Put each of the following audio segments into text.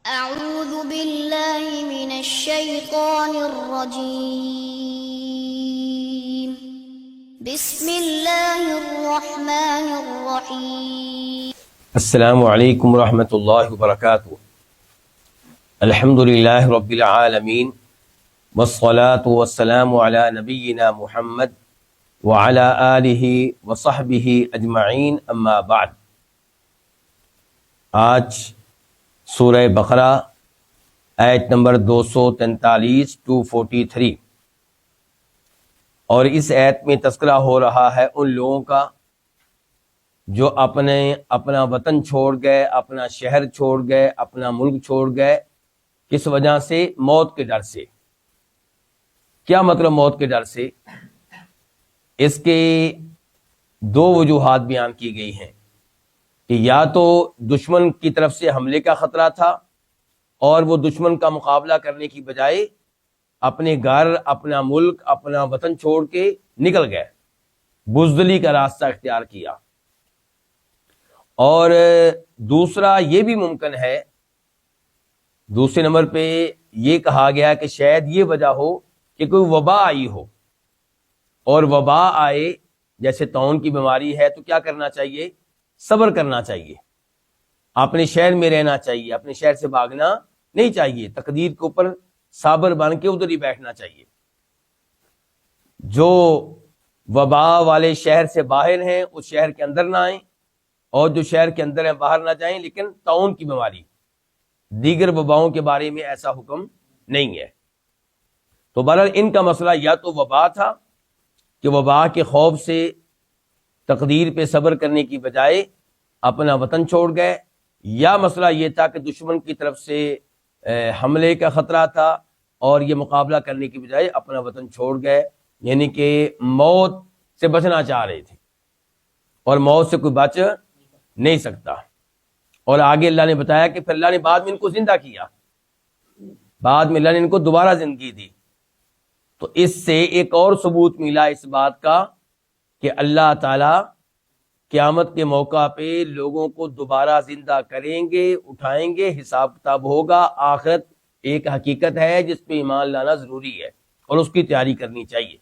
أعوذ بالله من الشيطان الرجيم. بسم الله الرحمن الرحيم. السلام علیکم ورحمۃ اللہ وبرکاتہ۔ الحمد للہ رب العالمین والصلاة والسلام علی نبینا محمد وعلی آلہ وصحبہ اجمعین، اما بعد۔ آج سورہ بقرہ آیت نمبر 243 243، اور اس آیت میں تذکرہ ہو رہا ہے ان لوگوں کا جو اپنا وطن چھوڑ گئے، اپنا شہر چھوڑ گئے، اپنا ملک چھوڑ گئے، کس وجہ سے؟ موت کے ڈر سے۔ کیا مطلب موت کے ڈر سے؟ اس کے دو وجوہات بیان کی گئی ہیں کہ یا تو دشمن کی طرف سے حملے کا خطرہ تھا اور وہ دشمن کا مقابلہ کرنے کی بجائے اپنے گھر، اپنا ملک، اپنا وطن چھوڑ کے نکل گئے، بزدلی کا راستہ اختیار کیا۔ اور دوسرا یہ بھی ممکن ہے، دوسرے نمبر پہ یہ کہا گیا کہ شاید یہ وجہ ہو کہ کوئی وبا آئی ہو، اور وبا آئے جیسے طاعون کی بیماری ہے تو کیا کرنا چاہیے؟ صبر کرنا چاہیے، اپنے شہر میں رہنا چاہیے، اپنے شہر سے بھاگنا نہیں چاہیے، تقدیر کے اوپر صابر بن کے ادھر ہی بیٹھنا چاہیے۔ جو وبا والے شہر سے باہر ہیں اس شہر کے اندر نہ آئیں، اور جو شہر کے اندر ہیں باہر نہ جائیں، لیکن طاعون کی بیماری، دیگر وباؤں کے بارے میں ایسا حکم نہیں ہے۔ تو بہرحال ان کا مسئلہ یا تو وبا تھا کہ وبا کے خوف سے تقدیر پہ صبر کرنے کی بجائے اپنا وطن چھوڑ گئے، یا مسئلہ یہ تھا کہ دشمن کی طرف سے حملے کا خطرہ تھا اور یہ مقابلہ کرنے کی بجائے اپنا وطن چھوڑ گئے، یعنی کہ موت سے بچنا چاہ رہے تھے، اور موت سے کوئی بچ نہیں سکتا۔ اور آگے اللہ نے بتایا کہ پھر اللہ نے بعد میں ان کو زندہ کیا، بعد میں اللہ نے ان کو دوبارہ زندگی دی۔ تو اس سے ایک اور ثبوت ملا اس بات کا کہ اللہ تعالی قیامت کے موقع پہ لوگوں کو دوبارہ زندہ کریں گے، اٹھائیں گے، حساب کتاب ہوگا۔ آخرت ایک حقیقت ہے جس پہ ایمان لانا ضروری ہے اور اس کی تیاری کرنی چاہیے۔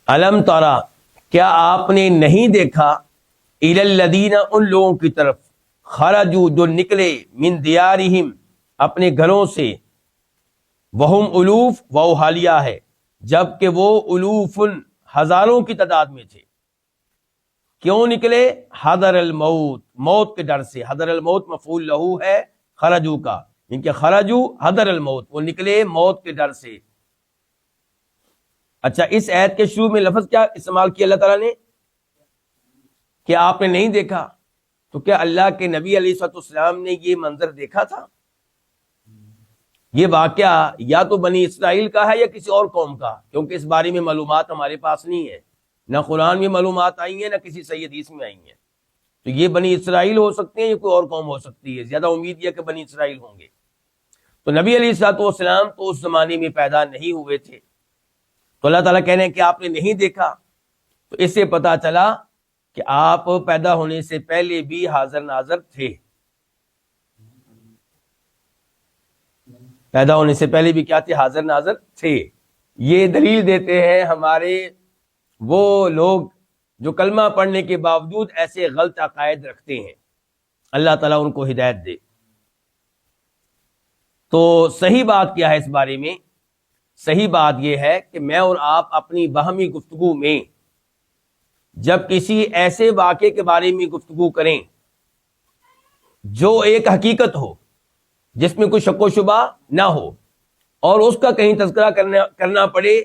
الم ترى، کیا آپ نے نہیں دیکھا، الی الذین، ان لوگوں کی طرف، خرجوا، جو نکلے، من دیارہم، اپنے گھروں سے، وہم الوف، وہ حالیہ ہے، جبکہ وہ الوف، ہزاروں کی تعداد میں تھے۔ کیوں نکلے؟ حذر الموت، موت کے ڈر سے۔ حذر الموت مفعول لہو ہے خرجوا کا، ان کے خرجوا حذر الموت، وہ نکلے موت کے ڈر سے۔ اچھا، اس آیت کے شروع میں لفظ کیا استعمال کیا اللہ تعالیٰ نے؟ کہ آپ نے نہیں دیکھا، تو کیا اللہ کے نبی علیہ الصلوۃ والسلام نے یہ منظر دیکھا تھا؟ یہ واقعہ یا تو بنی اسرائیل کا ہے یا کسی اور قوم کا، کیونکہ اس بارے میں معلومات ہمارے پاس نہیں ہے، نہ قرآن میں معلومات آئی ہیں، نہ کسی صحیح حدیث میں آئی ہیں۔ تو یہ بنی اسرائیل ہو سکتے ہیں یا کوئی اور قوم ہو سکتی ہے، زیادہ امید یہ کہ بنی اسرائیل ہوں گے۔ تو نبی علیہ الصلوۃ والسلام تو اس زمانے میں پیدا نہیں ہوئے تھے، تو اللہ تعالیٰ کہہ رہے ہیں کہ آپ نے نہیں دیکھا، تو اس سے پتہ چلا کہ آپ پیدا ہونے سے پہلے بھی حاضر ناظر تھے۔ پیدا ہونے سے پہلے بھی کیا تھے؟ حاضر ناظر تھے۔ یہ دلیل دیتے ہیں ہمارے وہ لوگ جو کلمہ پڑھنے کے باوجود ایسے غلط عقائد رکھتے ہیں، اللہ تعالیٰ ان کو ہدایت دے۔ تو صحیح بات کیا ہے اس بارے میں؟ صحیح بات یہ ہے کہ میں اور آپ اپنی باہمی گفتگو میں جب کسی ایسے واقعے کے بارے میں گفتگو کریں جو ایک حقیقت ہو، جس میں کوئی شک و شبہ نہ ہو، اور اس کا کہیں تذکرہ کرنا پڑے،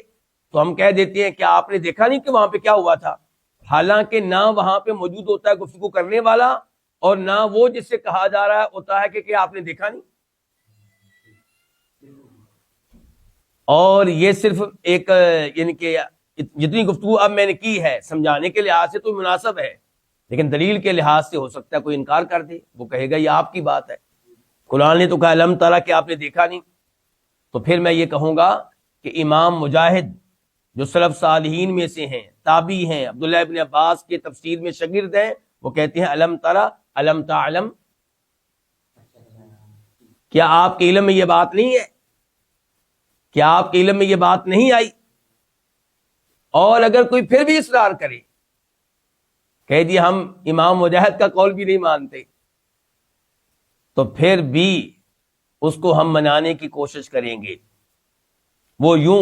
تو ہم کہہ دیتے ہیں کہ آپ نے دیکھا نہیں کہ وہاں پہ کیا ہوا تھا، حالانکہ نہ وہاں پہ موجود ہوتا ہے گفتگو کرنے والا، اور نہ وہ جس سے کہا جا رہا ہوتا ہے کہ آپ نے دیکھا نہیں۔ اور یہ صرف ایک یعنی کہ جتنی گفتگو اب میں نے کی ہے سمجھانے کے لحاظ سے تو مناسب ہے، لیکن دلیل کے لحاظ سے ہو سکتا ہے کوئی انکار کر دے، وہ کہے گا یہ آپ کی بات ہے، قرآن نے تو کہا الم تری کہ آپ نے دیکھا نہیں۔ تو پھر میں یہ کہوں گا کہ امام مجاہد جو سلف صالحین میں سے ہیں، تابعی ہیں، عبداللہ ابن عباس کے تفسیر میں شاگرد ہیں، وہ کہتے ہیں الم ترى الم تعلم، کیا آپ کے علم میں یہ بات نہیں ہے؟ کیا آپ کے علم میں یہ بات نہیں آئی؟ اور اگر کوئی پھر بھی اصرار کرے، کہہ دیا ہم امام مجاہد کا قول بھی نہیں مانتے، تو پھر بھی اس کو ہم منانے کی کوشش کریں گے۔ وہ یوں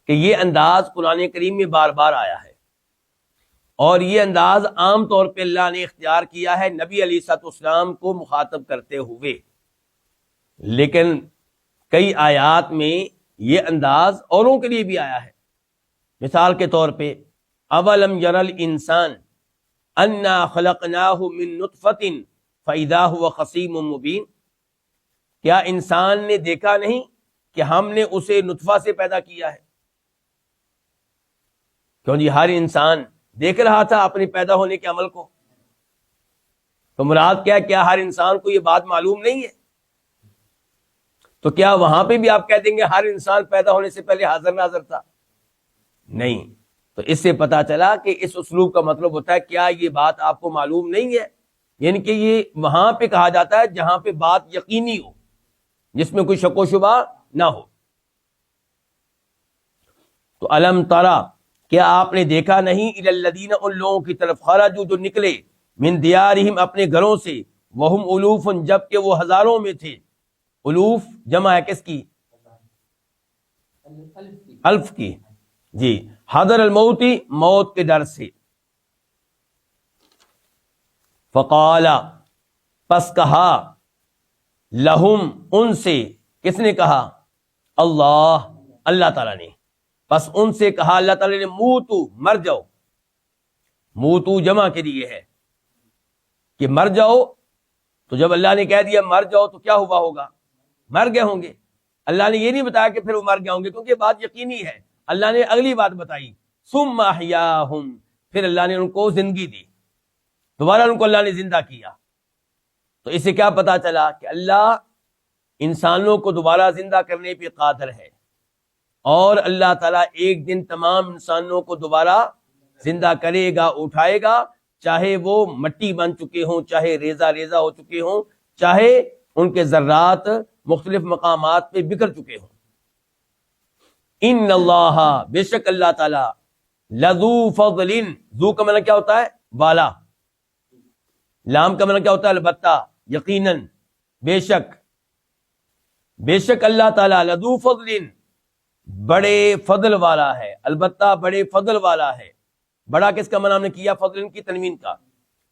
کہ یہ انداز قرآن کریم میں بار بار آیا ہے، اور یہ انداز عام طور پہ اللہ نے اختیار کیا ہے نبی علیہ الصلوۃ والسلام کو مخاطب کرتے ہوئے، لیکن کئی آیات میں یہ انداز اوروں کے لیے بھی آیا ہے۔ مثال کے طور پہ اولم یر الانسان انا خلقناہ من نطفۃ فاذا هو خصیم مبین، کیا انسان نے دیکھا نہیں کہ ہم نے اسے نطفہ سے پیدا کیا ہے؟ کیوں جی، ہر انسان دیکھ رہا تھا اپنے پیدا ہونے کے عمل کو، تو مراد کیا ہر انسان کو یہ بات معلوم نہیں ہے؟ تو کیا وہاں پہ بھی آپ کہہ دیں گے ہر انسان پیدا ہونے سے پہلے حاضر ناظر تھا؟ نہیں۔ تو اس سے پتا چلا کہ اس اسلوب کا مطلب ہوتا ہے کیا یہ بات آپ کو معلوم نہیں ہے، یعنی کہ یہ وہاں پہ کہا جاتا ہے جہاں پہ بات یقینی ہو، جس میں کوئی شک و شبہ نہ ہو۔ تو الم ترى، کیا آپ نے دیکھا نہیں، الی الذین، ان لوگوں کی طرف، خرجوا، جو نکلے، من دیارہم، اپنے گھروں سے، وہم الوف، جبکہ وہ ہزاروں میں تھے۔ الوف جمع ہے کس کی؟ الف کی، جی، حضر الموت، موت کے ڈر سے۔ فقال، پس کہا، لہم، ان سے، کس نے کہا؟ اللہ تعالیٰ نے۔ پس ان سے کہا اللہ تعالیٰ نے، موتو، مر جاؤ۔ موتو جمع کے لیے ہے کہ مر جاؤ، تو جب اللہ نے کہہ دیا مر جاؤ تو کیا ہوا ہوگا؟ مر گئے ہوں گے۔ اللہ نے یہ نہیں بتایا کہ پھر وہ مر گئے ہوں گے، کیونکہ یہ بات یقینی ہے۔ اللہ نے اگلی بات بتائی، ثم احیاہم، پھر اللہ نے ان کو زندگی دی، دوبارہ ان کو اللہ نے زندہ کیا۔ تو اس سے کیا پتا چلا کہ اللہ انسانوں کو دوبارہ زندہ کرنے پہ قادر ہے، اور اللہ تعالیٰ ایک دن تمام انسانوں کو دوبارہ زندہ کرے گا، اٹھائے گا، چاہے وہ مٹی بن چکے ہوں، چاہے ریزہ ریزہ ہو چکے ہوں، چاہے ان کے ذرات مختلف مقامات پہ بکھر چکے ہوں۔ ان اللہ، بے شک اللہ تعالیٰ، لذو فضل، ذو کا معنی کیا ہوتا ہے؟ والا، لام کا معنی کیا ہوتا ہے؟ البتہ، یقیناً، بے شک، بے شک اللہ تعالیٰ، لذو فضل، بڑے فضل والا ہے، البتہ بڑے فضل والا ہے۔ بڑا کس کا معنی ہم نے کیا؟ فضل کی تنوین کا۔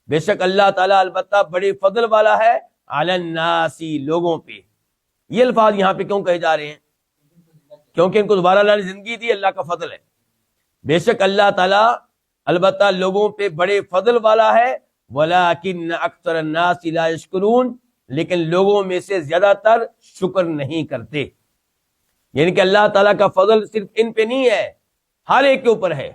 بے شک اللہ تعالیٰ البتہ بڑے فضل والا ہے، علی الناس، لوگوں پہ۔ یہ الفاظ یہاں پہ کیوں کہے جا رہے ہیں؟ کیونکہ ان کو دوبارہ اللہ نے زندگی دی، اللہ کا فضل ہے۔ بے شک اللہ تعالیٰ البتہ لوگوں پہ بڑے فضل والا ہے، ولیکن اکثر الناس لا یشکرون، لیکن لوگوں میں سے زیادہ تر شکر نہیں کرتے۔ یعنی کہ اللہ تعالیٰ کا فضل صرف ان پہ نہیں ہے، ہر ایک کے اوپر ہے۔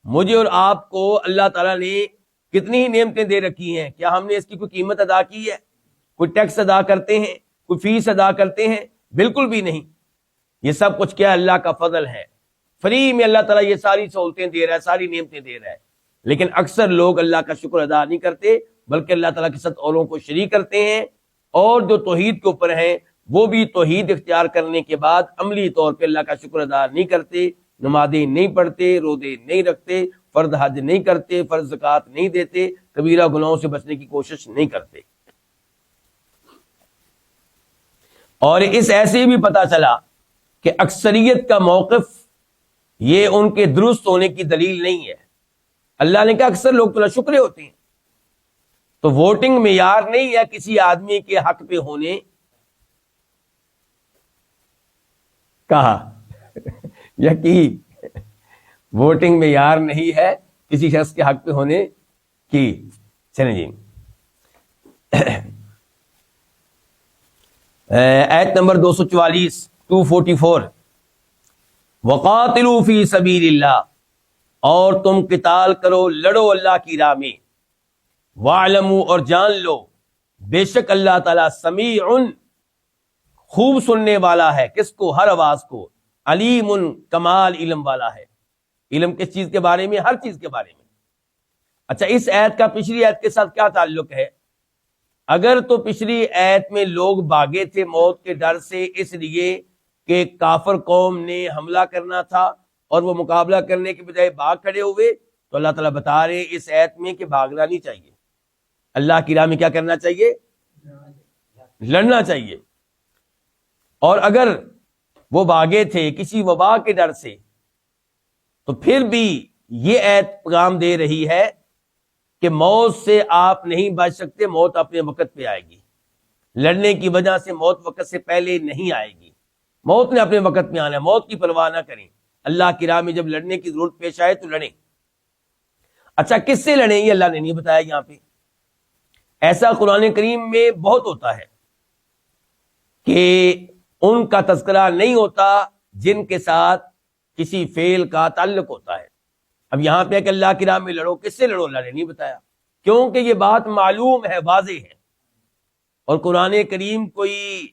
مجھے اور آپ کو اللہ تعالیٰ نے کتنی ہی نعمتیں دے رکھی ہیں، کیا ہم نے اس کی کوئی قیمت ادا کی ہے؟ کوئی ٹیکس ادا کرتے ہیں؟ کوئی فیس ادا کرتے ہیں؟ بالکل بھی نہیں۔ یہ سب کچھ کیا اللہ کا فضل ہے، فری میں اللہ تعالیٰ یہ ساری سہولتیں دے رہا ہے، ساری نعمتیں دے رہا ہے، لیکن اکثر لوگ اللہ کا شکر ادا نہیں کرتے، بلکہ اللہ تعالیٰ کے ساتھ اوروں کو شریک کرتے ہیں، اور جو توحید کے اوپر ہیں وہ بھی توحید اختیار کرنے کے بعد عملی طور پہ اللہ کا شکر ادا نہیں کرتے، نمازیں نہیں پڑھتے، روزے نہیں رکھتے، فرض حج نہیں کرتے، فرض زکوٰۃ نہیں دیتے، کبیرہ گناہوں سے بچنے کی کوشش نہیں کرتے۔ اور اس ایسے بھی پتا چلا کہ اکثریت کا موقف یہ ان کے درست ہونے کی دلیل نہیں ہے۔ اللہ نے کہا اکثر لوگ تو ناشکرے ہوتے ہیں، تو ووٹنگ معیار نہیں ہے کسی آدمی کے حق پہ ہونے کہا یا کی، ووٹنگ معیار نہیں ہے کسی شخص کے حق پہ ہونے کی۔ چلیں جی، آیت نمبر 244 244، وقاتلوا فی سبیل اللہ، اور تم قتال کرو، لڑو اللہ کی راہ میں، واعلموا، اور جان لو، بے شک اللہ تعالیٰ سمیع، خوب سننے والا ہے، کس کو؟ ہر آواز کو، علیم، کمال علم والا ہے۔ علم کس چیز کے بارے میں؟ ہر چیز کے بارے میں۔ اچھا اس آیت کا پچھلی آیت کے ساتھ کیا تعلق ہے؟ اگر تو پچھلی آیت میں لوگ بھاگے تھے موت کے ڈر سے اس لیے کہ کافر قوم نے حملہ کرنا تھا اور وہ مقابلہ کرنے کے بجائے بھاگ کھڑے ہوئے، تو اللہ تعالیٰ بتا رہے اس آیت میں کہ بھاگنا نہیں چاہیے، اللہ کی راہ میں کیا کرنا چاہیے؟ لڑنا چاہیے۔ اور اگر وہ بھاگے تھے کسی وبا کے ڈر سے تو پھر بھی یہ آیت پیغام دے رہی ہے کہ موت سے آپ نہیں بچ سکتے، موت اپنے وقت پہ آئے گی، لڑنے کی وجہ سے موت وقت سے پہلے نہیں آئے گی، موت نے اپنے وقت میں آنا ہے، موت کی پرواہ نہ کریں، اللہ کی راہ میں جب لڑنے کی ضرورت پیش آئے تو لڑیں۔ اچھا کس سے لڑیں یہ اللہ نے نہیں بتایا یہاں پہ۔ ایسا قرآن کریم میں بہت ہوتا ہے کہ ان کا تذکرہ نہیں ہوتا جن کے ساتھ کسی فعل کا تعلق ہوتا ہے۔ اب یہاں پہ کہ اللہ کی راہ میں لڑو، کس سے لڑو اللہ نے نہیں بتایا، کیونکہ یہ بات معلوم ہے، واضح ہے، اور قرآن کریم کوئی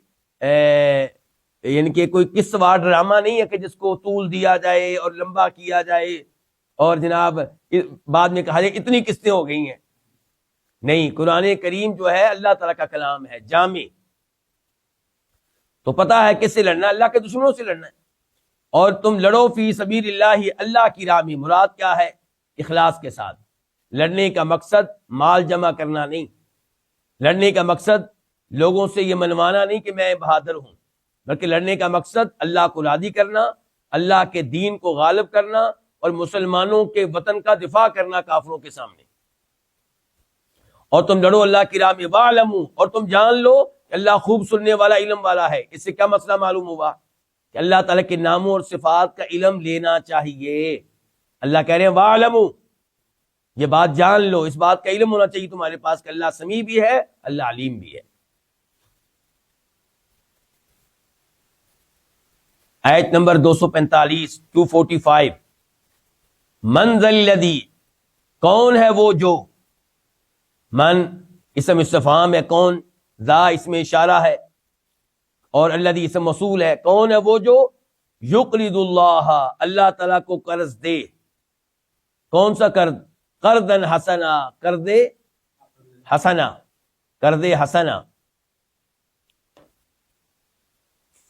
یعنی کہ کوئی قصہ وار ڈرامہ نہیں ہے کہ جس کو طول دیا جائے اور لمبا کیا جائے اور جناب بعد میں کہا جائے اتنی قسطیں ہو گئی ہیں۔ نہیں، قرآن کریم جو ہے اللہ تعالیٰ کا کلام ہے، جامع، تو پتا ہے کس سے لڑنا، اللہ کے دشمنوں سے لڑنا ہے۔ اور تم لڑو فی سبیل اللہ، اللہ کی راہ میں، مراد کیا ہے؟ اخلاص کے ساتھ۔ لڑنے کا مقصد مال جمع کرنا نہیں، لڑنے کا مقصد لوگوں سے یہ منوانا نہیں کہ میں بہادر ہوں، بلکہ لڑنے کا مقصد اللہ کو راضی کرنا، اللہ کے دین کو غالب کرنا اور مسلمانوں کے وطن کا دفاع کرنا کافروں کے سامنے۔ اور تم لڑو اللہ کی راہ میں، وَاعْلَمُوا، اور تم جان لو کہ اللہ خوب سننے والا، علم والا ہے۔ اس سے کیا مسئلہ معلوم ہوا؟ کہ اللہ تعالیٰ کے ناموں اور صفات کا علم لینا چاہیے۔ اللہ کہہ رہے ہیں وَاعْلَمُوا، یہ بات جان لو، اس بات کا علم ہونا چاہیے تمہارے پاس کہ اللہ سمیع بھی ہے، اللہ علیم بھی ہے۔ آیت نمبر 245 245، من ذا الذی، کون ہے وہ جو، من اسم استفہام ہے، کون، ذا اس میں اشارہ ہے، اور الذی اسم موصول ہے، کون ہے وہ جو یقرض اللہ، اللہ تعالیٰ کو قرض دے۔ کون سا قرض؟ قرضاً حسنا، قرض حسنا، قرض حسنا،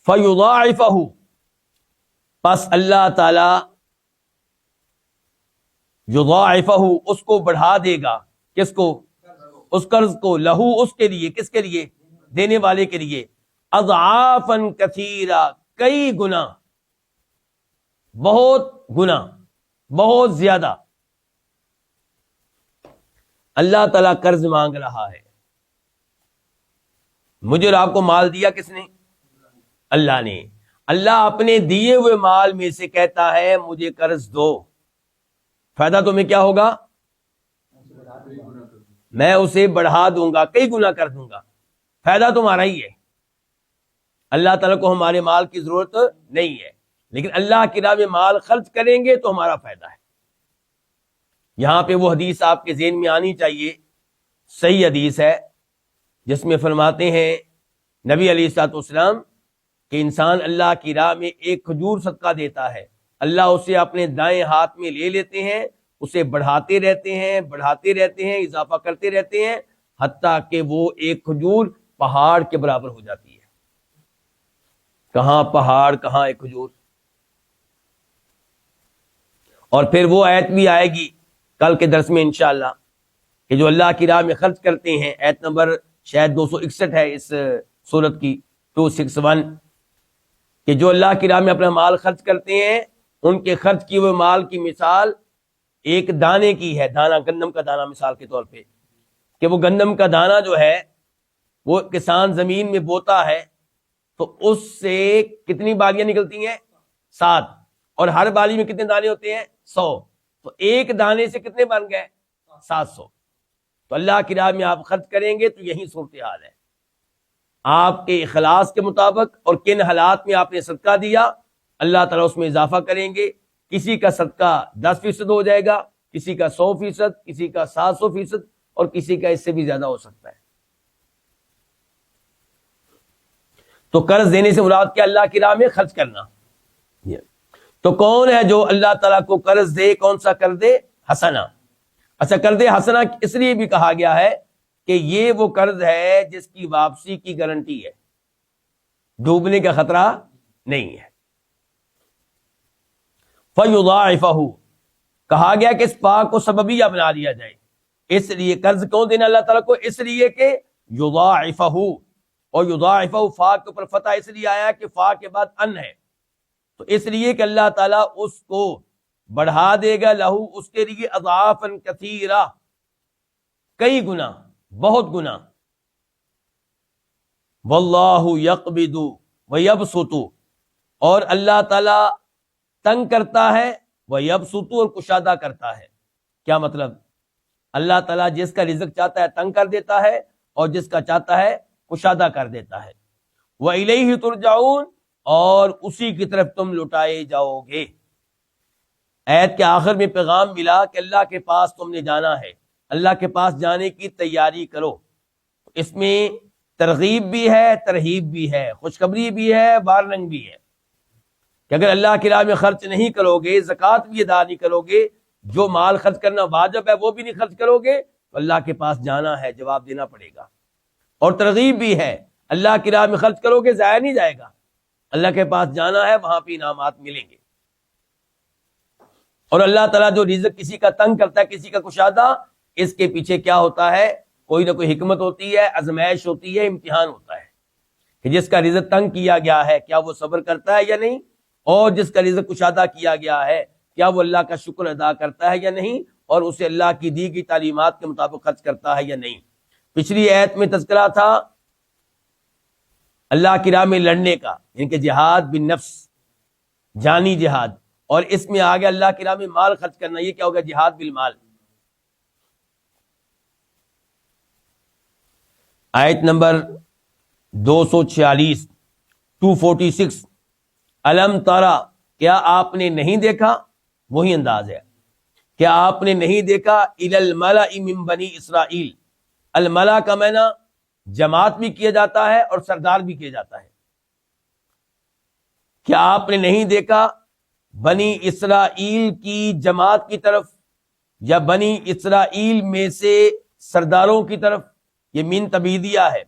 فیضاعفہ، پس اللہ تعالی یضاعفہ، اس کو بڑھا دے گا، کس کو؟ اس قرض کو، لہو، اس کے لیے، کس کے لیے؟ دینے والے کے لیے، اضعافا کثیرا، کئی گنا، بہت گنا، بہت زیادہ۔ اللہ تعالیٰ قرض مانگ رہا ہے، مجھے اور آپ کو مال دیا کس نے؟ اللہ نے۔ اللہ اپنے دیے ہوئے مال میں سے کہتا ہے مجھے قرض دو، فائدہ تمہیں کیا ہوگا؟ میں اسے بڑھا دوں گا، کئی گنا کر دوں گا، فائدہ تمہارا ہی ہے۔ اللہ تعالیٰ کو ہمارے مال کی ضرورت نہیں ہے، لیکن اللہ کی راہ میں مال خرچ کریں گے تو ہمارا فائدہ ہے۔ یہاں پہ وہ حدیث آپ کے ذہن میں آنی چاہیے، صحیح حدیث ہے، جس میں فرماتے ہیں نبی علیہ الصلوۃ والسلام کہ انسان اللہ کی راہ میں ایک کھجور صدقہ دیتا ہے، اللہ اسے اپنے دائیں ہاتھ میں لے لیتے ہیں، اسے بڑھاتے رہتے ہیں، بڑھاتے رہتے ہیں، اضافہ کرتے رہتے ہیں، حتیٰ کہ وہ ایک کھجور پہاڑ کے برابر ہو جاتی ہے۔ کہاں پہاڑ، کہاں ایک کھجور۔ اور پھر وہ آیت بھی آئے گی کل کے درس میں انشاءاللہ کہ جو اللہ کی راہ میں خرچ کرتے ہیں، آیت نمبر شاید 261 ہے اس سورت کی، 261، کہ جو اللہ کی راہ میں اپنا مال خرچ کرتے ہیں ان کے خرچ کیے ہوئے مال کی مثال ایک دانے کی ہے، دانہ، گندم کا دانہ مثال کے طور پہ، کہ وہ گندم کا دانہ جو ہے وہ کسان زمین میں بوتا ہے تو اس سے کتنی بالیاں نکلتی ہیں؟ 7، اور ہر بالی میں کتنے دانے ہوتے ہیں؟ 100، تو ایک دانے سے کتنے بن گئے؟ 700۔ تو اللہ کی راہ میں آپ خرچ کریں گے تو یہی صورتحال ہے، آپ کے اخلاص کے مطابق اور کن حالات میں آپ نے صدقہ دیا، اللہ تعالیٰ اس میں اضافہ کریں گے۔ کسی کا صدقہ 10% ہو جائے گا، کسی کا 100%، کسی کا 700%، اور کسی کا اس سے بھی زیادہ ہو سکتا ہے۔ تو قرض دینے سے مراد کیا؟ اللہ کی راہ میں خرچ کرنا۔ تو کون ہے جو اللہ تعالیٰ کو قرض دے؟ کون سا قرض دے؟ حسنا، اچھا، قرض حسنہ اس لیے بھی کہا گیا ہے کہ یہ وہ قرض ہے جس کی واپسی کی گارنٹی ہے، ڈوبنے کا خطرہ نہیں ہے۔ فَيُضَاعِفَهُ، کہا گیا کہ اس پاک کو سببیہ بنا دیا جائے، اس لیے قرض کیوں دینا اللہ تعالیٰ کو؟ اس لیے کہ یضاعفہ، اور یضاعفہ فا کے اوپر فتح اس لیے آیا کہ فا کے بعد ان ہے، تو اس لیے کہ اللہ تعالیٰ اس کو بڑھا دے گا، لہو اس کے لیے اضعافا کثیرہ، کئی گنا، بہت گنا۔ واللہ یقبض ویبسط، اور اللہ تعالیٰ تنگ کرتا ہے، ویبسط، اور کشادہ کرتا ہے۔ کیا مطلب؟ اللہ تعالیٰ جس کا رزق چاہتا ہے تنگ کر دیتا ہے، اور جس کا چاہتا ہے کشادہ کر دیتا ہے۔ وَإِلَيْهِ تُرْجَعُونَ، اور اسی کی طرف تم لٹائے جاؤ گے۔ آیت کے آخر میں پیغام ملا کہ اللہ کے پاس تم نے جانا ہے، اللہ کے پاس جانے کی تیاری کرو۔ اس میں ترغیب بھی ہے، ترہیب بھی ہے، خوشخبری بھی ہے، وارننگ بھی ہے کہ اگر اللہ کی راہ میں خرچ نہیں کرو گے، زکوٰۃ بھی ادا نہیں کرو گے، جو مال خرچ کرنا واجب ہے وہ بھی نہیں خرچ کرو گے، تو اللہ کے پاس جانا ہے، جواب دینا پڑے گا۔ اور ترغیب بھی ہے، اللہ کی راہ میں خرچ کرو گے ضائع نہیں جائے گا، اللہ کے پاس جانا ہے، وہاں پہ انعامات ملیں گے۔ اور اللہ تعالیٰ جو رزق کسی کا تنگ کرتا ہے، کسی کا کشادہ، اس کے پیچھے کیا ہوتا ہے؟ کوئی نہ کوئی حکمت ہوتی ہے، آزمائش ہوتی ہے، امتحان ہوتا ہے کہ جس کا رزق تنگ کیا گیا ہے کیا وہ صبر کرتا ہے یا نہیں، اور جس کا رزق کشادہ کیا گیا ہے کیا وہ اللہ کا شکر ادا کرتا ہے یا نہیں، اور اسے اللہ کی دی گئی تعلیمات کے مطابق خرچ کرتا ہے یا نہیں۔ پچھلی آیت میں تذکرہ تھا اللہ کی راہ میں لڑنے کا، یعنی کہ جہاد بالنفس، جانی جہاد، اور اس میں آگے اللہ کی راہ میں مال خرچ کرنا، یہ کیا ہوگا؟ جہاد بالمال۔ آیت نمبر 246 246، الم ترى، کیا آپ نے نہیں دیکھا؟ وہی انداز ہے، کیا آپ نے نہیں دیکھا؟ الی الملأ من بنی اسرائیل، الملأ کا معنی جماعت بھی کیا جاتا ہے اور سردار بھی کیا جاتا ہے۔ کیا آپ نے نہیں دیکھا بنی اسرائیل کی جماعت کی طرف، یا بنی اسرائیل میں سے سرداروں کی طرف؟ یہ من تبیدیہ ہے،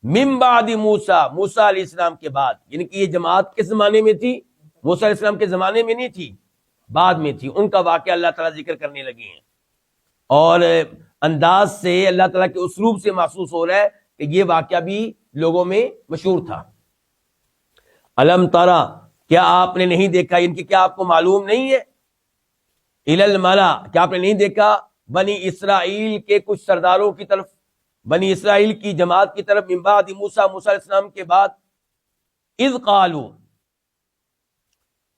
من بعد موسیٰ، موسیٰ علیہ السلام کے بعد، یعنی کہ یہ جماعت کس زمانے میں تھی؟ موسیٰ علیہ السلام کے زمانے میں نہیں تھی، بعد میں تھی۔ ان کا واقعہ اللہ تعالیٰ ذکر کرنے لگے ہیں، اور انداز سے اللہ تعالیٰ کے اسلوب سے محسوس ہو رہا ہے کہ یہ واقعہ بھی لوگوں میں مشہور تھا۔ الم ترى، کیا آپ نے نہیں دیکھا، ان کی کیا آپ کو معلوم نہیں ہے؟ الی الملأ، کیا آپ نے نہیں دیکھا بنی اسرائیل کے کچھ سرداروں کی طرف، بنی اسرائیل کی جماعت کی طرف، من بعد موسیٰ، موسیٰ علیہ السلام کے بعد، اذ قالوا،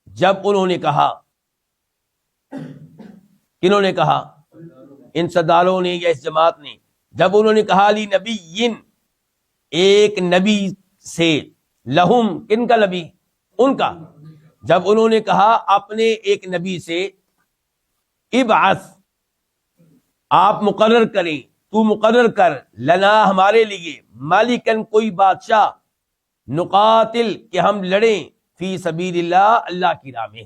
جب انہوں نے کہا، کنہوں نے کہا؟ ان سرداروں نے یا اس جماعت نے، جب انہوں نے کہا لی نبی، ایک نبی سے، لہم، کن کا نبی؟ ان کا، جب انہوں نے کہا اپنے ایک نبی سے، ابعث، آپ مقرر کریں، تو مقرر کر، لنا، ہمارے لیے، مالکن، کوئی بادشاہ، نقاتل، کہ ہم لڑیں، فی سبیل اللہ، اللہ کی راہ میں۔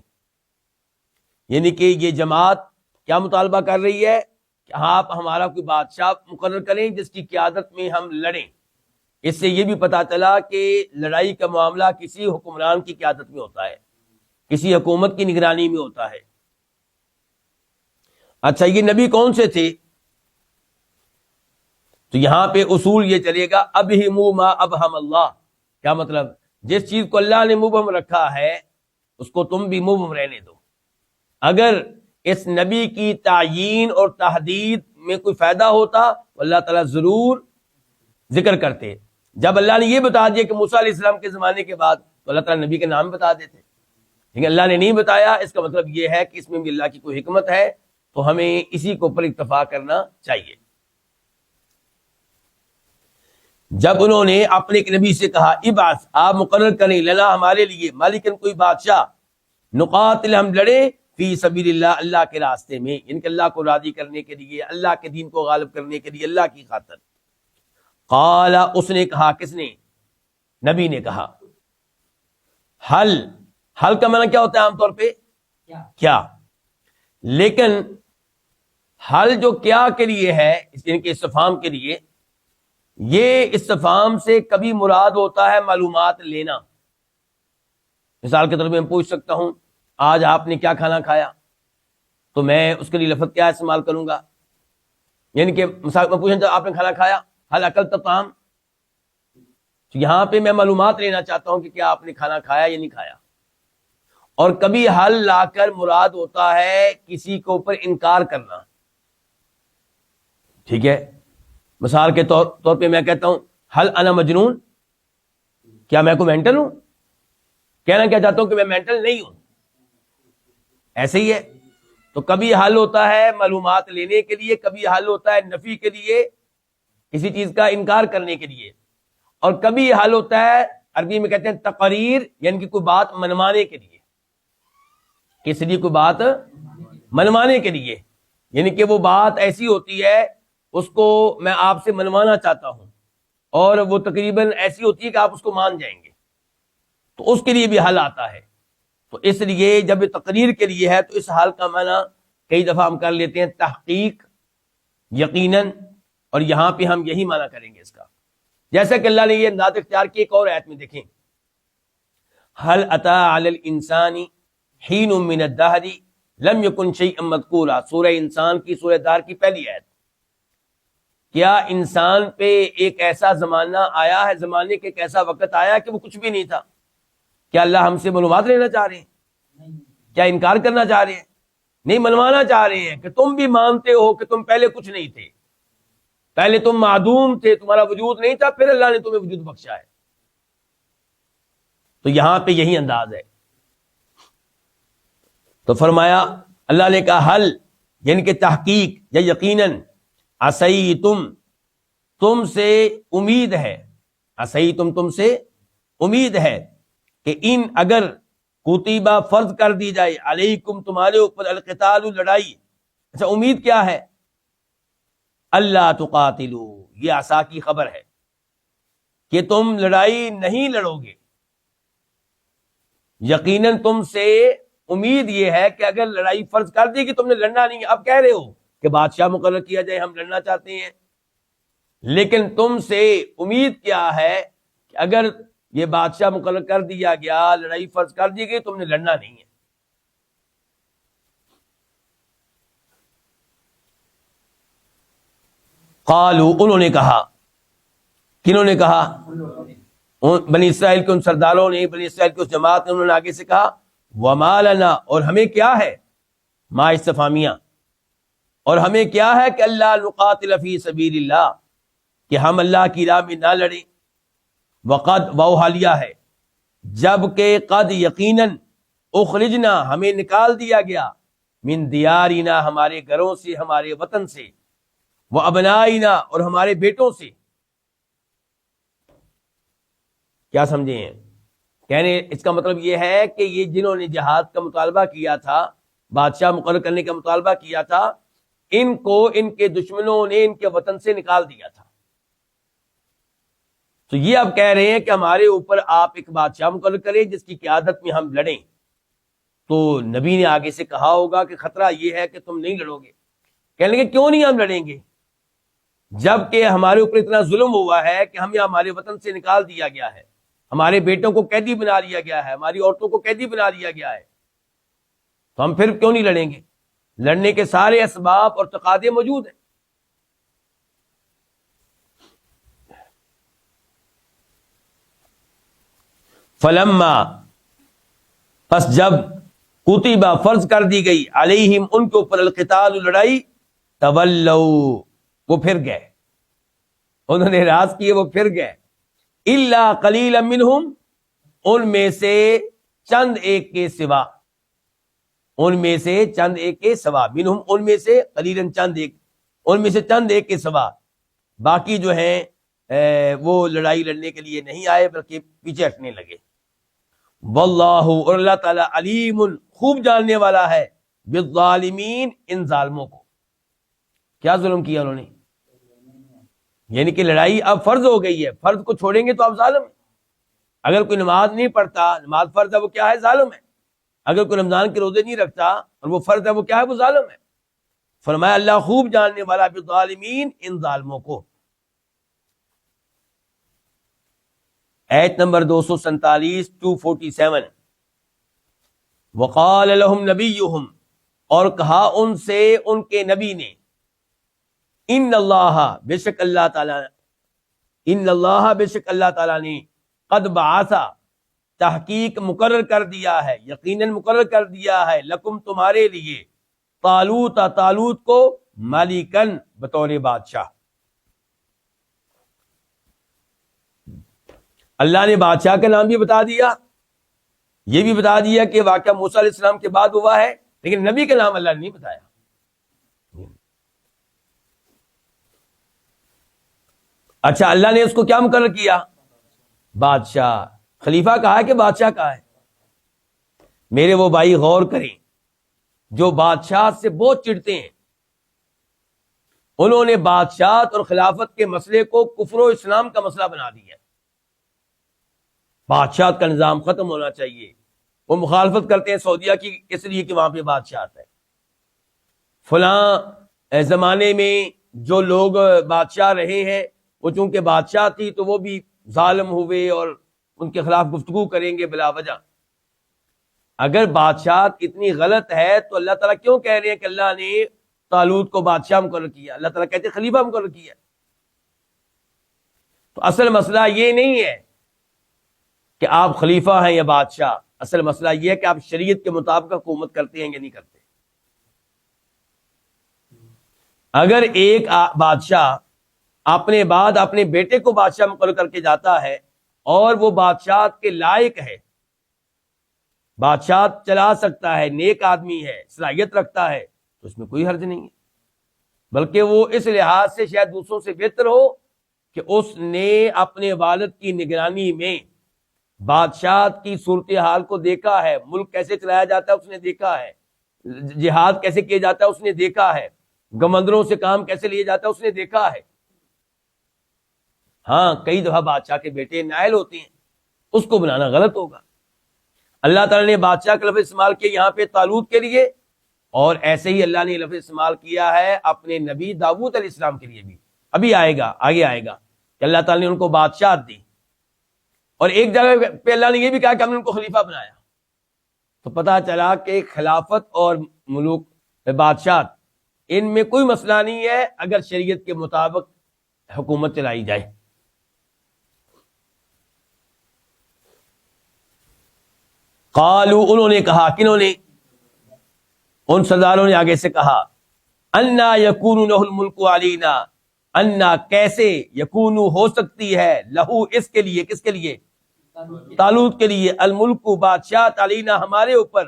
یعنی کہ یہ جماعت کیا مطالبہ کر رہی ہے کہ آپ ہمارا کوئی بادشاہ مقرر کریں جس کی قیادت میں ہم لڑیں۔ اس سے یہ بھی پتا چلا کہ لڑائی کا معاملہ کسی حکمران کی قیادت میں ہوتا ہے، کسی حکومت کی نگرانی میں ہوتا ہے۔ اچھا، یہ نبی کون سے تھے؟ تو یہاں پہ اصول یہ چلے گا، ابہموا ما ابہم اللہ، کیا مطلب؟ جس چیز کو اللہ نے مبہم رکھا ہے اس کو تم بھی مبہم رہنے دو۔ اگر اس نبی کی تعیین اور تحدید میں کوئی فائدہ ہوتا تو اللہ تعالیٰ ضرور ذکر کرتے۔ جب اللہ نے یہ بتا دیا کہ موسیٰ علیہ السلام کے زمانے کے بعد، تو اللہ تعالیٰ نبی کے نام بتا دیتے، لیکن اللہ نے نہیں بتایا۔ اس کا مطلب یہ ہے کہ اس میں بھی اللہ کی کوئی حکمت ہے، تو ہمیں اسی کے اوپر اکتفا کرنا چاہیے۔ جب انہوں نے اپنے ایک نبی سے کہا، ابعث، آپ مقرر کریں، لنا، ہمارے لیے، مالکن، کوئی بادشاہ، نقاتل، ہم لڑیں، فی سبیل اللہ، اللہ کے راستے میں، ان کے اللہ کو راضی کرنے کے لیے، اللہ کے دین کو غالب کرنے کے لیے، اللہ کی خاطر۔ قال، اس نے کہا، کس نے؟ نبی نے کہا، حل کا معنی کیا ہوتا ہے عام طور پہ؟ کیا۔ لیکن حل جو کیا کے لیے ہے، ان کے استفہام کے لیے، یہ استفہام سے کبھی مراد ہوتا ہے معلومات لینا۔ مثال کے طور پہ میں پوچھ سکتا ہوں آج آپ نے کیا کھانا کھایا، تو میں اس کے لیے لفظ کیا استعمال کروں گا، یعنی کہ مثال میں پوچھنا آپ نے کھانا کھایا، حل اکلت طعام، تو یہاں پہ میں معلومات لینا چاہتا ہوں کہ کیا آپ نے کھانا کھایا یا نہیں کھایا۔ اور کبھی حل لا کر مراد ہوتا ہے کسی کے اوپر انکار کرنا، ٹھیک ہے۔ مثال کے طور پہ میں کہتا ہوں حل انا مجنون، کیا میں کو مینٹل ہوں، کہنا کیا چاہتا ہوں کہ میں مینٹل نہیں ہوں، ایسے ہی ہے۔ تو کبھی حل ہوتا ہے معلومات لینے کے لیے، کبھی حل ہوتا ہے نفی کے لیے، کسی چیز کا انکار کرنے کے لیے، اور کبھی حل ہوتا ہے عربی میں کہتے ہیں تقریر، یعنی کہ کوئی بات منوانے کے لیے، کس لیے کوئی بات منوانے کے لیے، یعنی کہ وہ بات ایسی ہوتی ہے اس کو میں آپ سے منوانا چاہتا ہوں، اور وہ تقریباً ایسی ہوتی ہے کہ آپ اس کو مان جائیں گے، تو اس کے لیے بھی حل آتا ہے۔ تو اس لیے جب یہ تقریر کے لیے ہے تو اس حال کا معنی کئی دفعہ ہم کر لیتے ہیں تحقیق، یقیناً، اور یہاں پہ ہم یہی معنی کریں گے اس کا، جیسا کہ اللہ نے یہ انداز اختیار کی ایک اور آیت میں دیکھیں، هل اتى على الانسان حين من الدهر لم يكن شيئا مذكورا، سورہ انسان کی سورہ دار کی پہلی آیت۔ کیا انسان پہ ایک ایسا زمانہ آیا ہے، زمانے کے ایک ایسا وقت آیا کہ وہ کچھ بھی نہیں تھا؟ کیا اللہ ہم سے معلومات لینا چاہ رہے ہیں؟ کیا انکار کرنا چاہ رہے ہیں؟ نہیں، منوانا چاہ رہے ہیں کہ تم بھی مانتے ہو کہ تم پہلے کچھ نہیں تھے، پہلے تم معدوم تھے، تمہارا وجود نہیں تھا، پھر اللہ نے تمہیں وجود بخشا ہے۔ تو یہاں پہ یہی انداز ہے۔ تو فرمایا، اللہ نے کہا حل، یعنی کہ تحقیق یا یقیناً، عصیتم، تم سے امید ہے، عصیتم، تم سے امید ہے کہ ان اگر کتبہ فرض کر دی جائے، علیکم، تمہارے اوپر، القتال، لڑائی، اچھا امید کیا ہے؟ اللہ تقاتلو، یہ عصا کی خبر ہے کہ تم لڑائی نہیں لڑو گے، یقیناً تم سے امید یہ ہے کہ اگر لڑائی فرض کر دی کہ تم نے لڑنا نہیں، اب کہہ رہے ہو کہ بادشاہ مقرر کیا جائے، ہم لڑنا چاہتے ہیں، لیکن تم سے امید کیا ہے کہ اگر یہ بادشاہ مقرر کر دیا گیا، لڑائی فرض کر دی گئی، تم نے لڑنا نہیں ہے۔ قالوا، انہوں نے کہا، کنہوں نے کہا؟ بنی اسرائیل کے ان سرداروں نے، بنی اسرائیل کی اس جماعت نے، انہوں نے آگے سے کہا وما لنا، اور ہمیں کیا ہے، ما استفہامیہ، اور ہمیں کیا ہے کہ اللہ نقاتل فی سبیل اللہ، کہ ہم اللہ کی راہ میں نہ لڑیں، وقد، وہ حالیہ ہے، جب کہ قد، یقیناً، اخرجنا، ہمیں نکال دیا گیا، من دیارنا، ہمارے گھروں سے، ہمارے وطن سے، وابنائنا، اور ہمارے بیٹوں سے۔ کیا سمجھے ہیں؟ کہنے اس کا مطلب یہ ہے کہ یہ جنہوں نے جہاد کا مطالبہ کیا تھا، بادشاہ مقرر کرنے کا مطالبہ کیا تھا، ان کو ان کے دشمنوں نے ان کے وطن سے نکال دیا تھا۔ تو یہ اب کہہ رہے ہیں کہ ہمارے اوپر آپ ایک بادشاہ مقرر کریں جس کی قیادت میں ہم لڑیں۔ تو نبی نے آگے سے کہا ہوگا کہ خطرہ یہ ہے کہ تم نہیں لڑو گے۔ کہنے لگے کیوں نہیں ہم لڑیں گے، جب کہ ہمارے اوپر اتنا ظلم ہوا ہے کہ ہمیں ہمارے وطن سے نکال دیا گیا ہے، ہمارے بیٹوں کو قیدی بنا لیا گیا ہے، ہماری عورتوں کو قیدی بنا لیا گیا ہے، تو ہم پھر کیوں نہیں لڑیں گے؟ لڑنے کے سارے اسباب اور تقاضے موجود ہیں۔ فلما، پس جب، کتبہ، فرض کر دی گئی، علیہم، ان کے اوپر، القتال، لڑائی، تولوا، وہ پھر گئے، انہوں نے راز کیے، وہ پھر گئے، الا قلیلا منہم، ان میں سے چند ایک کے سوا، ان میں سے چند ایک کے سوا، منہم، ان میں سے، قلیلا، چند ایک، ان میں سے چند ایک کے سوا، باقی جو ہیں وہ لڑائی لڑنے کے لیے نہیں آئے بلکہ پیچھے ہٹنے لگے۔ واللہ، اور اللہ تعالیٰ، علیم، خوب جاننے والا ہے، بالظالمین، ان ظالموں کو۔ کیا ظلم کیا انہوں نے؟ یعنی کہ لڑائی اب فرض ہو گئی ہے، فرض کو چھوڑیں گے تو اب ظالم ہے۔ اگر کوئی نماز نہیں پڑھتا، نماز فرض ہے، وہ کیا ہے؟ ظالم ہے۔ اگر کوئی رمضان کے روزے نہیں رکھتا اور وہ فرض ہے، وہ کیا ہے؟ وہ ظالم ہے۔ فرمایا اللہ خوب جاننے والا بالظالمین، ان ظالموں کو۔ ایت نمبر 247 247، وقال لهم نبیہم، اور کہا ان سے ان کے نبی نے، ان اللہ، بے شک اللہ تعالیٰ، ان اللہ، بے شک اللہ تعالیٰ نے، قد بعث، تحقیق مقرر کر دیا ہے، یقیناً مقرر کر دیا ہے، لکم، تمہارے لیے، طالوت، طالوت کو، ملکن، بطور بادشاہ۔ اللہ نے بادشاہ کا نام بھی بتا دیا، یہ بھی بتا دیا کہ واقعہ موسیٰ علیہ السلام کے بعد ہوا ہے، لیکن نبی کا نام اللہ نے نہیں بتایا۔ اچھا، اللہ نے اس کو کیا مقرر کیا؟ بادشاہ۔ خلیفہ کہا ہے کہ بادشاہ کہا ہے؟ میرے وہ بھائی غور کریں جو بادشاہ سے بہت چڑھتے ہیں، انہوں نے بادشاہت اور خلافت کے مسئلے کو کفر و اسلام کا مسئلہ بنا دیا۔ بادشاہت کا نظام ختم ہونا چاہیے۔ وہ مخالفت کرتے ہیں سعودیہ کی، اس لیے کہ وہاں پہ بادشاہت ہے۔ فلاں زمانے میں جو لوگ بادشاہ رہے ہیں، وہ چونکہ بادشاہ تھی تو وہ بھی ظالم ہوئے اور ان کے خلاف گفتگو کریں گے بلا وجہ۔ اگر بادشاہت اتنی غلط ہے تو اللہ تعالیٰ کیوں کہہ رہے ہیں کہ اللہ نے طالوت کو بادشاہ مقرر کیا؟ اللہ تعالیٰ کہتے ہیں خلیفہ مقرر کیا۔ تو اصل مسئلہ یہ نہیں ہے کہ آپ خلیفہ ہیں یا بادشاہ، اصل مسئلہ یہ ہے کہ آپ شریعت کے مطابق حکومت کرتے ہیں یا نہیں کرتے۔ اگر ایک بادشاہ اپنے بعد اپنے بیٹے کو بادشاہ مقرر کر کے جاتا ہے اور وہ بادشاہت کے لائق ہے، بادشاہت چلا سکتا ہے، نیک آدمی ہے، صلاحیت رکھتا ہے، تو اس میں کوئی حرج نہیں ہے، بلکہ وہ اس لحاظ سے شاید دوسروں سے بہتر ہو کہ اس نے اپنے والد کی نگرانی میں بادشاہت کی صورتحال کو دیکھا ہے، ملک کیسے چلایا جاتا ہے اس نے دیکھا ہے، جہاد کیسے کیا جاتا ہے اس نے دیکھا ہے، گمندروں سے کام کیسے لیا جاتا ہے اس نے دیکھا ہے۔ ہاں، کئی دفعہ بادشاہ کے بیٹے نائل ہوتے ہیں، اس کو بنانا غلط ہوگا۔ اللہ تعالیٰ نے بادشاہ کا لفظ استعمال کیا یہاں پہ طالوت کے لیے، اور ایسے ہی اللہ نے لفظ استعمال کیا ہے اپنے نبی داؤد علیہ السلام کے لیے بھی۔ ابھی آئے گا، آگے آئے گا کہ اللہ تعالیٰ نے ان کو بادشاہت دی، اور ایک جگہ پہ اللہ نے یہ بھی کہا کہ ہم نے ان کو خلیفہ بنایا۔ تو پتہ چلا کہ خلافت اور ملوک بادشاہت، ان میں کوئی مسئلہ نہیں ہے اگر شریعت کے مطابق حکومت چلائی جائے۔ قالوا، انہوں نے کہا، کنہوں نے؟ ان سرداروں نے آگے سے کہا، انا یکون لہ الملک علینا، انا کیسے، یکون ہو سکتی ہے، لہو اس کے لیے، کس کے لیے؟ طالوت کے لیے، الملک بادشاہت، علینا ہمارے اوپر،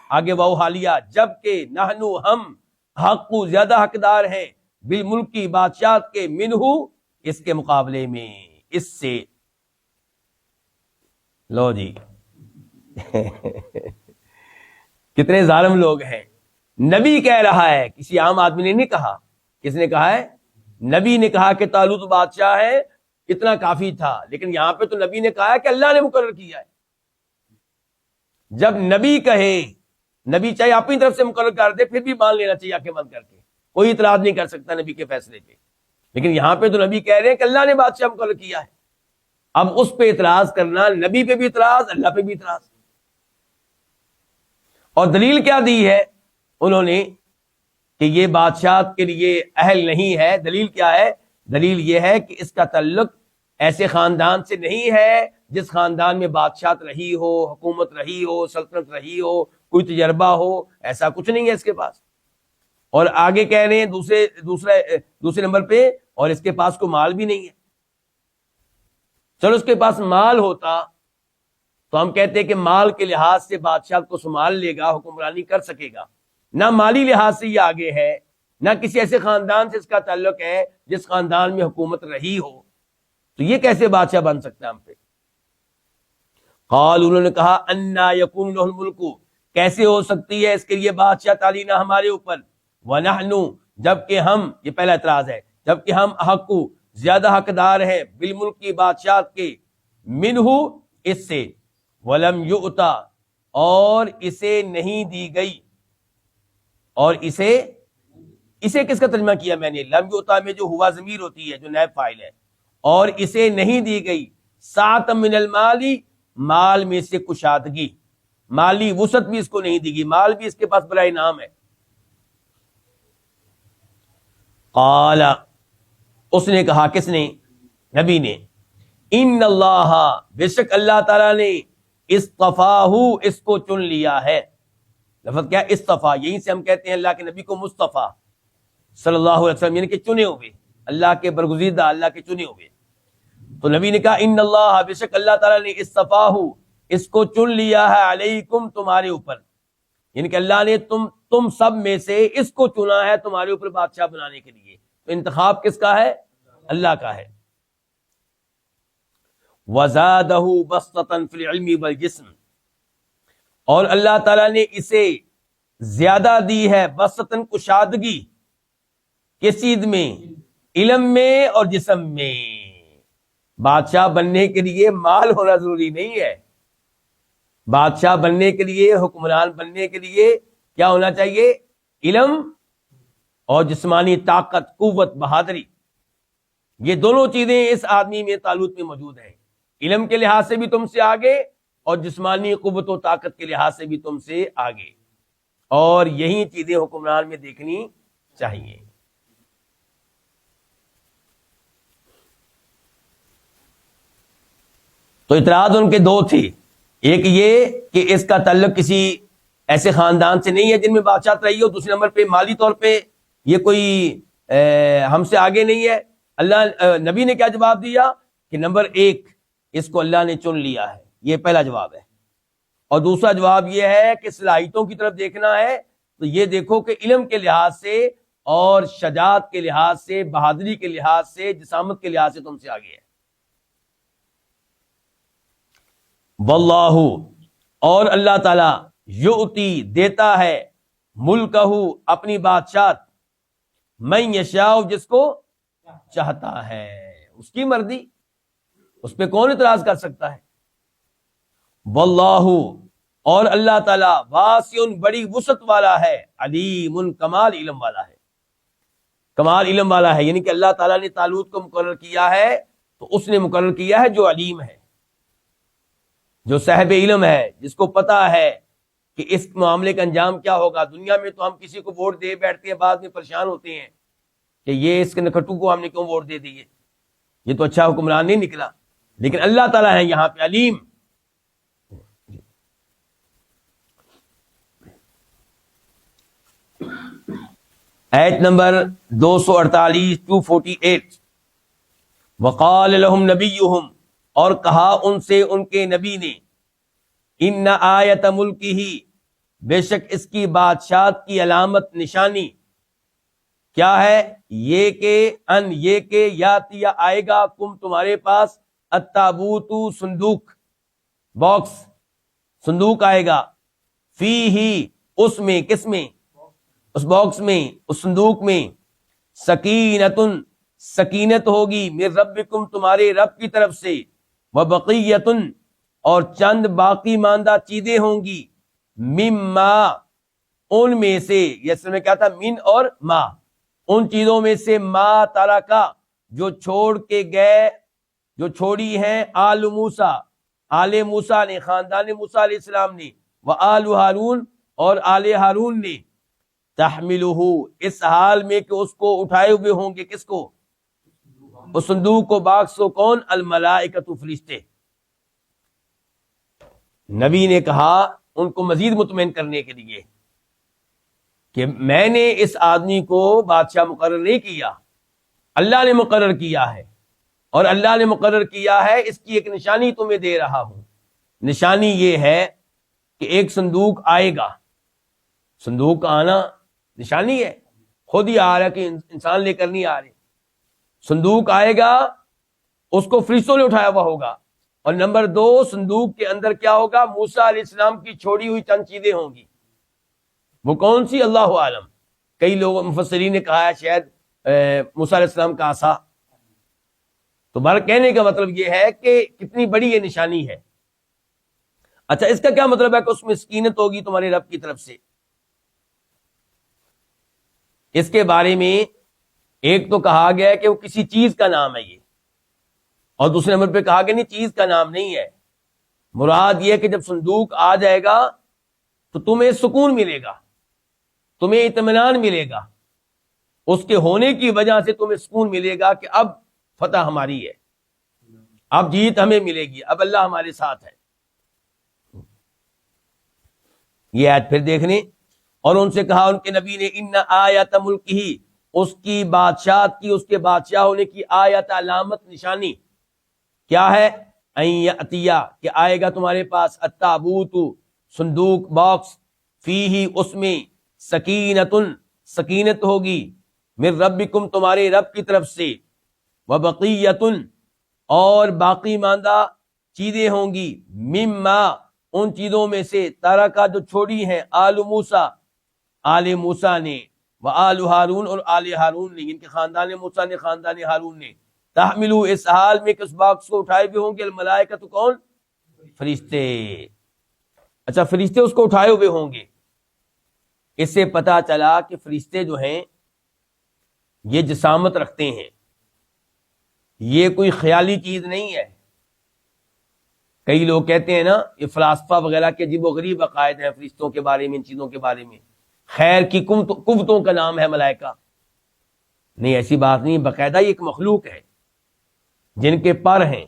آگے واو حالیہ، جبکہ نحنو ہم، حق زیادہ حقدار ہیں، بالملکی بادشاہت کے، منہو اس کے مقابلے میں، اس سے۔ لو جی کتنے ظالم لوگ ہیں۔ نبی کہہ رہا ہے، کسی عام آدمی نے نہیں کہا۔ کس نے کہا ہے؟ نبی نے کہا کہ طالوت بادشاہ ہے، اتنا کافی تھا، لیکن یہاں پہ تو نبی نے کہا ہے کہ اللہ نے مقرر کیا ہے۔ جب نبی کہے، نبی چاہے اپنی طرف سے مقرر کر دے، پھر بھی مان لینا چاہیے آنکھیں بند کر کے، کوئی اعتراض نہیں کر سکتا نبی کے فیصلے پہ، لیکن یہاں پہ تو نبی کہہ رہے ہیں کہ اللہ نے بادشاہ مقرر کیا ہے۔ اب اس پہ اعتراض کرنا، نبی پہ بھی اعتراض، اللہ پہ بھی اعتراض۔ اور دلیل کیا دی ہے انہوں نے کہ یہ بادشاہت کے لیے اہل نہیں ہے؟ دلیل کیا ہے؟ دلیل یہ ہے کہ اس کا تعلق ایسے خاندان سے نہیں ہے جس خاندان میں بادشاہت رہی ہو، حکومت رہی ہو، سلطنت رہی ہو، کوئی تجربہ ہو، ایسا کچھ نہیں ہے اس کے پاس۔ اور آگے کہہ رہے ہیں دوسرے نمبر پہ، اور اس کے پاس کوئی مال بھی نہیں ہے۔ چلو اس کے پاس مال ہوتا تو ہم کہتے ہیں کہ مال کے لحاظ سے بادشاہ کو سنبھال لے گا، حکمرانی کر سکے گا۔ نہ مالی لحاظ سے یہ آگے ہے، نہ کسی ایسے خاندان سے اس کا تعلق ہے جس خاندان میں حکومت رہی ہو، تو یہ کیسے بادشاہ بن سکتا ہے ہم پہ؟ قال، انہوں نے کہا، انا یکون لہ الملک، کیسے ہو سکتی ہے اس کے لیے بادشاہت علینا ہمارے اوپر، ونحن، جبکہ ہم، یہ پہلا اعتراض ہے، جبکہ ہم حق زیادہ حقدار ہیں، بالملک کی بادشاہت کے، منہ اس سے، ولم یؤتا، اور اسے نہیں دی گئی، اور اسے اسے کس کا ترجمہ کیا میں نے؟ لم یؤتا میں جو ہوا ضمیر ہوتی ہے جو نائب فاعل ہے، اور اسے نہیں دی گئی سعۃ من المال، مال میں سے کشادگی، مالی وسعت بھی اس کو نہیں دی گئی، مال بھی اس کے پاس بڑا انعام ہے۔ قال، اس نے کہا، کس نے؟ نبی نے، ان اللہ، بے شک اللہ تعالیٰ نے اصطفاہ، اس کو چن لیا ہے۔ لفظ کیا؟ اصطفیٰ، یہیں سے ہم کہتے ہیں اللہ کے نبی کو مصطفیٰ صلی اللہ علیہ وسلم، یعنی کہ چنے ہوئے، اللہ کے برگزیدہ، اللہ کے چنے ہوئے۔ تو نبی نے کہا ان اللہ، بے شک اللہ تعالیٰ نے اصطفاہ، اس کو چن لیا ہے، علیکم، تمہارے اوپر، یعنی کہ اللہ نے تم سب میں سے اس کو چنا ہے تمہارے اوپر بادشاہ بنانے کے لیے۔ تو انتخاب کس کا ہے؟ اللہ کا ہے۔ وَزَادَهُ بَسْطَةً فِي الْعِلْمِ وَالْجِسْمِ، اور اللہ تعالیٰ نے اسے زیادہ دی ہے بسطن، کشادگی، کس چیز میں؟ علم میں اور جسم میں۔ بادشاہ بننے کے لیے مال ہونا ضروری نہیں ہے، بادشاہ بننے کے لیے، حکمران بننے کے لیے کیا ہونا چاہیے؟ علم اور جسمانی طاقت، قوت، بہادری، یہ دونوں چیزیں اس آدمی میں طالوت میں موجود ہیں۔ علم کے لحاظ سے بھی تم سے آگے، اور جسمانی قوت و طاقت کے لحاظ سے بھی تم سے آگے، اور یہی چیزیں حکمران میں دیکھنی چاہیے۔ تو اعتراض ان کے دو تھے، ایک یہ کہ اس کا تعلق کسی ایسے خاندان سے نہیں ہے جن میں بادشاہ رہی ہو، دوسرے نمبر پہ مالی طور پہ یہ کوئی ہم سے آگے نہیں ہے۔ اللہ نبی نے کیا جواب دیا کہ نمبر ایک، اس کو اللہ نے چن لیا ہے، یہ پہلا جواب ہے۔ اور دوسرا جواب یہ ہے کہ صلاحیتوں کی طرف دیکھنا ہے تو یہ دیکھو کہ علم کے لحاظ سے اور شجاعت کے لحاظ سے، بہادری کے لحاظ سے، جسامت کے لحاظ سے تم سے آگے ہے۔ واللہ، اور اللہ تعالی، یؤتی، دیتا ہے، ملکہ، اپنی بادشاہت، من یشاء، جس کو چاہتا ہے، اس کی مرضی، اس پہ کون اعتراض کر سکتا ہے؟ واللہ، اور اللہ تعالی، واسع، بڑی وسعت والا ہے، علیم، کمال علم والا ہے، کمال علم والا ہے، یعنی کہ اللہ تعالیٰ نے طالوت کو مقرر کیا ہے تو اس نے مقرر کیا ہے جو علیم ہے، جو صاحب علم ہے، جس کو پتا ہے کہ اس معاملے کا انجام کیا ہوگا۔ دنیا میں تو ہم کسی کو ووٹ دے بیٹھتے ہیں، بعد میں پریشان ہوتے ہیں کہ یہ اس کے نکھٹو کو ہم نے کیوں ووٹ دے دیے، یہ تو اچھا حکمران نہیں نکلا، لیکن اللہ تعالیٰ ہے یہاں پہ علیم۔ آیت نمبر 248 248، وقال لهم نبیہم، اور کہا ان سے ان کے نبی نے، ان آیت ملکہ، بے شک اس کی بادشاہت کی علامت، نشانی کیا ہے؟ یہ کہ ان، یہ کہ یاتی، آئے گا، کم، تمہارے پاس، التابوت، صندوق، باکس، صندوق آئے گا، فی ہی، اس میں، کس میں؟ اس باکس میں، اس صندوق میں، سکینتن، سکینت ہوگی، من ربکم، تمہارے رب کی طرف سے، وبقیتن، اور چند باقی ماندہ چیزیں ہوں گی، مما، ان میں سے، یہ میں کیا تھا؟ من اور ما، ان چیزوں میں سے، ما ترکا، جو چھوڑ کے گئے، جو چھوڑی ہیں، آل موسیٰ، آل موسیٰ نے، خاندان موسیٰ علیہ السلام نے، وآل ہارون، اور آل ہارون نے، تحملہ، اس حال میں کہ اس کو اٹھائے ہوئے ہوں گے، کس کو؟ اس صندوق کو، باکس کو، کون؟ الملائکۃ، فرشتے۔ نبی نے کہا ان کو مزید مطمئن کرنے کے لیے کہ میں نے اس آدمی کو بادشاہ مقرر نہیں کیا، اللہ نے مقرر کیا ہے، اور اللہ نے مقرر کیا ہے، اس کی ایک نشانی تمہیں دے رہا ہوں۔ نشانی یہ ہے کہ ایک صندوق آئے گا، صندوق کا آنا نشانی ہے، خود ہی آ رہا ہے کہ انسان لے کر نہیں آ رہے، صندوق آئے گا، اس کو فرشتوں نے اٹھایا ہوا ہوگا، اور نمبر 2، صندوق کے اندر کیا ہوگا؟ موسیٰ علیہ السلام کی چھوڑی ہوئی چند چیزیں ہوں گی، وہ کون سی؟ اللہ عالم۔ کئی لوگ مفسرین نے کہا ہے شاید موسیٰ علیہ السلام کا عصا۔ تو بہر کہنے کا مطلب یہ ہے کہ کتنی بڑی یہ نشانی ہے۔ اچھا، اس کا کیا مطلب ہے کہ اس میں سکینت ہوگی تمہارے رب کی طرف سے؟ اس کے بارے میں ایک تو کہا گیا ہے کہ وہ کسی چیز کا نام ہے یہ، اور دوسرے نمبر پہ کہا گیا نہیں چیز کا نام نہیں ہے، مراد یہ ہے کہ جب صندوق آ جائے گا تو تمہیں سکون ملے گا، تمہیں اطمینان ملے گا، اس کے ہونے کی وجہ سے تمہیں سکون ملے گا کہ اب فتح ہماری ہے، اب جیت ہمیں ملے گی، اب اللہ ہمارے ساتھ ہے۔ یہ آیت پھر دیکھنے، اور ان سے کہا ان کے نبی نے ان آیات ملک ہی، اس کی بادشاہت کی، اس کے بادشاہ ہونے کی آیت علامت نشانی کیا ہے؟ این یاتیا، کہ آئے گا تمہارے پاس، التابوت صندوق باکس، فیہ اس میں سکینۃ سکینت ہوگی، من ربکم تمہارے رب کی طرف سے، وبقیۃ اور باقی ماندہ چیزیں ہوں گی، مما ان چیزوں میں سے ترکا جو چھوڑی ہیں آل موسیٰ آل موسیٰ نے، وآل ہارون اور آل ہارون نے، ان کے خاندان موسیٰ نے خاندان ہارون نے، تحملو اس حال میں کہ اس باکس کو اٹھائے ہوئے ہوں گے، الملائکۃ کون؟ فرشتے۔ اچھا فرشتے اس کو اٹھائے ہوئے ہوں گے، اس سے پتا چلا کہ فرشتے جو ہیں یہ جسامت رکھتے ہیں، یہ کوئی خیالی چیز نہیں ہے۔ کئی لوگ کہتے ہیں نا یہ فلاسفہ وغیرہ کے عجیب و غریب عقائد ہیں فرشتوں کے بارے میں، ان چیزوں کے بارے میں، خیر کی قوتوں کا نام ہے ملائکہ۔ نہیں، ایسی بات نہیں، باقاعدہ یہ ایک مخلوق ہے جن کے پر ہیں،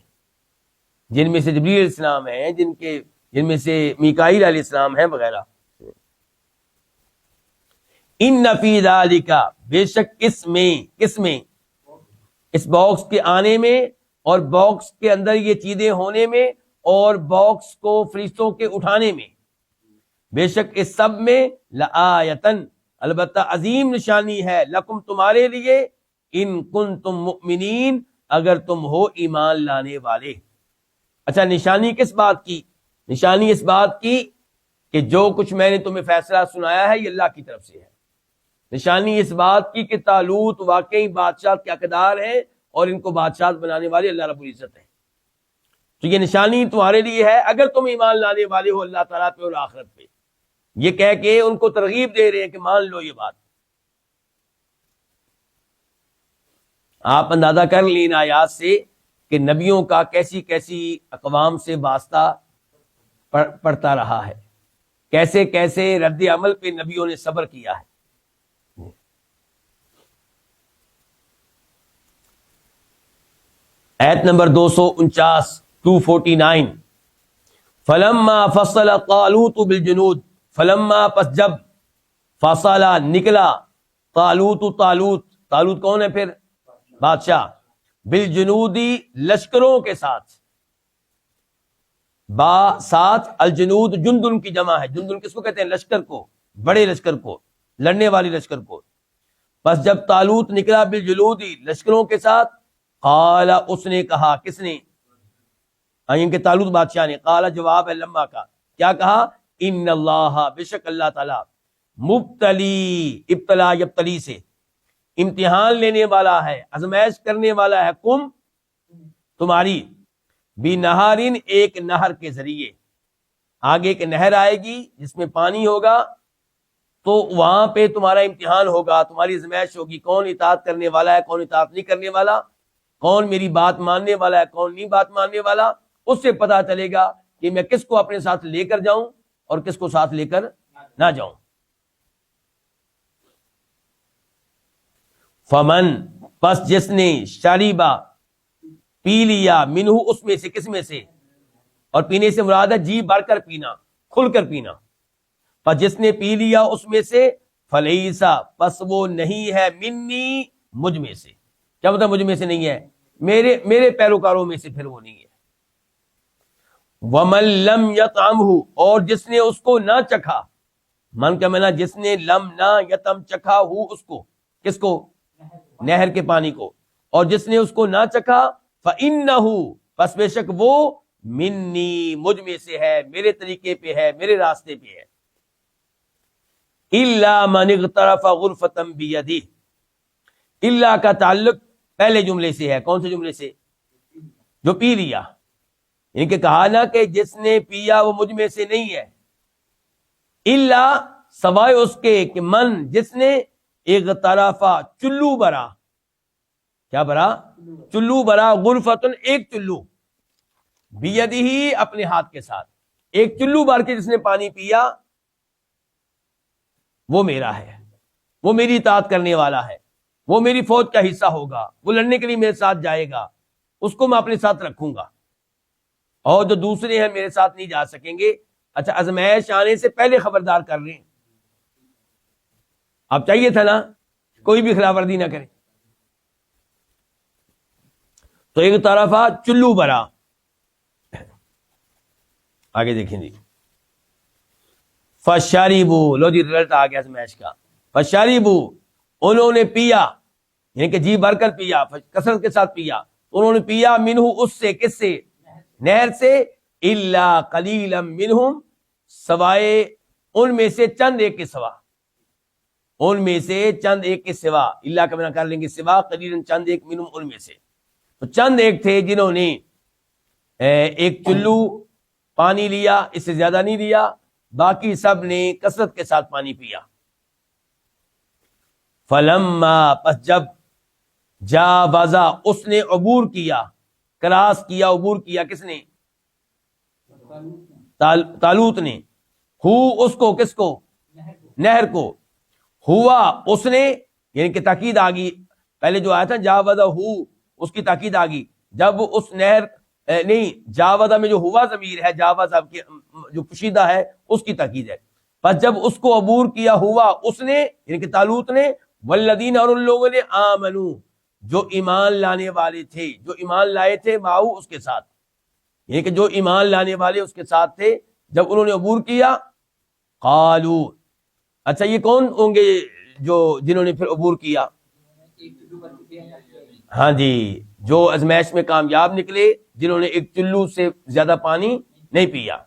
جن میں سے جبریل علیہ السلام ہیں، جن میں سے میکائیل علیہ السلام ہیں وغیرہ۔ ان فی ذالک، بے شک اس میں اس باکس کے آنے میں اور باکس کے اندر یہ چیزیں ہونے میں اور باکس کو فرشتوں کے اٹھانے میں، بے شک اس سب میں لآیتن البتہ عظیم نشانی ہے، لکم تمہارے لیے، ان کنتم مؤمنین اگر تم ہو ایمان لانے والے۔ اچھا نشانی کس بات کی؟ نشانی اس بات کی کہ جو کچھ میں نے تمہیں فیصلہ سنایا ہے یہ اللہ کی طرف سے ہے۔ نشانی اس بات کی کہ طالوت واقعی بادشاہ کے حقدار ہیں اور ان کو بادشاہ بنانے والے اللہ رب العزت ہیں۔ تو یہ نشانی تمہارے لیے ہے اگر تم ایمان لانے والے ہو اللہ تعالیٰ پہ اور آخرت پہ۔ یہ کہہ کے ان کو ترغیب دے رہے ہیں کہ مان لو یہ بات۔ آپ اندازہ کر لیں ان آیات سے کہ نبیوں کا کیسی کیسی اقوام سے واسطہ پڑتا رہا ہے، کیسے کیسے رد عمل پہ نبیوں نے صبر کیا ہے۔ آیت نمبر 249 249، فلما فصل طالوت بالجنود، فلما پس جب فصل نکلا طالوت کون ہے پھر؟ بادشاہ، بالجنودی لشکروں کے ساتھ، ساتھ الجنود جندن کی جمع ہے، جندن کس کو کہتے ہیں؟ لشکر کو، بڑے لشکر کو، لڑنے والی لشکر کو۔ پس جب طالوت نکلا بالجنودی لشکروں کے ساتھ، قال اس نے کہا، کس نے؟ ان کے طالوت بادشاہ نے، قال جواب ہے لما کا، کیا کہا؟ ان اللہ، بے شک اللہ تعالی، مبتلی، ابتلا یبتلی سے امتحان لینے والا ہے، آزمائش کرنے والا ہے، کم تمہاری، بنہارن ایک نہر کے ذریعے۔ آگے ایک نہر آئے گی جس میں پانی ہوگا، تو وہاں پہ تمہارا امتحان ہوگا، تمہاری آزمائش ہوگی، کون اطاعت کرنے والا ہے، کون اطاعت نہیں کرنے والا، کون میری بات ماننے والا ہے، کون نہیں بات ماننے والا۔ اس سے پتا چلے گا کہ میں کس کو اپنے ساتھ لے کر جاؤں اور کس کو ساتھ لے کر نہ جاؤں۔ فمن پس جس نے، شریبا پی لیا، منہ اس میں سے، کس میں سے؟ اور پینے سے مراد ہے جی بھر کر پینا، کھل کر پینا۔ پس جس نے پی لیا اس میں سے، فلیسا پس وہ نہیں ہے، منی مجھ میں سے۔ کیا مطلب مجھ میں سے نہیں ہے؟ میرے پیروکاروں میں سے پھر وہ نہیں ہے۔ ومن لم یطعمہ، اور جس نے اس کو نہ چکھا، من کا معنی جس نے لم نہ یتم چکھا ہو اس کو، کس کو؟ نہر کے پانی کو، اور جس نے اس کو نہ چکھا، فإنہ پس بے شک وہ، منی مجھ میں سے ہے، میرے طریقے پہ ہے، میرے راستے پہ ہے۔ الا من اغترف غرفۃ بیدہ، الا کا تعلق پہلے جملے سے ہے، کون سے جملے سے؟ جو پی لیا، یعنی کہ کہا نا کہ جس نے پیا وہ مجھ میں سے نہیں ہے، الا سوائے اس کے کہ من جس نے اغترفا چلو برا، کیا برا؟ چلو برا، غرفتن ایک چلو، بیدہی اپنے ہاتھ کے ساتھ، ایک چلو بھر کے جس نے پانی پیا وہ میرا ہے، وہ میری اطاعت کرنے والا ہے، وہ میری فوج کا حصہ ہوگا، وہ لڑنے کے لیے میرے ساتھ جائے گا، اس کو میں اپنے ساتھ رکھوں گا، اور جو دوسرے ہیں میرے ساتھ نہیں جا سکیں گے۔ اچھا، ازمائش آنے سے پہلے خبردار کر رہے ہیں، اب چاہیے تھا نا کوئی بھی خلاف ورزی نہ کرے۔ تو ایک طرفہ چلو برا، آگے دیکھیں جی، فشربو، لو جی رزلٹ آ گیا ازمائش کا، فشربو انہوں نے پیا، یعنی کہ جی بھر کر پیا، کثرت کے ساتھ پیا، انہوں نے پیا، منہ اس سے، کس سے؟ نہر سے، الا قلیلا منہم، سوائے ان میں سے چند ایک کے سوا، ان میں سے چند ایک کے سوا، اللہ کا بنا کر لیں گے سوا، قلیلا چند ایک، منہم ان میں سے، تو چند ایک تھے جنہوں نے ایک چلو پانی لیا، اس سے زیادہ نہیں لیا، باقی سب نے کثرت کے ساتھ پانی پیا۔ فلما، پس جب، جاوزا اس نے عبور کیا، کراس کیا، عبور کیا، کس نے؟ طالوت نے، ہو اس کو، کس کو؟ نہر کو، ہوا اس نے، یعنی کہ تاکید آ گئی، پہلے جو آیا تھا جاوزا ہو، اس کی تاکید آ گئی، جب اس نہر نہیں، جاوزا میں جو ہوا ضمیر ہے، جاوزا کی جو پوشیدہ ہے اس کی تاکید ہے، پس جب اس کو عبور کیا، ہوا اس نے، یعنی کہ طالوت نے، والذین، اور ان لوگوں نے، آمنو جو ایمان لانے والے تھے، جو ایمان لائے تھے، معہو اس کے ساتھ، یعنی کہ جو ایمان لانے والے اس کے ساتھ تھے، جب انہوں نے عبور کیا، قالو، اچھا یہ کون ہوں گے جو جنہوں نے پھر عبور کیا؟ ہاں جی، جو ازمائش میں کامیاب نکلے، جنہوں نے ایک چلو سے زیادہ پانی نہیں پیا۔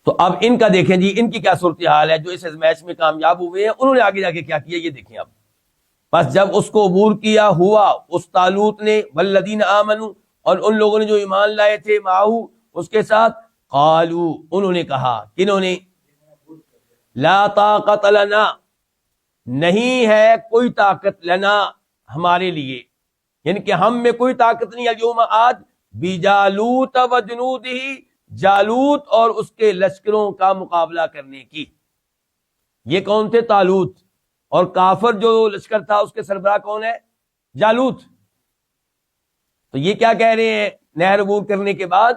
تو اب ان کا دیکھیں جی، ان کی کیا صورتحال ہے جو اس ازمائش میں کامیاب ہوئے ہیں، انہوں نے آگے جا کے کیا کیا یہ دیکھیں اب۔ بس جب اس کو عبور کیا، ہوا اس طالوت نے، والذین آمنوا، اور ان لوگوں نے جو ایمان لائے تھے، معہو اس کے ساتھ، قالو انہوں نے کہا، کنہوں نے؟ لا طاقت لنا، نہیں ہے کوئی طاقت، لنا ہمارے لیے، یعنی کہ ہم میں کوئی طاقت نہیں، اليوم آج، بجالوت و جنودہ، جالوت اور اس کے لشکروں کا مقابلہ کرنے کی۔ یہ کون تھے؟ طالوت، اور کافر جو لشکر تھا اس کے سربراہ کون ہے؟ جالوت۔ تو یہ کیا کہہ رہے ہیں نہر عبور کرنے کے بعد؟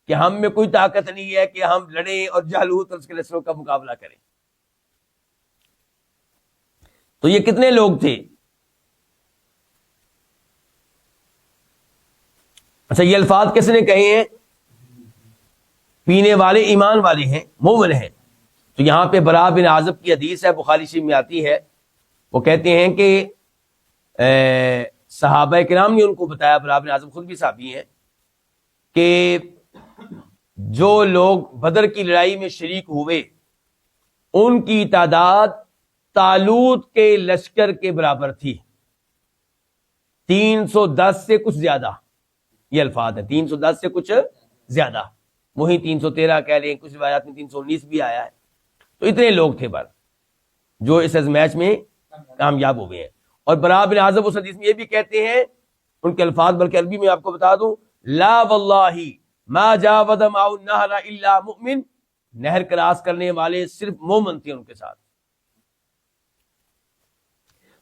کہ ہم میں کوئی طاقت نہیں ہے کہ ہم لڑیں اور جالوت اور اس کے لشکروں کا مقابلہ کریں۔ تو یہ کتنے لوگ تھے؟ اچھا، یہ الفاظ کس نے کہے ہیں؟ پینے والے ایمان والے ہیں، مومن ہیں۔ تو یہاں پہ برا بن عازب کی حدیث ہے، بخاری شریف میں آتی ہے، وہ کہتے ہیں کہ صحابہ کرام نے ان کو بتایا، برا بن عازب خود بھی صحابی ہیں، کہ جو لوگ بدر کی لڑائی میں شریک ہوئے ان کی تعداد طالوت کے لشکر کے برابر تھی، 310 سے کچھ زیادہ، یہ الفاظ ہے، 310 سے کچھ زیادہ، وہی 313 کہہ لیں، کچھ روایات میں 319 بھی آیا ہے۔ تو اتنے لوگ تھے بر جو اس ازمائش میں کامیاب ہوئے ہیں۔ اور برا بن عازب اس حدیث میں یہ بھی کہتے ہیں، ان کے الفاظ بلکہ عربی میں آپ کو بتا دوں، لا واللہ ما جاوز معه النہر الا مؤمن، نہر کراس کرنے والے صرف مومن تھے ان کے ساتھ۔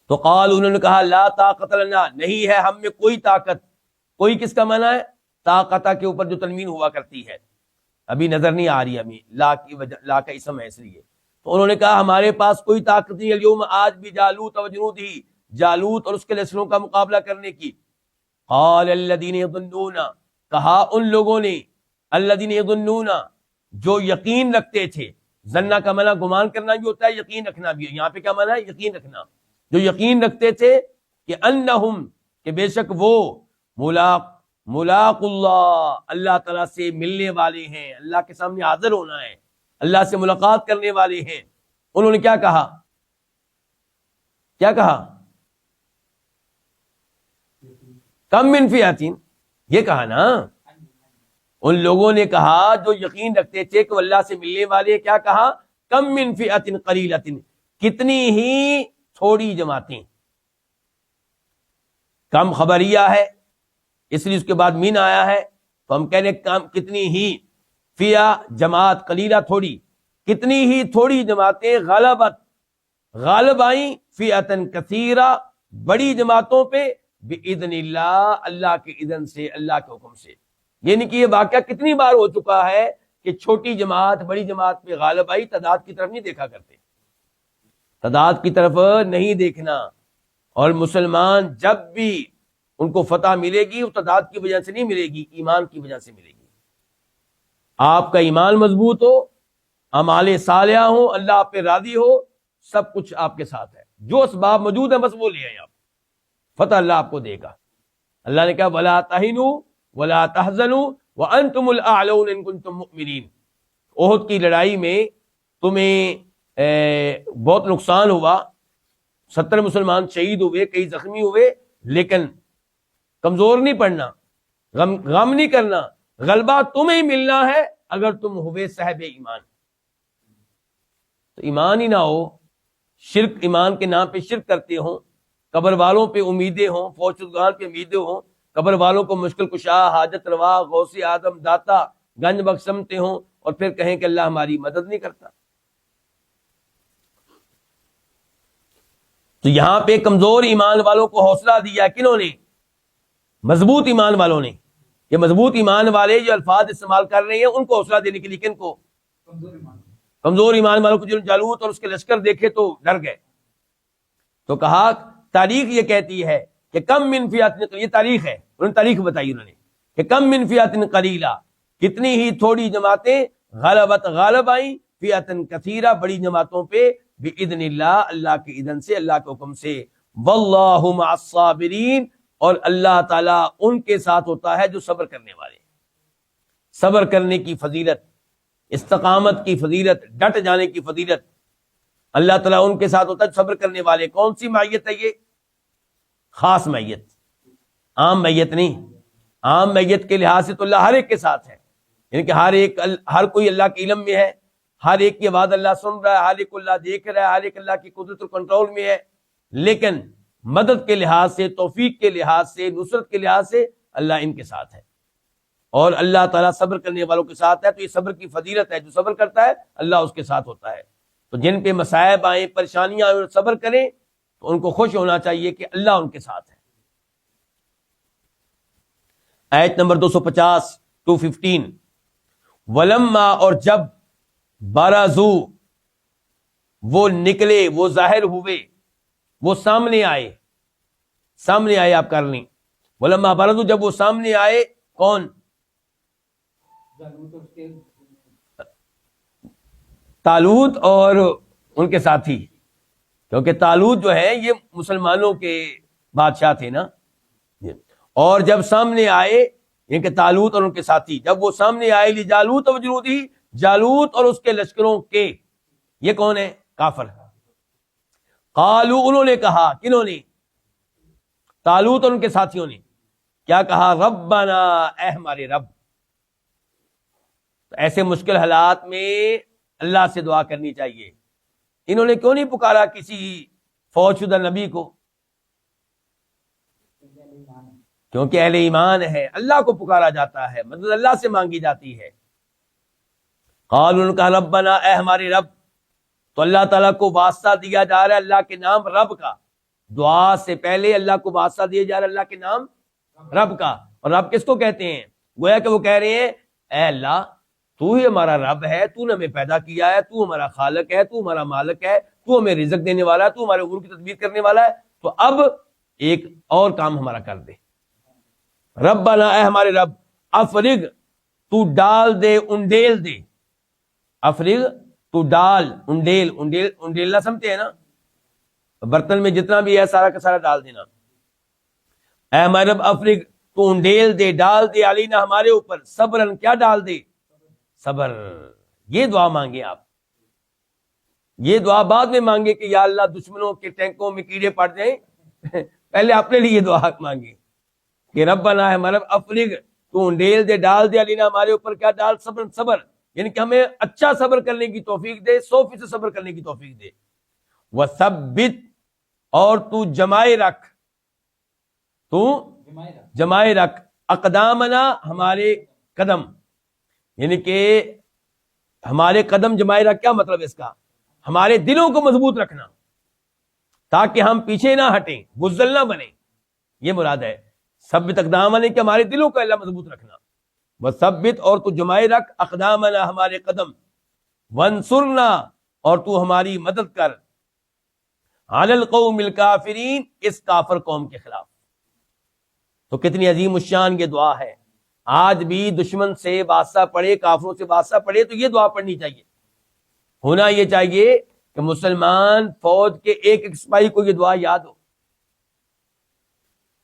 تو قال، انہوں نے کہا، لا طاقت لنا، نہیں ہے ہم میں کوئی طاقت، کوئی کس کا معنی ہے؟ طاقتہ کے اوپر جو تنوین ہوا کرتی ہے، ابھی نظر نہیں آ رہی ہمیں، لا کی وجہ، لا کا اسم ہے اس لیے۔ تو انہوں نے کہا ہمارے پاس کوئی طاقت نہیں، اليوم آج بھی، جالوت و جنودہ، جالوت اور اس کے لشکروں کا مقابلہ کرنے کی۔ قال الذین یظنون، کہا ان لوگوں نے، الذین یظنون جو یقین رکھتے تھے، ظنہ کا معنی گمان کرنا بھی ہوتا ہے، یقین رکھنا بھی ہے، یہاں پہ کیا معنی ہے؟ یقین رکھنا، جو یقین رکھتے تھے کہ انہم، کہ بے شک وہ، ملاق اللہ، اللہ تعالیٰ سے ملنے والے ہیں، اللہ کے سامنے حاضر ہونا ہے، اللہ سے ملاقات کرنے والے ہیں۔ انہوں نے کیا کہا؟ کیا کہا؟ کم من فئۃ، یہ کہا نا، ان لوگوں نے کہا جو یقین رکھتے تھے کہ وہ اللہ سے ملنے والے، کیا کہا؟ کم من فئۃ قلیلۃ، کتنی ہی تھوڑی جماعتیں. کم خبریہ ہے، اس لیے اس کے بعد مین آیا ہے، تو ہم کہنے کتنی ہی، فیا جماعت، قلیلہ تھوڑی، کتنی ہی تھوڑی جماعتیں غالب آئیں فئۃ کثیرہ، بڑی جماعتوں پہ، باذن اللہ، اللہ کے اذن سے، اللہ کے حکم سے. یعنی کہ یہ واقعہ کتنی بار ہو چکا ہے کہ چھوٹی جماعت بڑی جماعت پہ غالب آئی. تعداد کی طرف نہیں دیکھا کرتے، تعداد کی طرف نہیں دیکھنا. اور مسلمان جب بھی ان کو فتح ملے گی وہ تعداد کی وجہ سے نہیں ملے گی، ایمان کی وجہ سے ملے گی. آپ کا ایمان مضبوط ہو، اعمال صالحہ ہو، اللہ آپ پہ راضی ہو، سب کچھ آپ کے ساتھ ہے. جو اسباب موجود ہیں بس وہ لے آئیں آپ، فتح اللہ آپ کو دے گا. اللہ نے کہا وَلَا تَهِنُوا وَلَا تَحْزَنُوا وَأَنْتُمُ الْأَعْلَوْنَ إِن كُنتُم مُؤْمِنِينَ. احد کی لڑائی میں تمہیں بہت نقصان ہوا، 70 مسلمان شہید ہوئے، کئی زخمی ہوئے، لیکن کمزور نہیں پڑنا، غم نہیں کرنا. غلبہ تمہیں ملنا ہے اگر تم ہوئے صاحب ایمان. تو ایمان ہی نہ ہو، شرک، ایمان کے نام پہ شرک کرتے ہوں، قبر والوں پہ امیدیں ہوں، فوج شدگان پہ امیدیں ہوں، قبر والوں کو مشکل کشا، حاجت روا، غوث اعظم، داتا، گنج بخش سمتے ہوں، اور پھر کہیں کہ اللہ ہماری مدد نہیں کرتا. تو یہاں پہ کمزور ایمان والوں کو حوصلہ دیا کنہوں نے؟ مضبوط ایمان والوں نے. یہ مضبوط ایمان والے جو الفاظ استعمال کر رہے ہیں ان کو حوصلہ دینے کے لیے کن کو؟ کمزور ایمان والوں کو. جنہوں نے جالوت اور اس کے لشکر دیکھے تو ڈر گئے. تو کہا تاریخ یہ کہتی ہے کہ کم من فئۃ، یہ تاریخ ہے، انہوں نے تاریخ بتائی انہوں نے کہ کم من فئۃ قلیلہ، کتنی ہی تھوڑی جماعتیں غالب آئیں فئۃ کثیرہ، بڑی جماعتوں پہ، باذن اللہ، اللہ کے اذن سے، اللہ کے حکم سے. واللہ مع الصابرین، اور اللہ تعالیٰ ان کے ساتھ ہوتا ہے جو صبر کرنے والے. صبر کرنے کی فضیلت، استقامت کی فضیلت، ڈٹ جانے کی فضیلت، اللہ تعالیٰ ان کے ساتھ ہوتا ہے صبر کرنے والے. کون سی معیت ہے یہ؟ خاص معیت، عام معیت نہیں. عام معیت کے لحاظ سے تو اللہ ہر ایک کے ساتھ ہے، یعنی کہ ہر کوئی اللہ کے علم میں ہے، ہر ایک کی آواز اللہ سن رہا ہے، ہر ایک کو اللہ دیکھ رہا ہے، ہر ایک اللہ کی قدرت و کنٹرول میں ہے. لیکن مدد کے لحاظ سے، توفیق کے لحاظ سے، نصرت کے لحاظ سے اللہ ان کے ساتھ ہے. اور اللہ تعالیٰ صبر کرنے والوں کے ساتھ ہے. تو یہ صبر کی فضیلت ہے، جو صبر کرتا ہے اللہ اس کے ساتھ ہوتا ہے. تو جن پہ مصائب آئیں، پریشانیاں آئیں اور صبر کریں تو ان کو خوش ہونا چاہیے کہ اللہ ان کے ساتھ ہے. آیت نمبر 250 215. ولما، اور جب، بارزو، وہ نکلے، وہ ظاہر ہوئے، وہ سامنے آئے. سامنے آئے آپ کر لیں. ولما بارزو، جب وہ سامنے آئے. کون؟ طالوت اور ان کے ساتھی، کیونکہ طالوت جو ہے یہ مسلمانوں کے بادشاہ تھے نا. اور جب سامنے آئے، یعنی کہ طالوت اور ان کے ساتھی جب وہ سامنے آئے، لجالوت و جنودی، جالوت اور اس کے لشکروں کے. یہ کون ہے؟ کافر. قالو، انہوں نے کہا، کنہوں نے؟ طالوت اور ان کے ساتھیوں نے کیا کہا؟ ربنا، اے ہمارے رب. تو ایسے مشکل حالات میں اللہ سے دعا کرنی چاہیے. انہوں نے کیوں نہیں پکارا کسی فوج شدہ نبی کو؟ کیونکہ اہل ایمان ہے، اللہ کو پکارا جاتا ہے، مدد اللہ سے مانگی جاتی ہے. قالوا، ان کا ربنا، اے ہمارے رب. تو اللہ تعالیٰ کو واسطہ دیا جا رہا ہے اللہ کے نام رب کا. دعا سے پہلے اللہ کو واسطہ دیا جا رہا ہے اللہ کے نام رب کا. اور رب کس کو کہتے ہیں؟ گویا کہ وہ کہہ رہے ہیں اے اللہ تو ہی ہمارا رب ہے، تو نے ہمیں پیدا کیا ہے، تو ہمارا خالق ہے، تو ہمارا مالک ہے، تو ہمیں رزق دینے والا ہے، تو ہمارے امور کی تدبیر کرنے والا ہے. تو اب ایک اور کام ہمارا کر دے. ربنا، اے ہمارے رب، افرغ، تو ڈال دے، انڈیل دے. افرغ، تو ڈال، انڈیلنا سمجھتے ہیں نا، برتن میں جتنا بھی ہے سارا کا سارا ڈال دینا. اے ہمارے رب، افرغ، تو انڈیل دے، ڈال دے، علینا، ہمارے اوپر، صبرن، کیا ڈال دے؟ صبر. یہ دعا مانگے آپ. یہ دعا بعد میں مانگے کہ یا اللہ دشمنوں کے ٹینکوں میں کیڑے پڑ جائیں، پہلے اپنے لیے دعا مانگے کہ ربنا، ہمارا افرغ، تو انڈیل دے، ڈال دے، علینا، ہمارے اوپر، کیا ڈال؟ صبر. صبر یعنی کہ ہمیں اچھا صبر کرنے کی توفیق دے، 100% صبر کرنے کی توفیق دے۔ وثبت، اور تو جمائے رکھ، تو جمائے رکھ اقدامنا، ہمارے قدم، یعنی کہ ہمارے قدم جمائے رکھ، کیا مطلب اس کا؟ ہمارے دلوں کو مضبوط رکھنا تاکہ ہم پیچھے نہ ہٹیں، بزدل نہ بنیں، یہ مراد ہے۔ ثبت اقدامنا کہ ہمارے دلوں کو اللہ مضبوط رکھنا، وثبت، اور تو جمائے رکھ اقدامنا، ہمارے قدم، وانصرنا، اور تو ہماری مدد کر، علی القوم الکافرین، اس کافر قوم کے خلاف۔ تو کتنی عظیم الشان یہ دعا ہے۔ آج بھی دشمن سے واسطہ پڑے، کافروں سے واسطہ پڑے تو یہ دعا پڑھنی چاہیے۔ ہونا یہ چاہیے کہ مسلمان فوج کے ایک ایک سپاہی کو یہ دعا یاد ہو،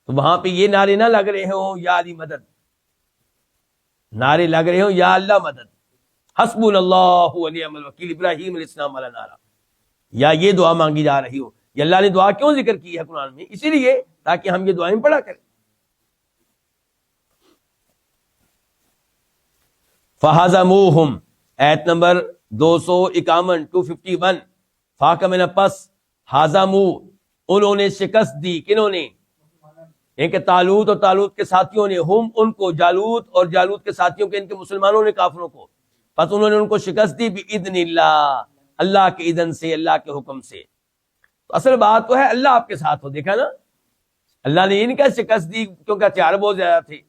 تو وہاں پہ یہ نعرے نہ لگ رہے ہوں یا علی مدد، نعرے لگ رہے ہوں یا اللہ مدد، حسبنا اللہ و نعم الوکیل، ابراہیم علیہ السلام والا نعرہ، یا یہ دعا مانگی جا رہی ہو۔ یہ اللہ نے دعا کیوں ذکر کی ہے قرآن میں؟ اسی لیے تاکہ ہم یہ دعائیں پڑھا کریں۔ فَهَزَمُوهُمْ، ایت نمبر 251 251، فاقہ میں پس، ہازمو، انہوں نے شکست دی، کنہوں نے؟ ان کے طالوت اور طالوت کے ساتھیوں نے، ہم ان کو، جالوت اور جالوت کے ساتھیوں کے، ان کے مسلمانوں نے کافروں کو، پس انہوں نے ان کو شکست دی بِإِذْنِ اللہ، اللہ کے اذن سے، اللہ کے حکم سے۔ تو اصل بات تو ہے اللہ آپ کے ساتھ ہو، دیکھا نا، اللہ نے ان کا شکست دی کیونکہ ہتھیار بہت زیادہ تھے،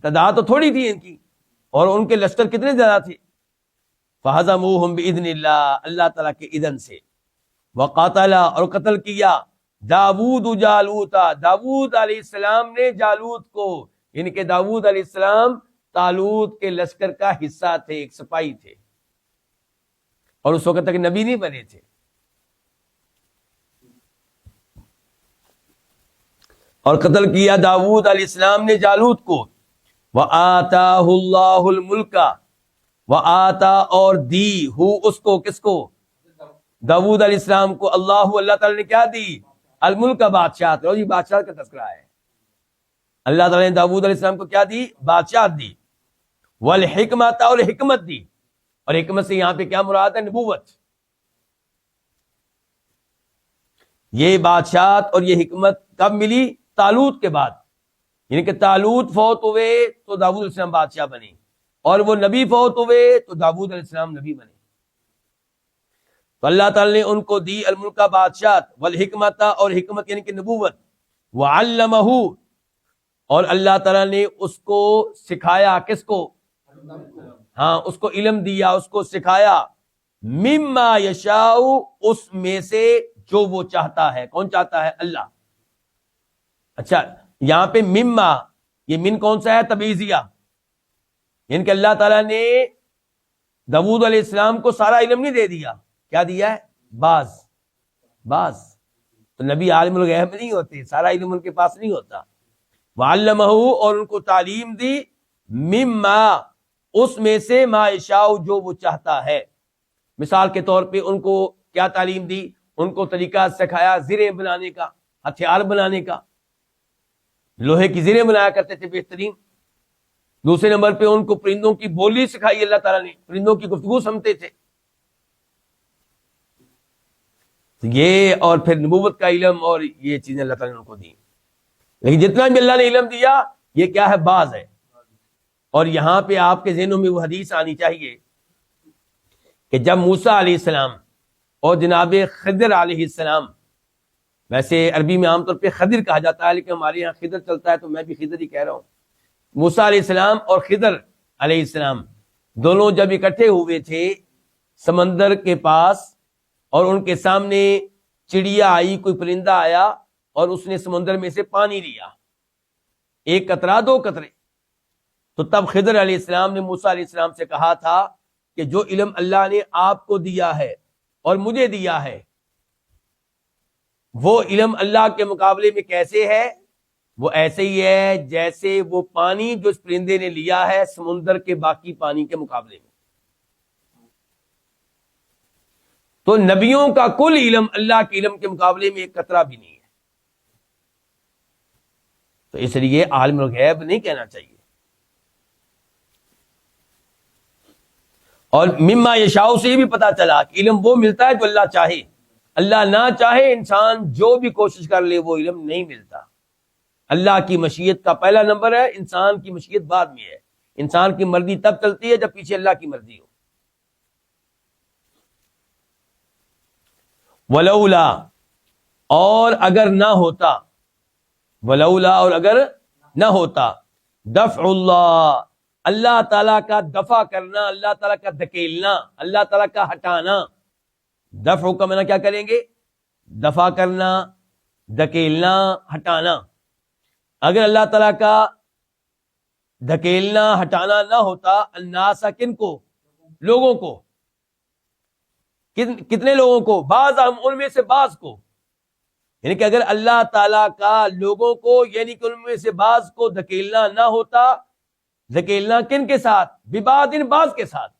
تعداد تو تھوڑی تھی ان کی، اور ان کے لشکر کتنے زیادہ تھے۔ فَهَزَمُوهُمْ بِإِذْنِ اللہ، اللہ تعالیٰ کے اذن سے۔ وَقَاتَلَ، اور قتل کیا، داود جالوتا، داود علیہ السلام نے جالوت کو، یعنی کہ داود علیہ السلام طالوت کے لشکر کا حصہ تھے، ایک سپاہی تھے، اور اس وقت تک نبی نہیں بنے تھے۔ اور قتل کیا داود علیہ السلام نے جالوت کو۔ وَآتَاهُ اللَّهُ الْمُلْكَ، وَآتَا، اور دی، ہو اس کو، کس کو؟ داود علیہ السلام کو، اللہ تعالیٰ نے کیا دی؟ الملک، بادشاہت۔ اور یہ بادشاہت کا تذکرہ ہے، اللہ تعالیٰ نے داود علیہ السلام کو کیا دی؟ بادشاہت دی۔ والحکمت، اور حکمت دی، اور حکمت سے یہاں پہ کیا مراد ہے؟ نبوت۔ یہ بادشاہت اور یہ حکمت کب ملی؟ طالوت کے بعد، یعنی کہ طالوت فوت ہوئے تو داود علیہ السلام بادشاہ بنے، اور وہ نبی فوت ہوئے تو داود علیہ السلام نبی بنے۔ تو اللہ تعالی نے ان کو دی الملک، بادشاہت، والحکمت، اور حکمت یعنی کہ نبوت، وعلمہ، اور اللہ تعالی نے اس کو سکھایا، کس کو؟ ہاں، اس کو علم دیا، اس کو سکھایا، مما یشاء، اس میں سے جو وہ چاہتا ہے۔ کون چاہتا ہے؟ اللہ۔ اچھا، یہاں پہ مما، یہ من کون سا ہے؟ تبعیضیہ، یعنی کہ اللہ تعالیٰ نے داود علیہ السلام کو سارا علم نہیں دے دیا، کیا دیا ہے؟ بعض۔ تو نبی عالم الغیب نہیں ہوتے، سارا علم ان کے پاس نہیں ہوتا۔ وعلمہ، اور ان کو تعلیم دی، مما، اس میں سے، ما یشاء، جو وہ چاہتا ہے۔ مثال کے طور پہ ان کو کیا تعلیم دی؟ ان کو طریقہ سکھایا زریں بنانے کا، ہتھیار بنانے کا، لوہے کی زریں بنایا کرتے تھے بہترین۔ دوسرے نمبر پہ ان کو پرندوں کی بولی سکھائی اللہ تعالیٰ نے، پرندوں کی گفتگو سمجھتے تھے یہ، اور پھر نبوت کا علم، اور یہ چیزیں اللہ تعالیٰ نے ان کو دی۔ لیکن جتنا بھی اللہ نے علم دیا، یہ کیا ہے؟ بعض ہے۔ اور یہاں پہ آپ کے ذہنوں میں وہ حدیث آنی چاہیے کہ جب موسیٰ علیہ السلام اور جناب خضر علیہ السلام، ویسے عربی میں عام طور پہ خضر کہا جاتا ہے لیکن ہمارے یہاں خضر چلتا ہے تو میں بھی خضر ہی کہہ رہا ہوں۔ موسیٰ علیہ السلام اور خضر علیہ السلام دونوں جب اکٹھے ہوئے تھے سمندر کے پاس، اور ان کے سامنے چڑیا آئی، کوئی پرندہ آیا، اور اس نے سمندر میں سے پانی لیا، ایک قطرہ، دو قطرے، تو تب خضر علیہ السلام نے موسیٰ علیہ السلام سے کہا تھا کہ جو علم اللہ نے آپ کو دیا ہے اور مجھے دیا ہے، وہ علم اللہ کے مقابلے میں کیسے ہے؟ وہ ایسے ہی ہے جیسے وہ پانی جو اس پرندے نے لیا ہے سمندر کے باقی پانی کے مقابلے میں۔ تو نبیوں کا کل علم اللہ کے علم کے مقابلے میں ایک قطرہ بھی نہیں ہے، تو اس لیے عالم الغیب نہیں کہنا چاہیے۔ اور مما یشاء سے یہ بھی پتا چلا کہ علم وہ ملتا ہے جو اللہ چاہے، اللہ نہ چاہے انسان جو بھی کوشش کر لے وہ علم نہیں ملتا۔ اللہ کی مشیت کا پہلا نمبر ہے، انسان کی مشیت بعد میں ہے۔ انسان کی مرضی تب چلتی ہے جب پیچھے اللہ کی مرضی ہو۔ ولولا، اور اگر نہ ہوتا، ولولا اور اگر نہ ہوتا، دفع اللہ، اللہ تعالیٰ کا دفع کرنا، اللہ تعالیٰ کا دھکیلنا، اللہ تعالیٰ کا ہٹانا۔ دفع کا معنی کیا کریں گے؟ دفع کرنا، دھکیلنا، ہٹانا۔ اگر اللہ تعالیٰ کا دھکیلنا ہٹانا نہ ہوتا، الناس کن کو؟ لوگوں کو۔ کتنے لوگوں کو؟ بعض، ان میں سے بعض کو، یعنی کہ اگر اللہ تعالیٰ کا لوگوں کو یعنی کہ ان میں سے بعض کو دھکیلنا نہ ہوتا، دھکیلنا کن کے ساتھ؟ ببعض، بعض کے ساتھ،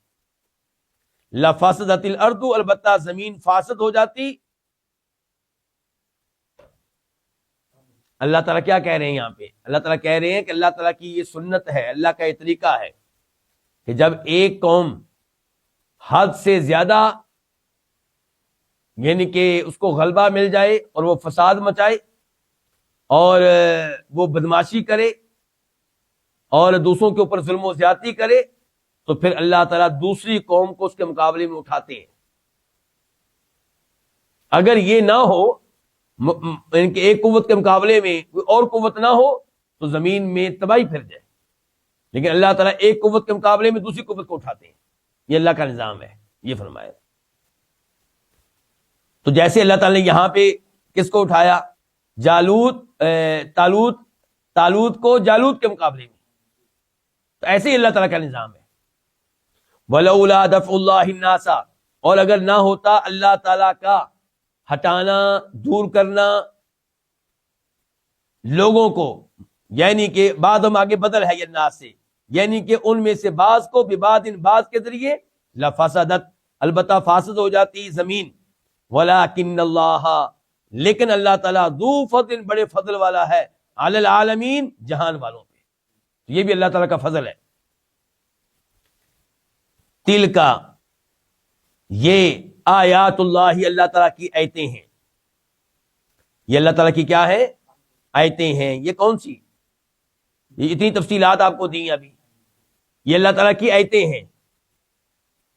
لفسدت الارض، البتہ زمین فاسد ہو جاتی۔ اللہ تعالیٰ کیا کہہ رہے ہیں یہاں پہ؟ اللہ تعالیٰ کہہ رہے ہیں کہ اللہ تعالیٰ کی یہ سنت ہے، اللہ کا یہ طریقہ ہے کہ جب ایک قوم حد سے زیادہ یعنی کہ اس کو غلبہ مل جائے اور وہ فساد مچائے اور وہ بدماشی کرے اور دوسروں کے اوپر ظلم و زیادتی کرے، تو پھر اللہ تعالیٰ دوسری قوم کو اس کے مقابلے میں اٹھاتے ہیں۔ اگر یہ نہ ہو، ان کے ایک قوت کے مقابلے میں کوئی اور قوت نہ ہو تو زمین میں تباہی پھر جائے، لیکن اللہ تعالیٰ ایک قوت کے مقابلے میں دوسری قوت کو اٹھاتے ہیں۔ یہ اللہ کا نظام ہے، یہ فرمایا۔ تو جیسے اللہ تعالیٰ نے یہاں پہ کس کو اٹھایا؟ تالوت کو جالوت کے مقابلے میں، تو ایسے ہی اللہ تعالیٰ کا نظام ہے۔ وَلَوْلَا دَفْعُ اللَّهِ النَّاسَ، اور اگر نہ ہوتا اللہ تعالیٰ کا ہٹانا، دور کرنا لوگوں کو، یعنی کہ بعد ہم آگے بدل ہے یہ ناس سے، یعنی کہ ان میں سے بعض کو ببعض، بعض کے ذریعے، لفسدت، البتہ فاسد ہو جاتی زمین۔ ولیکن اللہ، لیکن اللہ تعالیٰ ذو فضل، بڑے فضل والا ہے، علی العالمین، جہان والوں پہ۔ یہ بھی اللہ تعالیٰ کا فضل ہے۔ تلکا، یہ آیات اللہ، اللہ تعالیٰ کی آیتیں ہیں۔ یہ اللہ تعالیٰ کی کیا ہے؟ آیتیں ہیں۔ یہ کون سی؟ یہ اتنی تفصیلات آپ کو دی ابھی، یہ اللہ تعالیٰ کی آیتیں ہیں۔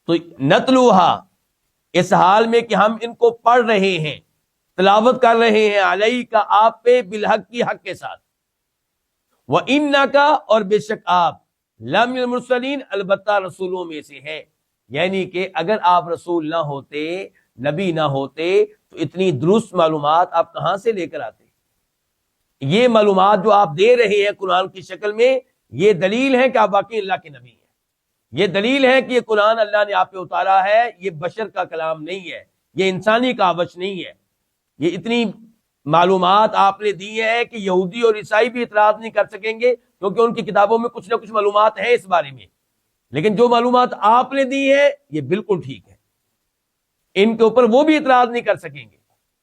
تو نتلوہا، اس حال میں کہ ہم ان کو پڑھ رہے ہیں، تلاوت کر رہے ہیں، علیہ کا، آپ پہ، بالحق کی، حق کے ساتھ، وَإِنَّكَ، اور بے شک آپ، لَمِنَ الْمُرْسَلِينَ، البتہ رسولوں میں سے ہیں۔ یعنی کہ اگر آپ رسول نہ ہوتے، نبی نہ ہوتے، تو اتنی درست معلومات آپ کہاں سے لے کر آتے؟ یہ معلومات جو آپ دے رہے ہیں قرآن کی شکل میں، یہ دلیل ہے کہ آپ واقعی اللہ کے نبی ہیں۔ یہ دلیل ہے کہ یہ قرآن اللہ نے آپ پہ اتارا ہے، یہ بشر کا کلام نہیں ہے، یہ انسانی کاوش نہیں ہے۔ یہ اتنی معلومات آپ نے دی ہے کہ یہودی اور عیسائی بھی اعتراض نہیں کر سکیں گے، کیونکہ ان کی کتابوں میں کچھ نہ کچھ معلومات ہیں اس بارے میں، لیکن جو معلومات آپ نے دی ہے یہ بالکل ٹھیک ہے، ان کے اوپر وہ بھی اعتراض نہیں کر سکیں گے۔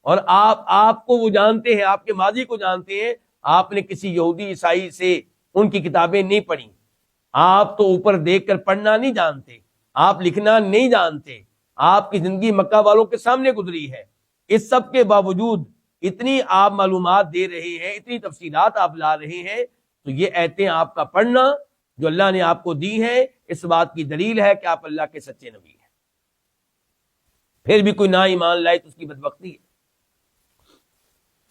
اور آپ کو وہ جانتے ہیں، آپ کے ماضی کو جانتے ہیں، آپ نے کسی یہودی عیسائی سے ان کی کتابیں نہیں پڑھی، آپ تو اوپر دیکھ کر پڑھنا نہیں جانتے، آپ لکھنا نہیں جانتے، آپ کی زندگی مکہ والوں کے سامنے گزری ہے۔ اس سب کے باوجود اتنی آپ معلومات دے رہے ہیں، اتنی تفصیلات آپ لا رہے ہیں، تو یہ آیتیں آپ کا پڑھنا جو اللہ نے آپ کو دی ہے، اس بات کی دلیل ہے کہ آپ اللہ کے سچے نبی ہیں۔ پھر بھی کوئی نہ ایمان لائے تو اس کی بدبختی ہے۔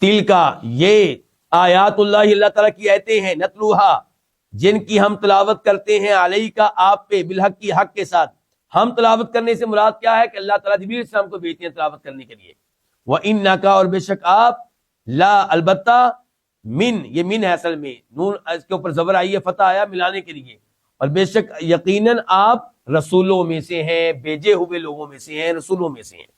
تل کا، یہ آیات اللہ، اللہ تعالیٰ کی آیتیں ہیں، نتلوہا، جن کی ہم تلاوت کرتے ہیں، علیہ کا، آپ پہ، بالحق کی، حق کے ساتھ۔ ہم تلاوت کرنے سے مراد کیا ہے کہ اللہ تعالیٰ جبریل علیہ السلام کو بھیجتے ہیں تلاوت کرنے کے لیے۔ وَإِنَّكَ، اور بے شک آپ، لا، البتہ، من، یہ من ہے اصل میں، نون اس کے اوپر زبر آئی ہے، فتح آیا ملانے کے لیے، اور بے شک یقیناً آپ رسولوں میں سے ہیں، بھیجے ہوئے لوگوں میں سے ہیں، رسولوں میں سے ہیں۔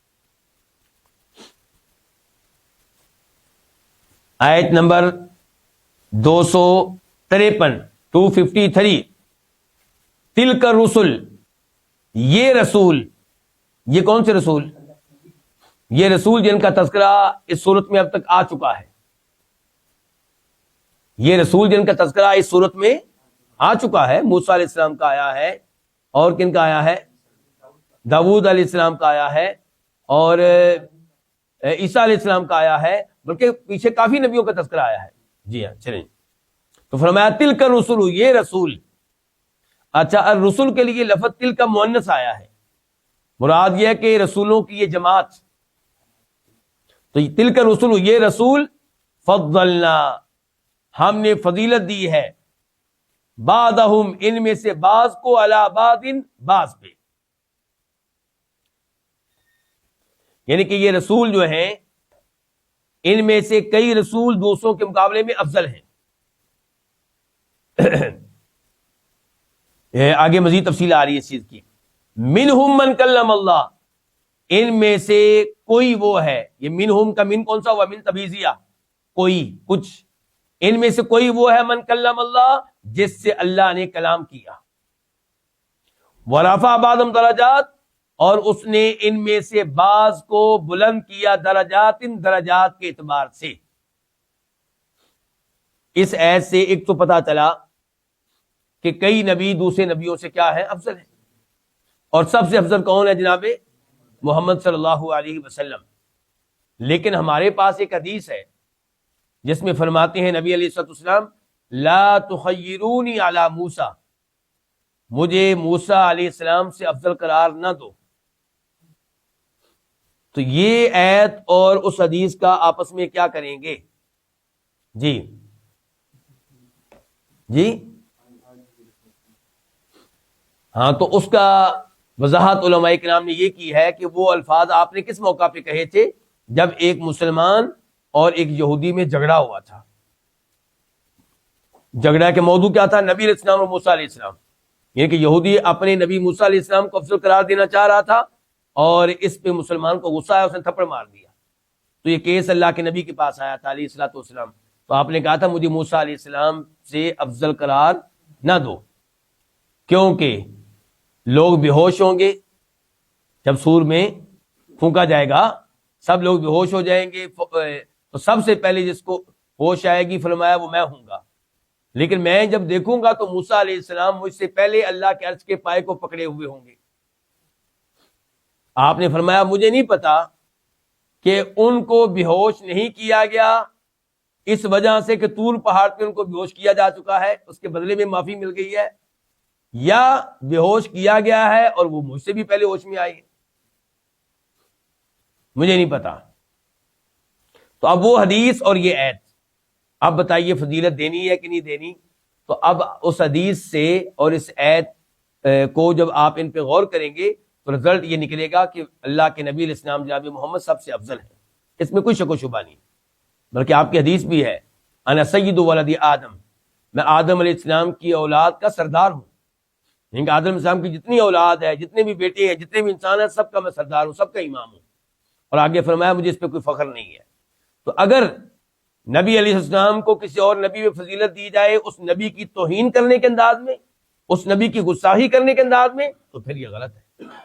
آیت نمبر 253، 253، تلک الرسل، یہ رسول، یہ کون سے رسول؟ یہ رسول جن کا تذکرہ اس صورت میں اب تک آ چکا ہے، یہ رسول جن کا تذکرہ اس صورت میں آ چکا ہے، موسیٰ علیہ السلام کا آیا ہے، اور کن کا آیا ہے؟ داؤد علیہ السلام کا آیا ہے اور عیسیٰ علیہ السلام کا آیا ہے، بلکہ پیچھے کافی نبیوں کا تذکرہ آیا ہے۔ جی ہاں چلیں، تو فرمایا تلک الرسل، یہ رسول۔ اچھا، الرسل کے لیے لفظ تلک کا مؤنث آیا ہے، مراد یہ ہے کہ رسولوں کی یہ جماعت۔ تو تلک الرسل، یہ رسول، فضلنا، ہم نے فضیلت دی ہے، بعضہم، ان میں سے بعض کو، علی بعض، بعض پہ، یعنی کہ یہ رسول جو ہیں ان میں سے کئی رسول دوسروں کے مقابلے میں افضل ہیں۔ آگے مزید تفصیل آ رہی ہے اس چیز کی۔ منہم من کلم اللہ، ان میں سے کوئی وہ ہے، یہ منہم کا من کون سا ہوا؟ من تبعیضیہ، کوئی، کچھ، ان میں سے کوئی وہ ہے من کلم اللہ، جس سے اللہ نے کلام کیا۔ ورفع بعضهم درجات، اور اس نے ان میں سے بعض کو بلند کیا، درجات، درجات کے اعتبار سے۔ اس ایت سے ایک تو پتا چلا کہ کئی نبی دوسرے نبیوں سے کیا ہے؟ افضل ہے، اور سب سے افضل کون ہے؟ جناب محمد صلی اللہ علیہ وسلم۔ لیکن ہمارے پاس ایک حدیث ہے جس میں فرماتے ہیں نبی علیہ الصلوۃ والسلام، لا تخیرونی علی موسیٰ، مجھے موسیٰ علیہ السلام سے افضل قرار نہ دو۔ تو یہ ایت اور اس حدیث کا آپس میں کیا کریں گے؟ جی جی ہاں، تو اس کا وضاحت علماء کرام نے یہ کی ہے کہ وہ الفاظ آپ نے کس موقع پہ کہے تھے؟ جب ایک مسلمان اور ایک یہودی میں جھگڑا ہوا تھا۔ جھگڑا کے موضوع کیا تھا؟ نبی علیہ السلام اور موسیٰ علیہ السلام، یعنی کہ یہودی اپنے نبی موسیٰ علیہ السلام کو افضل قرار دینا چاہ رہا تھا، اور اس پہ مسلمان کو غصہ آیا، اس نے تھپڑ مار دیا۔ تو یہ کیس اللہ کے نبی کے پاس آیا تھا علیہ الصلوۃ والسلام، تو آپ نے کہا تھا مجھے موسیٰ علیہ السلام سے افضل قرار نہ دو، کیونکہ لوگ بے ہوش ہوں گے جب سور میں پھونکا جائے گا، سب لوگ بے ہوش ہو جائیں گے، تو سب سے پہلے جس کو ہوش آئے گی فرمایا وہ میں ہوں گا، لیکن میں جب دیکھوں گا تو موسیٰ علیہ السلام مجھ سے پہلے اللہ کے عرش کے پائے کو پکڑے ہوئے ہوں گے۔ آپ نے فرمایا مجھے نہیں پتا کہ ان کو بے ہوش نہیں کیا گیا اس وجہ سے کہ طور پہاڑ پہ ان کو بے ہوش کیا جا چکا ہے، اس کے بدلے میں معافی مل گئی ہے، یا بے ہوش کیا گیا ہے اور وہ مجھ سے بھی پہلے ہوش میں آئی ہے، مجھے نہیں پتا۔ تو اب وہ حدیث اور یہ ایت، اب بتائیے فضیلت دینی ہے کہ نہیں دینی؟ تو اب اس حدیث سے اور اس ایت کو جب آپ ان پہ غور کریں گے تو رزلٹ یہ نکلے گا کہ اللہ کے نبی علیہ السلام جناب محمد سب سے افضل ہے، اس میں کوئی شک و شبہ نہیں، بلکہ آپ کی حدیث بھی ہے، انا سید ولد آدم، میں آدم علیہ السلام کی اولاد کا سردار ہوں، یعنی کہ آدم علیہ السلام کی جتنی اولاد ہے، جتنے بھی بیٹے ہیں، جتنے بھی انسان ہیں، سب کا میں سردار ہوں، سب کا امام ہوں، اور آگے فرمایا مجھے اس پہ کوئی فخر نہیں ہے۔ تو اگر نبی علیہ السلام کو کسی اور نبی میں فضیلت دی جائے اس نبی کی توہین کرنے کے انداز میں، اس نبی کی گستاخی کرنے کے انداز میں، تو پھر یہ غلط ہے۔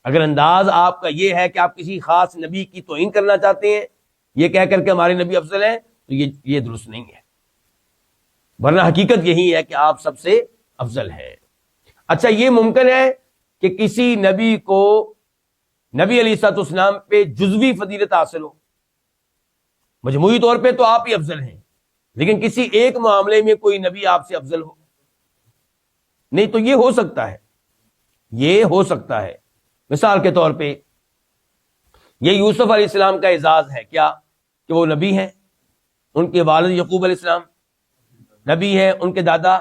اگر انداز آپ کا یہ ہے کہ آپ کسی خاص نبی کی توہین کرنا چاہتے ہیں یہ کہہ کر کے ہمارے نبی افضل ہیں، تو یہ درست نہیں ہے، ورنہ حقیقت یہی ہے کہ آپ سب سے افضل ہیں۔ اچھا، یہ ممکن ہے کہ کسی نبی کو نبی علیہ الصلوۃ والسلام پہ جزوی فضیلت حاصل ہو، مجموعی طور پہ تو آپ ہی افضل ہیں، لیکن کسی ایک معاملے میں کوئی نبی آپ سے افضل ہو نہیں، تو یہ ہو سکتا ہے، یہ ہو سکتا ہے۔ مثال کے طور پہ یہ یوسف علیہ السلام کا اعزاز ہے کیا کہ وہ نبی ہیں، ان کے والد یعقوب علیہ السلام نبی ہیں، ان کے دادا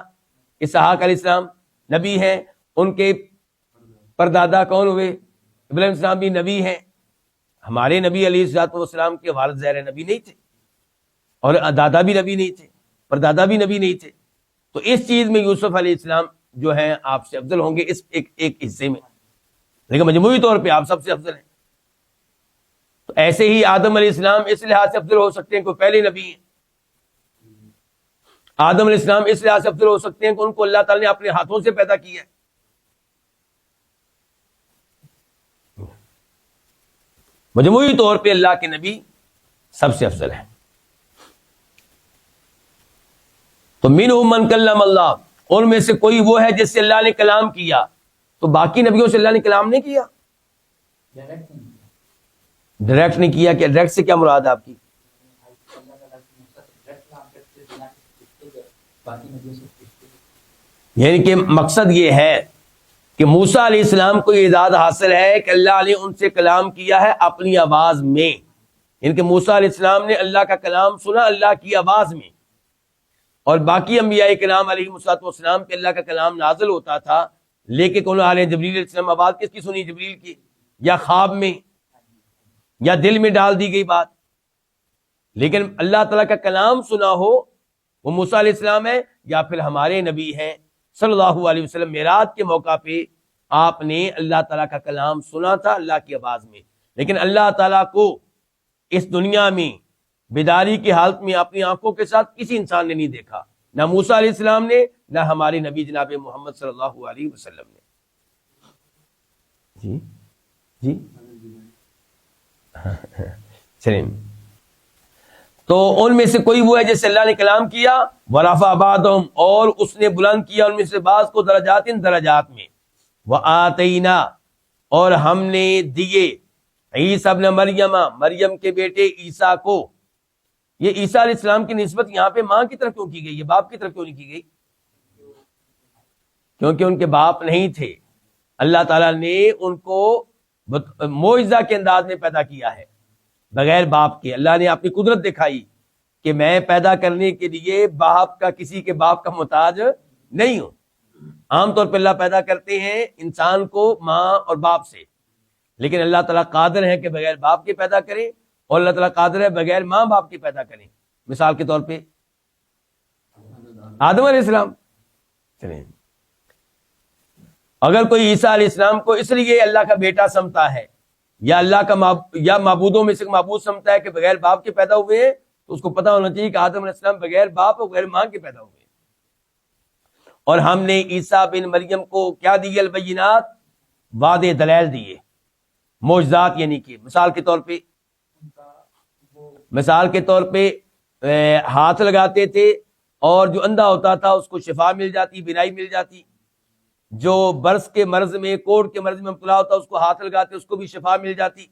اسحاق علیہ السلام نبی ہیں، ان کے پردادا کون ہوئے؟ ابراہیم السلام بھی نبی ہیں۔ ہمارے نبی علیہ الصلوۃ والسلام کے والد ظاہر نبی نہیں تھے، اور دادا بھی نبی نہیں تھے، پردادا بھی نبی نہیں تھے، تو اس چیز میں یوسف علیہ السلام جو ہیں آپ سے افضل ہوں گے اس ایک حصے میں، لیکن مجموعی طور پہ آپ سب سے افضل ہیں۔ تو ایسے ہی آدم علیہ السلام اس لحاظ سے افضل ہو سکتے ہیں کہ پہلے نبی ہیں، آدم علیہ السلام اس لحاظ سے افضل ہو سکتے ہیں کہ ان کو اللہ تعالیٰ نے اپنے ہاتھوں سے پیدا کیا ہے۔ مجموعی طور پہ اللہ کے نبی سب سے افضل ہیں۔ تو منہم من کلم اللہ، ان میں سے کوئی وہ ہے جس سے اللہ نے کلام کیا، تو باقی نبیوں سے اللہ نے کلام نہیں کیا؟ ڈائریکٹ نہیں کیا. کہ ڈائریکٹ سے کیا مراد ہے آپ کی؟ یعنی کہ مقصد یہ ہے کہ موسیٰ علیہ السلام کو یہ اعزاز حاصل ہے کہ اللہ نے ان سے کلام کیا ہے اپنی آواز میں. یعنی کہ موسیٰ علیہ السلام نے اللہ کا کلام سنا اللہ کی آواز میں، اور باقی انبیاء کرام علیہ السلام پہ اللہ کا کلام نازل ہوتا تھا، لیکن انہوں نے جبریل علیہ السلام آواز کس کی سنی؟ جبریل کی، یا خواب میں یا دل میں ڈال دی گئی بات. لیکن اللہ تعالیٰ کا کلام سنا ہو وہ موسیٰ علیہ السلام ہے یا پھر ہمارے نبی ہیں صلی اللہ علیہ وسلم. معراج کے موقع پہ آپ نے اللہ تعالیٰ کا کلام سنا تھا اللہ کی آواز میں، لیکن اللہ تعالیٰ کو اس دنیا میں بیداری کی حالت میں اپنی آنکھوں کے ساتھ کسی انسان نے نہیں دیکھا، نہ موسیٰ علیہ السلام نے نہ ہمارے نبی جناب محمد صلی اللہ علیہ وسلم نے. جی جی چلیں. تو ان میں سے کوئی وہ ہے جیسے اللہ نے کلام کیا، ورفع بعضهم، اور اس نے بلند کیا ان میں سے بعض کو درجات میں. وآتینا، اور ہم نے دیے عیسیٰ ابن مریم کے بیٹے عیسیٰ کو. یہ عیسیٰ علیہ السلام کی نسبت یہاں پہ ماں کی طرف کیوں کی گئی؟ یہ باپ کی طرف کیوں نہیں کی گئی؟ کیونکہ ان کے باپ نہیں تھے. اللہ تعالیٰ نے ان کو معجزہ کے انداز میں پیدا کیا ہے بغیر باپ کے. اللہ نے اپنی قدرت دکھائی کہ میں پیدا کرنے کے لیے باپ کا کسی کے باپ کا محتاج نہیں ہوں. عام طور پہ اللہ پیدا کرتے ہیں انسان کو ماں اور باپ سے، لیکن اللہ تعالیٰ قادر ہے کہ بغیر باپ کے پیدا کریں، اور اللہ تعالیٰ قادر ہے بغیر ماں باپ کے پیدا کریں. مثال کے طور پہ آدم علیہ السلام. چلیں، اگر کوئی عیسیٰ علیہ السلام کو اس لیے اللہ کا بیٹا سمجھتا ہے یا اللہ کا یا معبودوں میں سے معبود سمجھتا ہے کہ بغیر باپ کے پیدا ہوئے ہیں، تو اس کو پتہ ہونا چاہیے کہ آدم علیہ السلام بغیر باپ اور بغیر ماں کے پیدا ہوئے ہیں. اور ہم نے عیسیٰ بن مریم کو کیا دیے؟ البینات، واضح دلائل دیے، معجزات. یعنی کہ مثال کے طور پہ ہاتھ لگاتے تھے اور جو اندھا ہوتا تھا اس کو شفا مل جاتی، بینائی مل جاتی. جو برس کے مرض میں، کوڑ کے مرض میں مبتلا ہوتا اس کو ہاتھ لگاتے اس کو بھی شفا مل جاتی.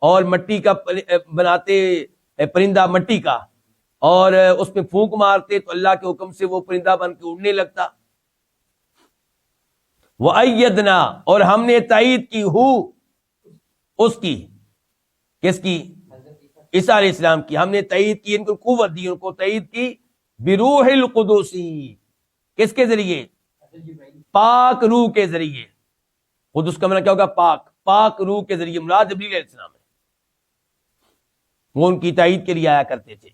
اور مٹی کا بناتے پرندہ مٹی کا، اور اس پہ پھونک مارتے تو اللہ کے حکم سے وہ پرندہ بن کے اڑنے لگتا. وَأَيَّدْنَا، اور ہم نے تائید کی اس کی، کس کی؟ عیسیٰ علیہ السلام کی. ہم نے تائید کی، ان کو قوت دی، ان کو تائید کی بروح القدس. کس کے ذریعے؟ پاک روح کے ذریعے. قدس کا معنی کیا ہوگا؟ پاک روح کے ذریعے. مراد جبریل علیہ السلام ہے، وہ ان کی تائید کے لیے آیا کرتے تھے.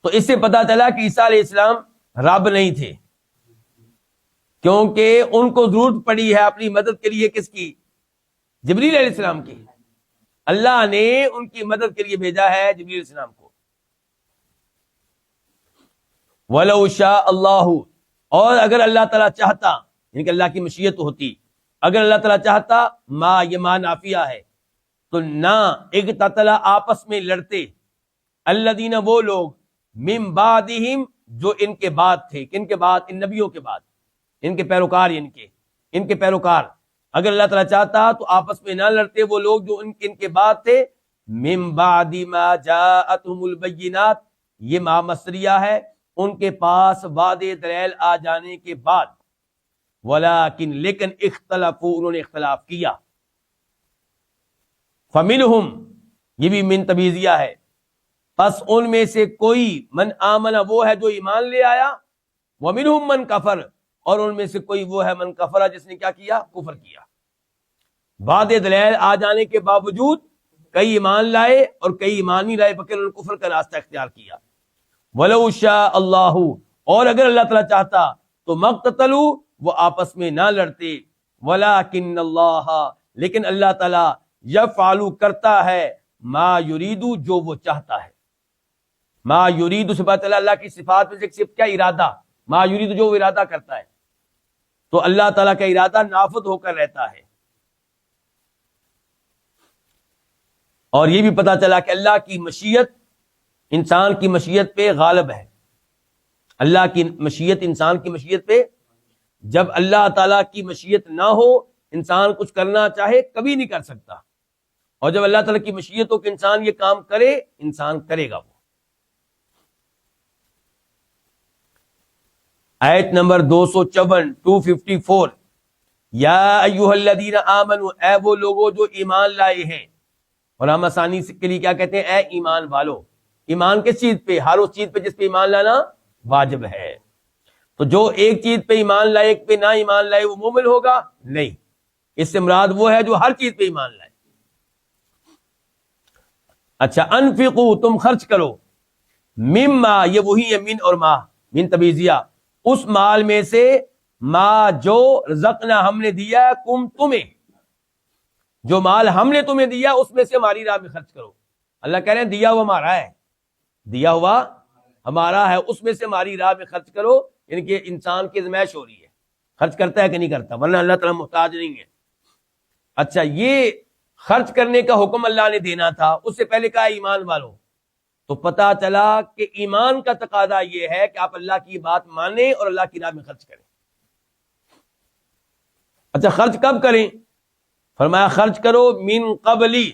تو اس سے پتا چلا کہ عیسیٰ علیہ السلام رب نہیں تھے، کیونکہ ان کو ضرورت پڑی ہے اپنی مدد کے لیے کس کی؟ جبریل علیہ السلام کی. اللہ نے ان کی مدد کے لیے بھیجا ہے جبریل علیہ السلام کو. وَلَوْ شَاءَ اللَّهُ، اور اگر اللہ تعالیٰ چاہتا، یعنی کہ اللہ کی مشیت ہوتی، اگر اللہ تعالیٰ چاہتا، ما یہ ما نافیہ ہے، تو نہ اقتتلا آپس میں لڑتے، الذین وہ لوگ، من بعدہم جو ان کے بعد تھے. کن کے بعد؟ ان نبیوں کے بعد، ان کے پیروکار. ان کے پیروکار اگر اللہ تعالیٰ چاہتا تو آپس میں نہ لڑتے وہ لوگ جو ان کے بعد تھے. من بعد ما جاءتهم البینات، یہ ما مصریہ ہے، ان کے پاس واضح دلائل آ جانے کے بعد. ولیکن، لیکن اختلفوا، انہوں نے اختلاف کیا. فمنہم، یہ بھی من تبیزیہ ہے، پس ان میں سے کوئی، من آمن وہ ہے جو ایمان لے آیا، ومنہم من کفر، اور ان میں سے کوئی وہ ہے من کفر جس نے کیا کیا؟ کفر کیا. واضح دلائل آ جانے کے باوجود کئی ایمان لائے اور کئی ایمان نہیں لائے، بلکہ انہوں نے کفر کا راستہ اختیار کیا. وَلَوْ شَاءَ اللَّهُ، اور اگر اللہ تعالیٰ چاہتا تو مقتتلوا، وہ آپس میں نہ لڑتے. وَلَكِنَّ اللَّهَ، لیکن اللہ تعالیٰ یفعل کرتا ہے، ما یرید، جو وہ چاہتا ہے. ما یرید سے پتہ چلا اللہ کی صفات میں سے ایک صفت کیا؟ ارادہ. ما یرید جو وہ ارادہ کرتا ہے، تو اللہ تعالیٰ کا ارادہ نافذ ہو کر رہتا ہے. اور یہ بھی پتا چلا کہ اللہ کی مشیت انسان کی مشیت پہ غالب ہے. اللہ کی مشیت انسان کی مشیت پہ جب اللہ تعالیٰ کی مشیت نہ ہو انسان کچھ کرنا چاہے کبھی نہیں کر سکتا، اور جب اللہ تعالیٰ کی مشیت ہو کہ انسان یہ کام کرے انسان کرے گا وہ۔ آیت نمبر 254 254 یا ایھا الذین آمنوا، اے وہ لوگوں جو ایمان لائے ہیں، علامہ ثانی کے لیے کیا کہتے ہیں؟ اے ایمان والو۔ ایمان کس چیز پہ؟ ہر اس چیز پہ جس پہ ایمان لانا واجب ہے۔ تو جو ایک چیز پہ ایمان لائے ایک پہ نہ ایمان لائے وہ مومن ہوگا؟ نہیں، اس سے مراد وہ ہے جو ہر چیز پہ ایمان لائے۔ اچھا، انفقوا، تم خرچ کرو، مما، یہ وہی ہے من اور ما، من تبیزیہ، اس مال میں سے، ما جو، رزقنا ہم نے دیا کم تمہیں، جو مال ہم نے تمہیں دیا اس میں سے ہماری راہ میں خرچ کرو۔ اللہ کہہ رہے ہیں دیا ہوا ہمارا ہے، دیا ہوا ہمارا ہے، اس میں سے ہماری راہ میں خرچ کرو، یعنی کہ انسان کی ازمائش ہو رہی ہے، خرچ کرتا ہے کہ نہیں کرتا، ورنہ اللہ تعالیٰ محتاج نہیں ہے۔ اچھا، یہ خرچ کرنے کا حکم اللہ نے دینا تھا، اس سے پہلے کہا ایمان والو، تو پتا چلا کہ ایمان کا تقاضا یہ ہے کہ آپ اللہ کی بات مانیں اور اللہ کی راہ میں خرچ کریں۔ اچھا، خرچ کب کریں؟ فرمایا خرچ کرو من قبلی،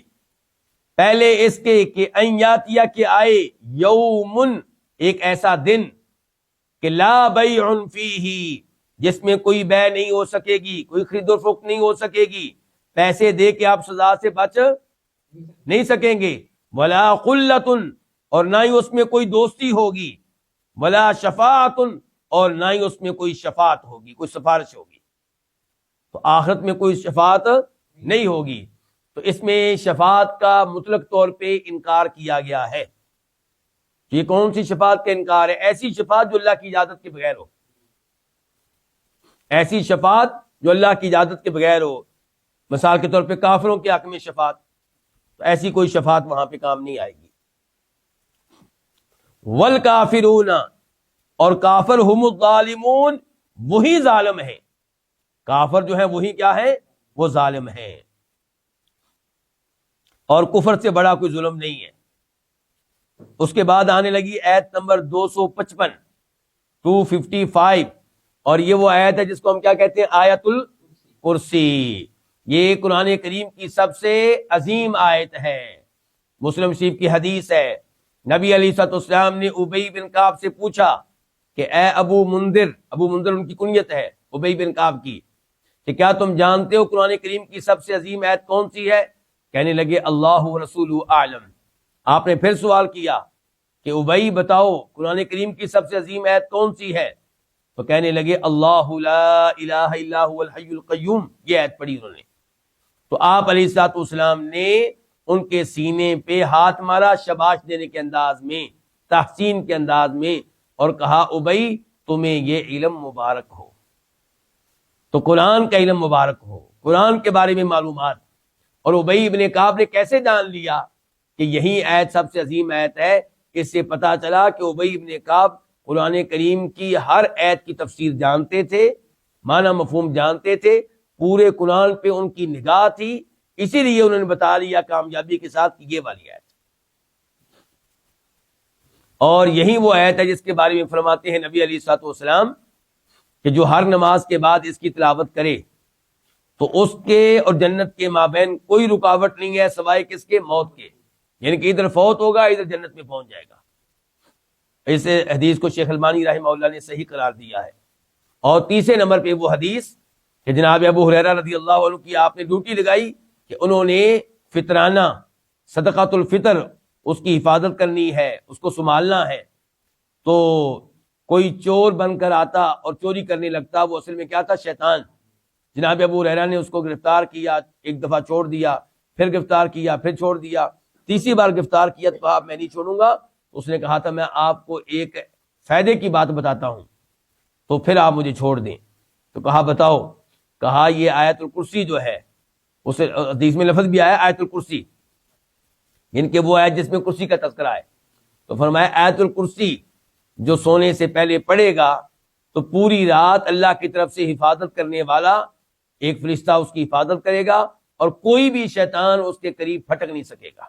پہلے اس کے کہ ان یاتیا کہ آئے، یومن، ایک ایسا دن کہ لا بیع فیہ، جس میں کوئی بیع نہیں ہو سکے گی، کوئی خرید و فروخت نہیں ہو سکے گی، پیسے دے کے آپ سزا سے بچ نہیں سکیں گے، ولا قلۃ، اور نہ ہی اس میں کوئی دوستی ہوگی، ولا شفاعت، اور نہ ہی اس میں کوئی شفاعت ہوگی، کوئی سفارش ہوگی۔ تو آخرت میں کوئی شفاعت نہیں ہوگی، تو اس میں شفاعت کا مطلق طور پہ انکار کیا گیا ہے۔ یہ کون سی شفاعت کا انکار ہے؟ ایسی شفاعت جو اللہ کی اجازت کے بغیر ہو، ایسی شفاعت جو اللہ کی اجازت کے بغیر ہو، مثال کے طور پہ کافروں کے حق میں شفاعت، تو ایسی کوئی شفاعت وہاں پہ کام نہیں آئے گی۔ والکافرون، اور کافر ہم الظالمون، وہی ظالم ہیں، کافر جو ہیں وہی کیا ہے؟ وہ ظالم ہیں، اور کفر سے بڑا کوئی ظلم نہیں ہے۔ اس کے بعد آنے لگی آیت نمبر 255 255، اور یہ وہ آیت ہے جس کو ہم کیا کہتے ہیں؟ آیت الکرسی۔ یہ قرآن کریم کی سب سے عظیم آیت ہے، مسلم شریف کی حدیث ہے، نبی علیہ الصلوۃ والسلام نے ابی بن کعب سے پوچھا کہ اے ابو منذر، ابو منذر ان کی کنیت ہے ابی بن کعب کی، کہ کیا تم جانتے ہو قرآن کریم کی سب سے عظیم آیت کون سی ہے؟ کہنے لگے اللہ ورسولہ اعلم۔ آپ نے پھر سوال کیا کہ ابی بتاؤ قرآن کریم کی سب سے عظیم آیت کون سی ہے؟ تو کہنے لگے اللہ لا الہ الا هو الحی القیوم، یہ آیت پڑھی انہوں نے۔ تو آپ علیہ الصلوۃ والسلام نے ان کے سینے پہ ہاتھ مارا، شاباش دینے کے انداز میں، تحسین کے انداز میں، اور کہا ابی تمہیں یہ علم مبارک ہو۔ تو قرآن کا علم مبارک ہو، قرآن کے بارے میں معلومات۔ اور ابی بن کعب نے کیسے جان لیا کہ یہی آیت سب سے عظیم آیت ہے؟ اس سے پتا چلا کہ ابی بن کعب قرآن کریم کی ہر آیت کی تفسیر جانتے تھے، معنی مفہوم جانتے تھے، پورے قرآن پہ ان کی نگاہ تھی، اسی لیے انہوں نے بتا لیا کامیابی کے ساتھ کہ یہ والی آیت۔ اور یہی وہ آیت ہے جس کے بارے میں فرماتے ہیں نبی علیہ الصلوۃ والسلام کہ جو ہر نماز کے بعد اس کی تلاوت کرے تو اس کے اور جنت کے مابین کوئی رکاوٹ نہیں ہے سوائے کس کے؟ موت کے، یعنی کہ ادھر فوت ہوگا ادھر جنت میں پہنچ جائے گا۔ اس حدیث کو شیخ البانی رحمہ اللہ نے صحیح قرار دیا ہے۔ اور تیسرے نمبر پہ وہ حدیث کہ جناب ابو ہریرہ رضی اللہ عنہ کی آپ نے ڈیوٹی لگائی کہ انہوں نے فطرانہ صدقۃ الفطر اس کی حفاظت کرنی ہے، اس کو سنبھالنا ہے۔ تو کوئی چور بن کر آتا اور چوری کرنے لگتا، وہ اصل میں کیا تھا؟ شیطان۔ جناب ابو ہریرہ نے اس کو گرفتار کیا، ایک دفعہ چھوڑ دیا، پھر گرفتار کیا، پھر چھوڑ دیا، تیسری بار گرفتار کیا تو کہا میں نہیں چھوڑوں گا۔ اس نے کہا تھا میں آپ کو ایک فائدے کی بات بتاتا ہوں تو پھر آپ مجھے چھوڑ دیں۔ تو کہا بتاؤ؟ کہا یہ آیت الکرسی جو ہے، اس حدیث میں لفظ بھی آیا آیت الکرسی، ان کے وہ آیت جس میں کرسی کا تذکرہ ہے۔ تو فرمایا آیت الکرسی جو سونے سے پہلے پڑھے گا تو پوری رات اللہ کی طرف سے حفاظت کرنے والا ایک فرشتہ اس کی حفاظت کرے گا، اور کوئی بھی شیطان اس کے قریب پھٹک نہیں سکے گا۔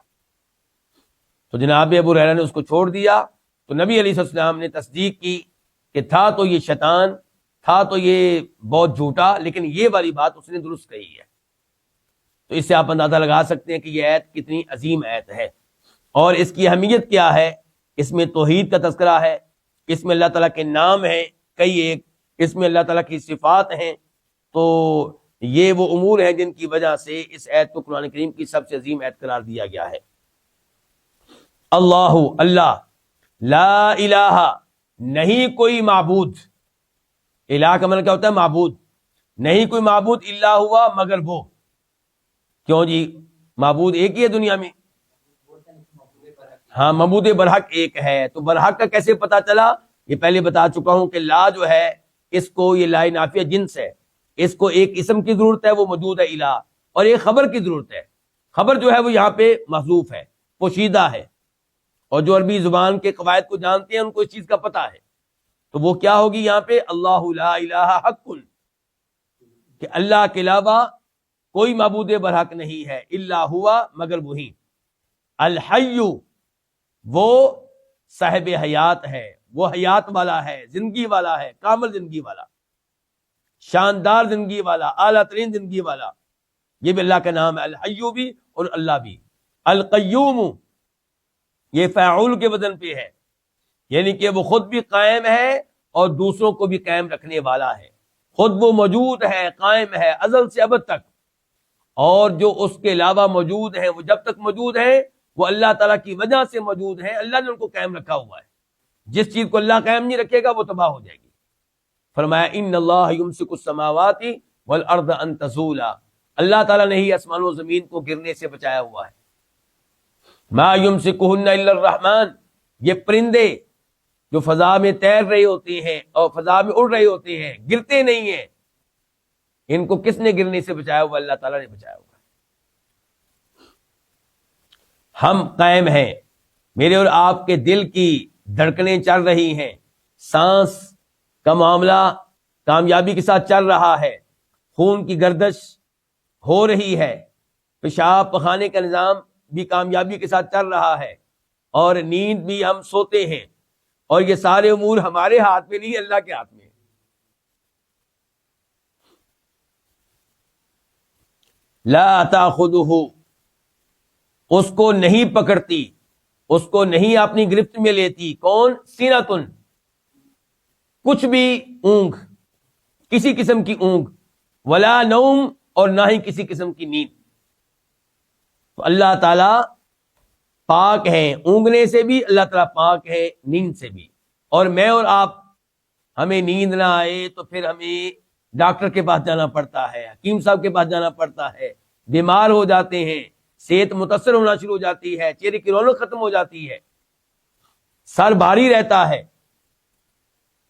تو جناب ابو ہریرہ نے اس کو چھوڑ دیا۔ تو نبی علیہ السلام نے تصدیق کی کہ تھا تو یہ شیطان، تھا تو یہ بہت جھوٹا، لیکن یہ والی بات اس نے درست کہی ہے۔ تو اس سے آپ اندازہ لگا سکتے ہیں کہ یہ آیت کتنی عظیم آیت ہے، اور اس کی اہمیت کیا ہے۔ اس میں توحید کا تذکرہ ہے، اس میں اللہ تعالیٰ کے نام ہیں کئی ایک، اس میں اللہ تعالیٰ کی صفات ہیں۔ تو یہ وہ امور ہیں جن کی وجہ سے اس آیت کو قرآن کریم کی سب سے عظیم آیت قرار دیا گیا ہے۔ اللہ، اللہ، لا الہ، نہیں کوئی معبود، الہ کا مطلب کیا ہوتا ہے؟ معبود، نہیں کوئی معبود الا ہوا مگر وہ۔ کیوں جی؟ معبود ایک ہی ہے دنیا میں؟ ہاں، معبود برحق ایک ہے۔ تو برحق کا کیسے پتا چلا؟ یہ پہلے بتا چکا ہوں کہ لا جو ہے اس کو، یہ لا نافیہ جنس ہے، اس کو ایک اسم کی ضرورت ہے، وہ موجود ہے الہ، اور ایک خبر کی ضرورت ہے۔ خبر جو ہے وہ یہاں پہ محذوف ہے، پوشیدہ ہے، اور جو عربی زبان کے قواعد کو جانتے ہیں ان کو اس چیز کا پتہ ہے۔ تو وہ کیا ہوگی یہاں پہ؟ اللہ لا الہ حق، کہ اللہ کے علاوہ کوئی معبود برحق نہیں ہے، الا ہوا مگر وہی، الحی، وہ صاحب حیات ہے، وہ حیات والا ہے، زندگی والا ہے، کامل زندگی والا، شاندار زندگی والا، اعلیٰ ترین زندگی والا۔ یہ بھی اللہ کا نام ہے، الحی بھی اور اللہ بھی۔ القیوم، یہ فاعل کے وزن پہ ہے، یعنی کہ وہ خود بھی قائم ہے اور دوسروں کو بھی قائم رکھنے والا ہے۔ خود وہ موجود ہے، قائم ہے ازل سے ابد تک، اور جو اس کے علاوہ موجود ہیں وہ جب تک موجود ہیں وہ اللہ تعالیٰ کی وجہ سے موجود ہیں، اللہ نے ان کو قائم رکھا ہوا ہے۔ جس چیز کو اللہ قائم نہیں رکھے گا وہ تباہ ہو جائے گی۔ فرمایا ان اللہ یمسک السماوات والارض ان تزولا، اللہ تعالیٰ نے ہی آسمان و زمین کو گرنے سے بچایا ہوا ہے۔ ما یمسکہن الا الرحمن، یہ پرندے جو فضا میں تیر رہے ہوتے ہیں اور فضا میں اڑ رہے ہوتے ہیں، گرتے نہیں ہیں، ان کو کس نے گرنے سے بچایا ہوا؟ اللہ تعالیٰ نے بچایا ہوا۔ ہم قائم ہیں، میرے اور آپ کے دل کی دھڑکنیں چل رہی ہیں، سانس کا معاملہ کامیابی کے ساتھ چل رہا ہے، خون کی گردش ہو رہی ہے، پیشاب پخانے کا نظام بھی کامیابی کے ساتھ چل رہا ہے، اور نیند بھی ہم سوتے ہیں، اور یہ سارے امور ہمارے ہاتھ میں نہیں، اللہ کے ہاتھ میں۔ لا تاخذہ، اس کو نہیں پکڑتی، اس کو نہیں اپنی گرفت میں لیتی، کون؟ سینۃ، کچھ بھی اونگ، کسی قسم کی اونگ، ولا نوم، اور نہ ہی کسی قسم کی نیند۔ تو اللہ تعالی پاک ہیں، اونگنے سے بھی اللہ تعالیٰ پاک ہے، نیند سے بھی۔ اور میں اور آپ، ہمیں نیند نہ آئے تو پھر ہمیں ڈاکٹر کے پاس جانا پڑتا ہے، حکیم صاحب کے پاس جانا پڑتا ہے، بیمار ہو جاتے ہیں، صحت متاثر ہونا شروع ہو جاتی ہے، چہرے کی رونق ختم ہو جاتی ہے، سر بھاری رہتا ہے۔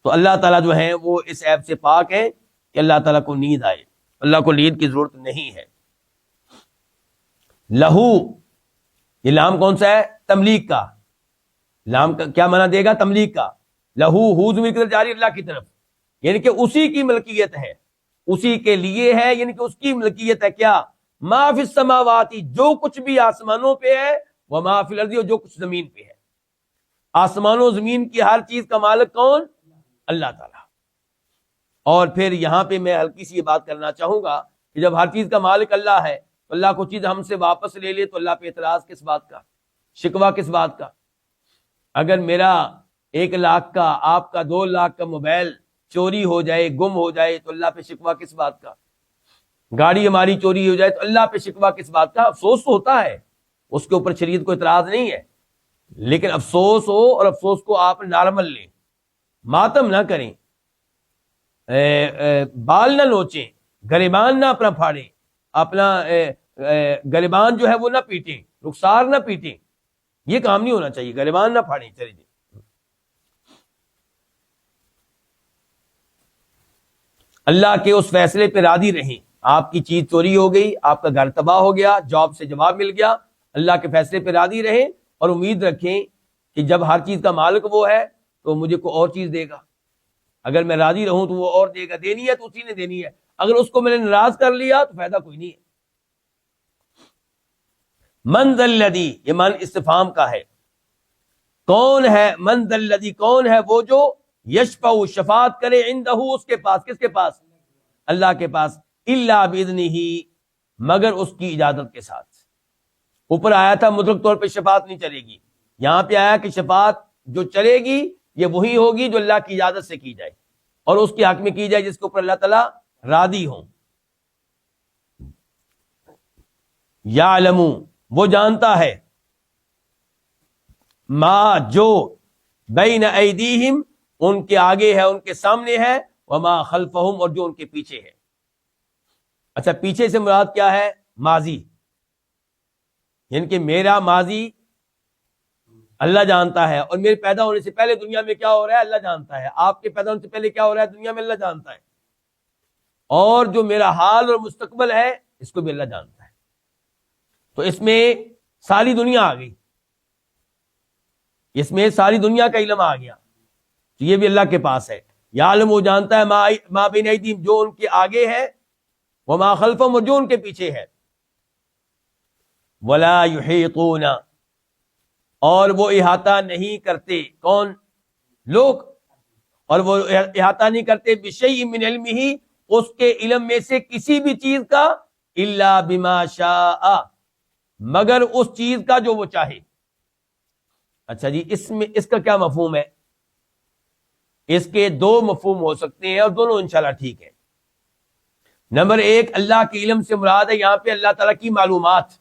تو اللہ تعالیٰ جو ہے وہ اس عیب سے پاک ہے کہ اللہ تعالیٰ کو نیند آئے، اللہ کو نیند کی ضرورت نہیں ہے۔ لہو، یہ لام کون سا ہے؟ تملیک کا۔ لام کا کیا معنی دے گا؟ تملیک کا۔ لہو، ہو ضمیر کی طرف جاری اللہ کی طرف، یعنی کہ اسی کی ملکیت ہے، اسی کے لیے ہے، یعنی کہ اس کی ملکیت ہے۔ کیا؟ ما فی السماوات، جو کچھ بھی آسمانوں پہ ہے، وما فی الارض، اور جو کچھ زمین پہ ہے۔ آسمان و زمین کی ہر چیز کا مالک کون؟ اللہ تعالیٰ۔ اور پھر یہاں پہ میں ہلکی سی یہ بات کرنا چاہوں گا کہ جب ہر چیز کا مالک اللہ ہے تو اللہ کو چیز ہم سے واپس لے لے تو اللہ پہ اعتراض کس بات کا؟ شکوہ کس بات کا؟ اگر میرا 1 لاکھ کا، آپ کا 2 لاکھ کا موبائل چوری ہو جائے، گم ہو جائے تو اللہ پہ شکوہ کس بات کا؟ گاڑی ہماری چوری ہو جائے تو اللہ پہ شکوہ کس بات کا؟ افسوس تو ہوتا ہے، اس کے اوپر شریعت کو اعتراض نہیں ہے، لیکن افسوس ہو اور افسوس کو آپ نارمل لیں، ماتم نہ کریں، بال نہ نوچیں، گریبان نہ اپنا پھاڑیں، اپنا گریبان جو ہے وہ نہ پیٹیں، رخسار نہ پیٹیں، یہ کام نہیں ہونا چاہیے، گریبان نہ پھاڑیں۔ چلے جی، اللہ کے اس فیصلے پہ راضی رہیں۔ آپ کی چیز چوری ہو گئی، آپ کا گھر تباہ ہو گیا، جاب سے جواب مل گیا، اللہ کے فیصلے پہ راضی رہیں اور امید رکھیں کہ جب ہر چیز کا مالک وہ ہے تو مجھے کوئی اور چیز دے گا۔ اگر میں راضی رہوں تو وہ اور دے گا، دینی ہے تو اسی نے دینی ہے، اگر اس کو میں نے ناراض کر لیا تو فائدہ کوئی نہیں ہے۔ من ذا الذی، یہ من استفہام کا ہے، کون ہے؟ من ذا الذی، کون ہے وہ جو یشفع شفاعت کرے عندہ اس کے پاس. کس کے پاس؟ اللہ کے پاس. الا باذنہ مگر اس کی اجازت کے ساتھ. اوپر آیا تھا مطلق طور پہ شفاعت نہیں چلے گی، یہاں پہ آیا کہ شفاعت جو چلے گی یہ وہی ہوگی جو اللہ کی اجازت سے کی جائے اور اس کے حق میں کی جائے جس کے اوپر اللہ تعالیٰ راضی ہوں. یعلم وہ جانتا ہے، ما جو بین ایدیہم ان کے آگے ہے، ان کے سامنے ہے، وما خلفہم اور جو ان کے پیچھے ہے. اچھا پیچھے سے مراد کیا ہے؟ ماضی، یعنی کہ میرا ماضی اللہ جانتا ہے اور میرے پیدا ہونے سے پہلے دنیا میں کیا ہو رہا ہے اللہ جانتا ہے. آپ کے پیدا ہونے سے پہلے کیا ہو رہا ہے دنیا میں اللہ جانتا ہے. اور جو میرا حال اور مستقبل ہے اس کو بھی اللہ جانتا ہے. تو اس میں ساری دنیا آ گئی، اس میں ساری دنیا کا علم آ گیا. تو یہ بھی اللہ کے پاس ہے. یعلم وہ جانتا ہے ما بین ایدیہم جو ان کے آگے ہے، وما خلفہم اور جو ان کے پیچھے ہے. ولا یحیطون اور وہ احاطہ نہیں کرتے، کون؟ لوگ. اور وہ احاطہ نہیں کرتے بشیء من علمہ اس کے علم میں سے کسی بھی چیز کا، الا بما شاء مگر اس چیز کا جو وہ چاہے. اچھا جی اس میں اس کا کیا مفہوم ہے؟ اس کے دو مفہوم ہو سکتے ہیں اور دونوں انشاءاللہ ٹھیک ہے. نمبر ایک، اللہ کے علم سے مراد ہے یہاں پہ اللہ تعالیٰ کی معلومات،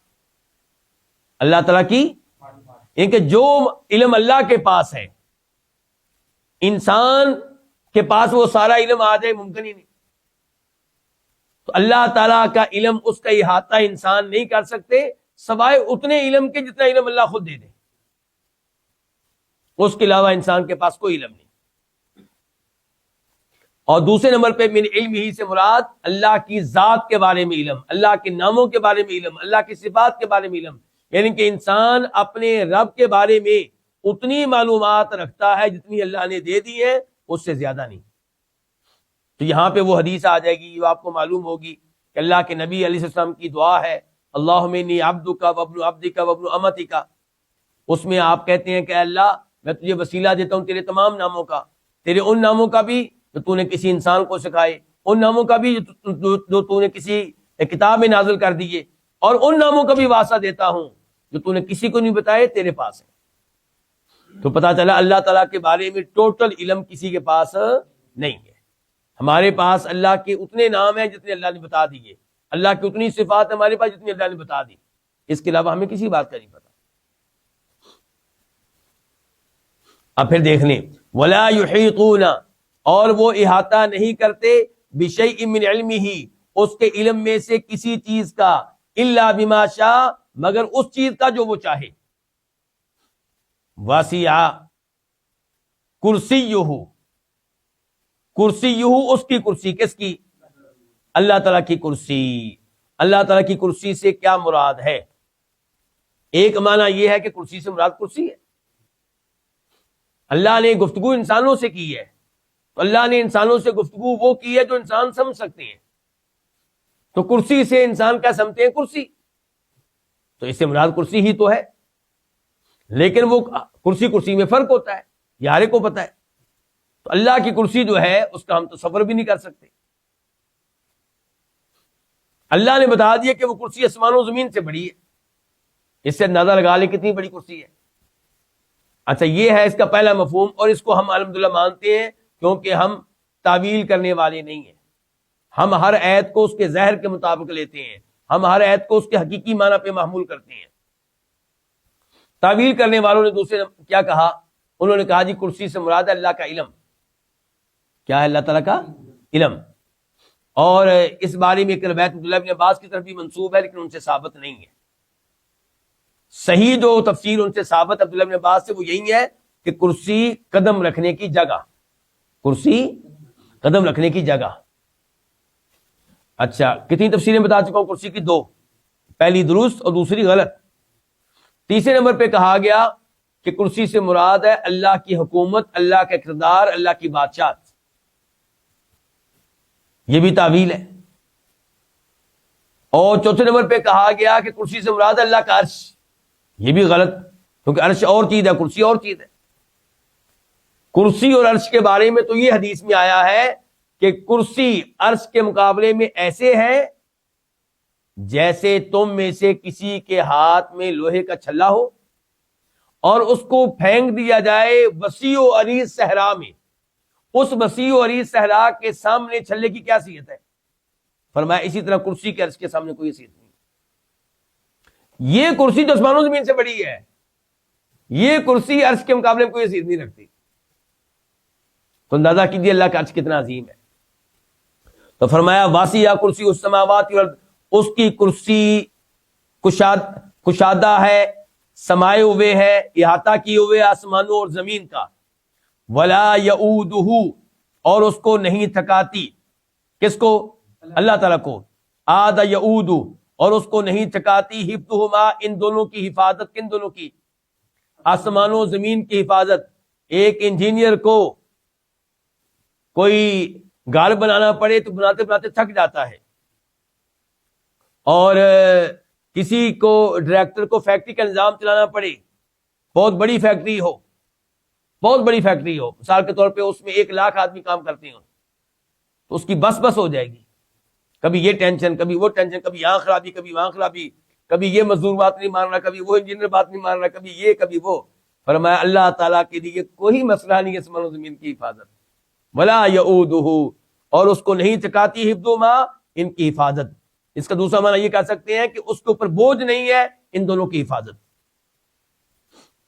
اللہ تعالیٰ کی ان کہ جو علم اللہ کے پاس ہے انسان کے پاس وہ سارا علم آ جائے ممکن ہی نہیں. تو اللہ تعالیٰ کا علم اس کا احاطہ انسان نہیں کر سکتے سوائے اتنے علم کے جتنا علم اللہ خود دے دے، اس کے علاوہ انسان کے پاس کوئی علم نہیں. اور دوسرے نمبر پہ من علم ہی سے مراد اللہ کی ذات کے بارے میں علم، اللہ کے ناموں کے بارے میں علم، اللہ کی صفات کے بارے میں علم. یعنی کہ انسان اپنے رب کے بارے میں اتنی معلومات رکھتا ہے جتنی اللہ نے دے دی ہے، اس سے زیادہ نہیں. تو یہاں پہ وہ حدیث آ جائے گی جو آپ کو معلوم ہوگی کہ اللہ کے نبی علیہ السلام کی دعا ہے اللہم انی عبدک وابن عبدک وابن امتک. اس میں آپ کہتے ہیں کہ اللہ میں تجھے وسیلہ دیتا ہوں تیرے تمام ناموں کا، تیرے ان ناموں کا بھی جو تو نے کسی انسان کو سکھائے، ان ناموں کا بھی جو تو نے کسی کتاب میں نازل کر دیے، اور ان ناموں کا بھی واسطہ دیتا ہوں جو تو نے کسی کو نہیں بتائے تیرے پاس ہے. تو پتا چلا اللہ تعالیٰ کے بارے میں ٹوٹل علم کسی کے پاس نہیں ہے. ہمارے پاس اللہ کے اتنے نام ہیں جتنے اللہ نے بتا دیے، اللہ کی اتنی صفات ہمارے پاس جتنی اللہ نے بتا دی، اس کے علاوہ ہمیں کسی بات کا نہیں پتا. اب پھر دیکھ لیں ولا یحیطون اور وہ احاطہ نہیں کرتے بشیء من علمہ اس کے علم میں سے کسی چیز کا، الا بما شاء مگر اس چیز کا جو وہ چاہے. وسع کرسیہ کرسیہ اس کی کرسی، کس کی؟ اللہ تعالیٰ کی کرسی. اللہ تعالیٰ کی کرسی سے کیا مراد ہے؟ ایک معنی یہ ہے کہ کرسی سے مراد کرسی ہے. اللہ نے گفتگو انسانوں سے کی ہے تو اللہ نے انسانوں سے گفتگو وہ کی ہے جو انسان سمجھ سکتے ہیں. تو کرسی سے انسان کیا سمجھتے ہیں؟ کرسی. تو اس سے مراد کرسی ہی تو ہے، لیکن وہ کرسی میں فرق ہوتا ہے، یہ ہر ایک کو پتا ہے. تو اللہ کی کرسی جو ہے اس کا ہم تصور بھی نہیں کر سکتے. اللہ نے بتا دیا کہ وہ کرسی آسمان و زمین سے بڑی ہے، اس سے اندازہ لگا لے کتنی بڑی کرسی ہے. اچھا یہ ہے اس کا پہلا مفہوم، اور اس کو ہم الحمدللہ مانتے ہیں کیونکہ ہم تعویل کرنے والے نہیں ہیں. ہم ہر آیت کو اس کے ظاہر کے مطابق لیتے ہیں، ہم ہر آیت کو اس کے حقیقی معنی پہ محمول کرتے ہیں. تعویل کرنے والوں نے دوسرے کیا کہا؟ انہوں نے کہا جی کرسی سے مراد ہے اللہ کا علم. کیا ہے؟ اللہ تعالیٰ کا علم. اور اس بارے میں ایک روایت عبداللہ بن عباس کی طرف بھی منسوب ہے لیکن ان سے ثابت نہیں ہے. صحیح جو تفسیر ان سے ثابت عبداللہ بن عباس سے وہ یہی ہے کہ کرسی قدم رکھنے کی جگہ، کرسی قدم رکھنے کی جگہ. اچھا کتنی تفسیریں بتا چکا ہوں کرسی کی؟ دو، پہلی درست اور دوسری غلط. تیسرے نمبر پہ کہا گیا کہ کرسی سے مراد ہے اللہ کی حکومت، اللہ کا اقتدار، اللہ کی بادشاہت. یہ بھی تعویل ہے. اور چوتھے نمبر پہ کہا گیا کہ کرسی سے مراد ہے اللہ کا عرش. یہ بھی غلط، کیونکہ عرش اور چیز ہے، کرسی اور چیز ہے. کرسی اور عرش کے بارے میں تو یہ حدیث میں آیا ہے کہ کرسی عرش کے مقابلے میں ایسے ہے جیسے تم میں سے کسی کے ہاتھ میں لوہے کا چھلا ہو اور اس کو پھینک دیا جائے وسیع و عریض صحرا میں. اس وسیع و عریض صحرا کے سامنے چھلے کی کیا حیثیت ہے؟ فرمایا اسی طرح کرسی کے عرش کے سامنے کوئی حیثیت نہیں. یہ کرسی جو آسمان و زمین سے بڑی ہے، یہ کرسی عرش کے مقابلے میں کوئی حیثیت نہیں رکھتی. تو اندازہ کیجیے اللہ کا عرش کتنا عظیم ہے. تو فرمایا واسیہ کرسی السماوات والارض، اس کی کرسی کشادہ ہے، سمائے ہوئے ہے، احاطہ کیے ہوئے آسمانوں اور زمین کا. ولا یعودہ، اور اس کو نہیں تھکاتی. کس کو؟ اللہ تعالیٰ کو. عاد یعود، اور اس کو نہیں تھکاتی حفظہما، ان دونوں کی حفاظت. کن دونوں کی؟ آسمانوں زمین کی حفاظت. ایک انجینئر کو کوئی گھر بنانا پڑے تو بناتے بناتے تھک جاتا ہے، اور کسی کو ڈائریکٹر کو فیکٹری کا نظام چلانا پڑے، بہت بڑی فیکٹری ہو، بہت بڑی فیکٹری ہو، مثال کے طور پہ اس میں 1,00,000 آدمی کام کرتے ہوں، تو اس کی بس ہو جائے گی. کبھی یہ ٹینشن، کبھی وہ ٹینشن، کبھی یہاں خرابی، کبھی وہاں خرابی، کبھی یہ مزدور بات نہیں مان رہا، کبھی وہ انجینئر بات نہیں مان رہا، کبھی یہ کبھی وہ. فرمایا اللہ تعالیٰ کے لیے کوئی مسئلہ نہیں ہے آسمان و زمین کی حفاظت. ولا یعودہ، اور اس کو نہیں تھکاتی حفظہما، ان کی حفاظت. اس کا دوسرا معنی یہ کہہ سکتے ہیں کہ اس کے اوپر بوجھ نہیں ہے ان دونوں کی حفاظت.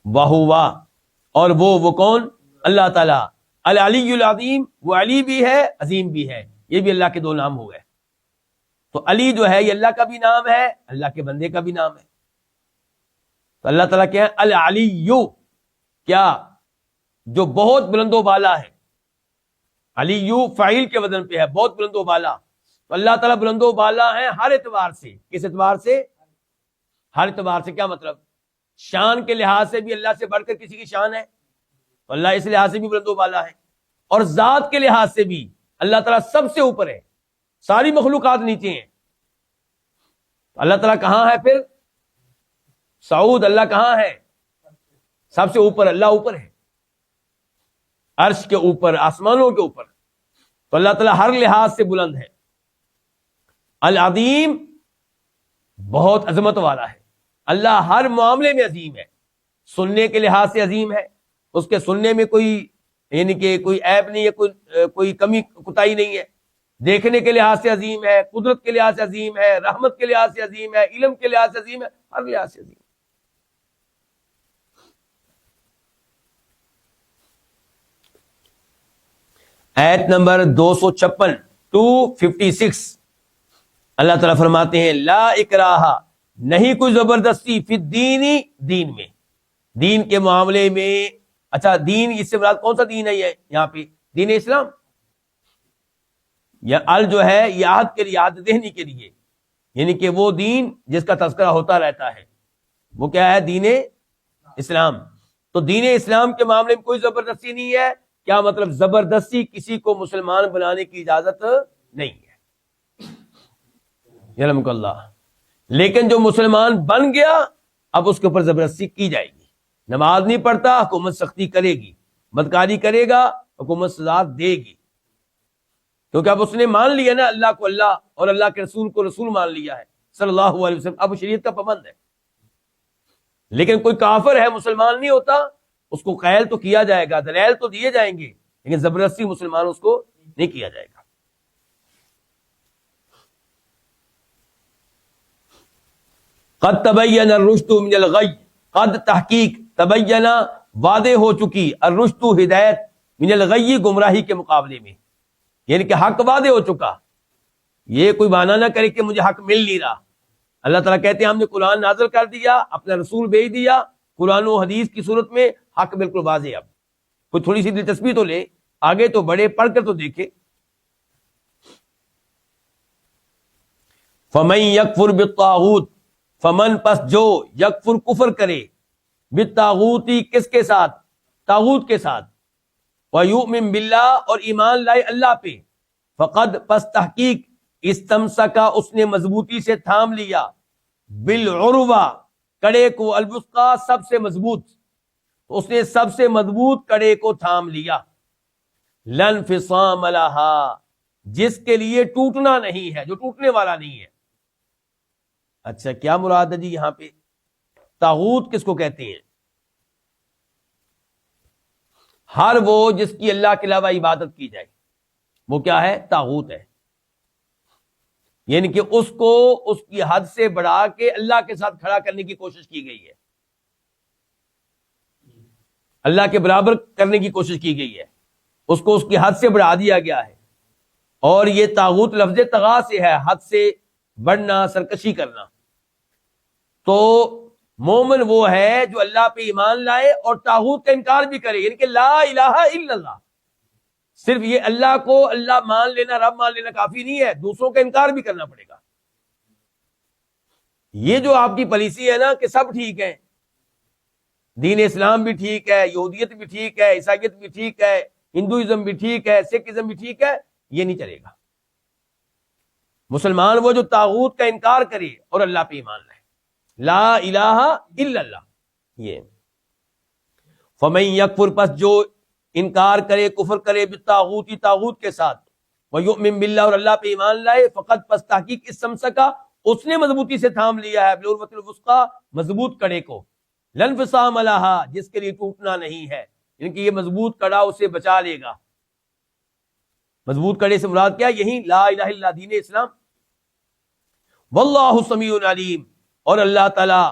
وہوا، اور وہ کون؟ اللہ تعالیٰ. العلی العظیم، وہ علی بھی ہے عظیم بھی ہے. یہ بھی اللہ کے دو نام ہوئے. تو علی جو ہے یہ اللہ کا بھی نام ہے، اللہ کے بندے کا بھی نام ہے. تو اللہ تعالیٰ کیا ہے؟ العلی، کیا؟ جو بہت بلند و بالا ہے. علی فاعل کے وزن پہ ہے، بہت بلند و بالا. تو اللہ تعالیٰ بلند و بالا ہے ہر اعتبار سے. کس اعتبار سے؟ ہر اعتبار سے. کیا مطلب؟ شان کے لحاظ سے بھی اللہ سے بڑھ کر کسی کی شان ہے، تو اللہ اس لحاظ سے بھی بلند و بالا ہے. اور ذات کے لحاظ سے بھی اللہ تعالیٰ سب سے اوپر ہے، ساری مخلوقات نیچے ہیں. اللہ تعالیٰ کہاں ہے پھر؟ سعود. اللہ کہاں ہے؟ سب سے اوپر. اللہ اوپر ہے، عرش کے اوپر، آسمانوں کے اوپر. تو اللہ تعالیٰ ہر لحاظ سے بلند ہے. العظیم، بہت عظمت والا ہے. اللہ ہر معاملے میں عظیم ہے. سننے کے لحاظ سے عظیم ہے، اس کے سننے میں کوئی یعنی کہ کوئی عیب نہیں ہے، کوئی کمی کوتاہی نہیں ہے. دیکھنے کے لحاظ سے عظیم ہے، قدرت کے لحاظ سے عظیم ہے، رحمت کے لحاظ سے عظیم ہے، علم کے لحاظ سے عظیم ہے، ہر لحاظ سے عظیم ہے. آیت نمبر 256 256 اللہ تعالیٰ فرماتے ہیں لا اکراہ، نہیں کوئی زبردستی فی الدین، دین میں، دین کے معاملے میں. اچھا دین اس سے مراد کون سا دین ہے؟ یہ یہاں پہ دین اسلام. یا ال جو ہے یہ عہد کے لیے، عہد دہنی کے لیے، یعنی کہ وہ دین جس کا تذکرہ ہوتا رہتا ہے وہ کیا ہے؟ دین اسلام. تو دین اسلام کے معاملے میں کوئی زبردستی نہیں ہے. کیا مطلب؟ زبردستی کسی کو مسلمان بنانے کی اجازت نہیں ہے، یرحمک اللہ. لیکن جو مسلمان بن گیا اب اس کے اوپر زبردستی کی جائے گی. نماز نہیں پڑھتا، حکومت سختی کرے گی. بدکاری کرے گا، حکومت سزا دے گی. کیونکہ اب اس نے مان لیا نا اللہ کو اللہ اور اللہ کے رسول کو رسول مان لیا ہے صلی اللہ علیہ وسلم. اب شریعت کا پابند ہے. لیکن کوئی کافر ہے مسلمان نہیں ہوتا، اس کو قید تو کیا جائے گا، دلائل تو دیے جائیں گے، لیکن زبردستی مسلمان اس کو نہیں کیا جائے گا. قد تبین الرشد من الغی، قد تحقیق، تبین واضح ہو چکی، الرشد ہدایت، من الغی گمراہی کے مقابلے میں، یعنی کہ حق واضح ہو چکا. یہ کوئی بہانہ نہ کرے کہ مجھے حق مل نہیں رہا. اللہ تعالیٰ کہتے ہیں ہم نے قرآن نازل کر دیا، اپنا رسول بھیج دیا، قرآن و حدیث کی صورت میں حق بالکل واضح. اب کوئی تھوڑی سی دلچسپی تو لے، آگے تو بڑے، پڑھ کر تو دیکھے. فمن یکفر بالطاغوت، فمن پس جو یکفر کفر کرے، بالطاغوتی کس کے ساتھ؟ طاغوت کے ساتھ. وَيُؤْمِن بِاللَّهِ، اور ایمان لائے اللہ پہ. فقد پس تحقیق، استمسکا اس نے مضبوطی سے تھام لیا، بالعروہ کڑے کو، الوثقی سب سے مضبوط. تو اس نے سب سے مضبوط کڑے کو تھام لیا. لن فصام لہا، جس کے لیے ٹوٹنا نہیں ہے، جو ٹوٹنے والا نہیں ہے. اچھا کیا مراد ہے جی یہاں پہ؟ طاغوت کس کو کہتے ہیں؟ ہر وہ جس کی اللہ کے علاوہ عبادت کی جائے وہ کیا ہے؟ طاغوت ہے. یعنی کہ اس کو اس کی حد سے بڑھا کے اللہ کے ساتھ کھڑا کرنے کی کوشش کی گئی ہے، اللہ کے برابر کرنے کی کوشش کی گئی ہے، اس کو اس کی حد سے بڑھا دیا گیا ہے. اور یہ طاغوت لفظ طغا سے ہے، حد سے بڑھنا، سرکشی کرنا. تو مومن وہ ہے جو اللہ پہ ایمان لائے اور طاغوت کا انکار بھی کرے، یعنی کہ لا الہ الا اللہ. صرف یہ اللہ کو اللہ مان لینا، رب مان لینا کافی نہیں ہے، دوسروں کا انکار بھی کرنا پڑے گا. یہ جو آپ کی پالیسی ہے نا کہ سب ٹھیک ہے، دین اسلام بھی ٹھیک ہے، یہودیت بھی ٹھیک ہے، عیسائیت بھی ٹھیک ہے، ہندوازم بھی ٹھیک ہے، سکھ ازم بھی ٹھیک ہے، یہ نہیں چلے گا. مسلمان وہ جو طاغوت کا انکار کرے اور اللہ پہ ایمان لائے، لا الہ الا اللہ. یہ فمن یکفر، پس جو انکار کرے، کفر کرے، بالطاغوت، طاغوت کے ساتھ، ویؤمن باللہ، اور اللہ پہ ایمان لائے، فقط پس تحقیق استمسکا، اس نے مضبوطی سے تھام لیا ہے، بالعروۃ الوثقی، مضبوط کڑے کو، لن انفصام لہا، جس کے لیے ٹوٹنا نہیں ہے. یعنی کہ یہ مضبوط کڑا اسے بچا لے گا. مضبوط کڑے سے مراد کیا؟ یہی لا الہ الا اللہ، دین اسلام. واللہ سمیع علیم، اور اللہ تعالی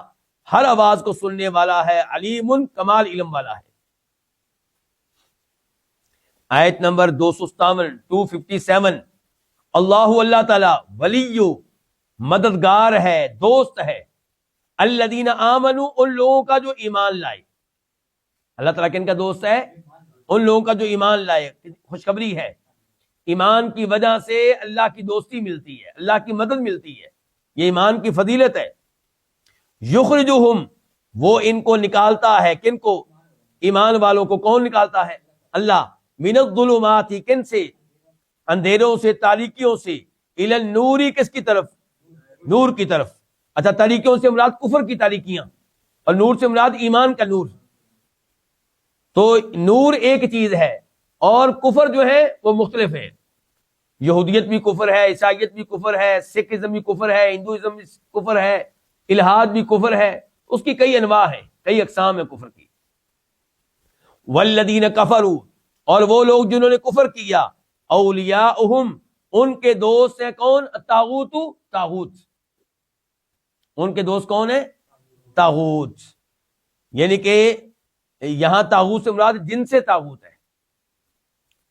ہر آواز کو سننے والا ہے، علیم، کمال علم والا ہے. آیت نمبر 257 اللہ تعالی ولی، مددگار ہے، دوست ہے، الذین آمنوا، ان لوگوں کا جو ایمان لائے. اللہ تعالیٰ کن کا دوست ہے؟ ان لوگوں کا جو ایمان لائے. خوشخبری ہے، ایمان کی وجہ سے اللہ کی دوستی ملتی ہے، اللہ کی مدد ملتی ہے، یہ ایمان کی فضیلت ہے. یخرجہم، وہ ان کو نکالتا ہے، کن کو؟ ایمان والوں کو. کون نکالتا ہے؟ اللہ. من الظلمات، کن سے؟ اندھیروں سے، تاریکیوں سے، الی النور، کس کی طرف؟ نور کی طرف. اچھا، تاریکیوں سے مراد کفر کی تاریکیاں، اور نور سے مراد ایمان کا نور. تو نور ایک چیز ہے اور کفر جو ہے وہ مختلف ہے. یہودیت بھی کفر ہے، عیسائیت بھی کفر ہے، سکھ ازم بھی کفر ہے، ہندوازم بھی کفر ہے، الہاد بھی کفر ہے. اس کی کئی انواع ہیں، کئی اقسام ہیں کفر کی. والذین کفروا، اور وہ لوگ جنہوں نے کفر کیا، اولیاءہم، ان کے دوست ہیں کون؟ طاغوت، طاغوت. ان کے دوست کون ہیں؟ طاغوت. یعنی کہ یہاں طاغوت سے مراد جن سے طاغوت ہے،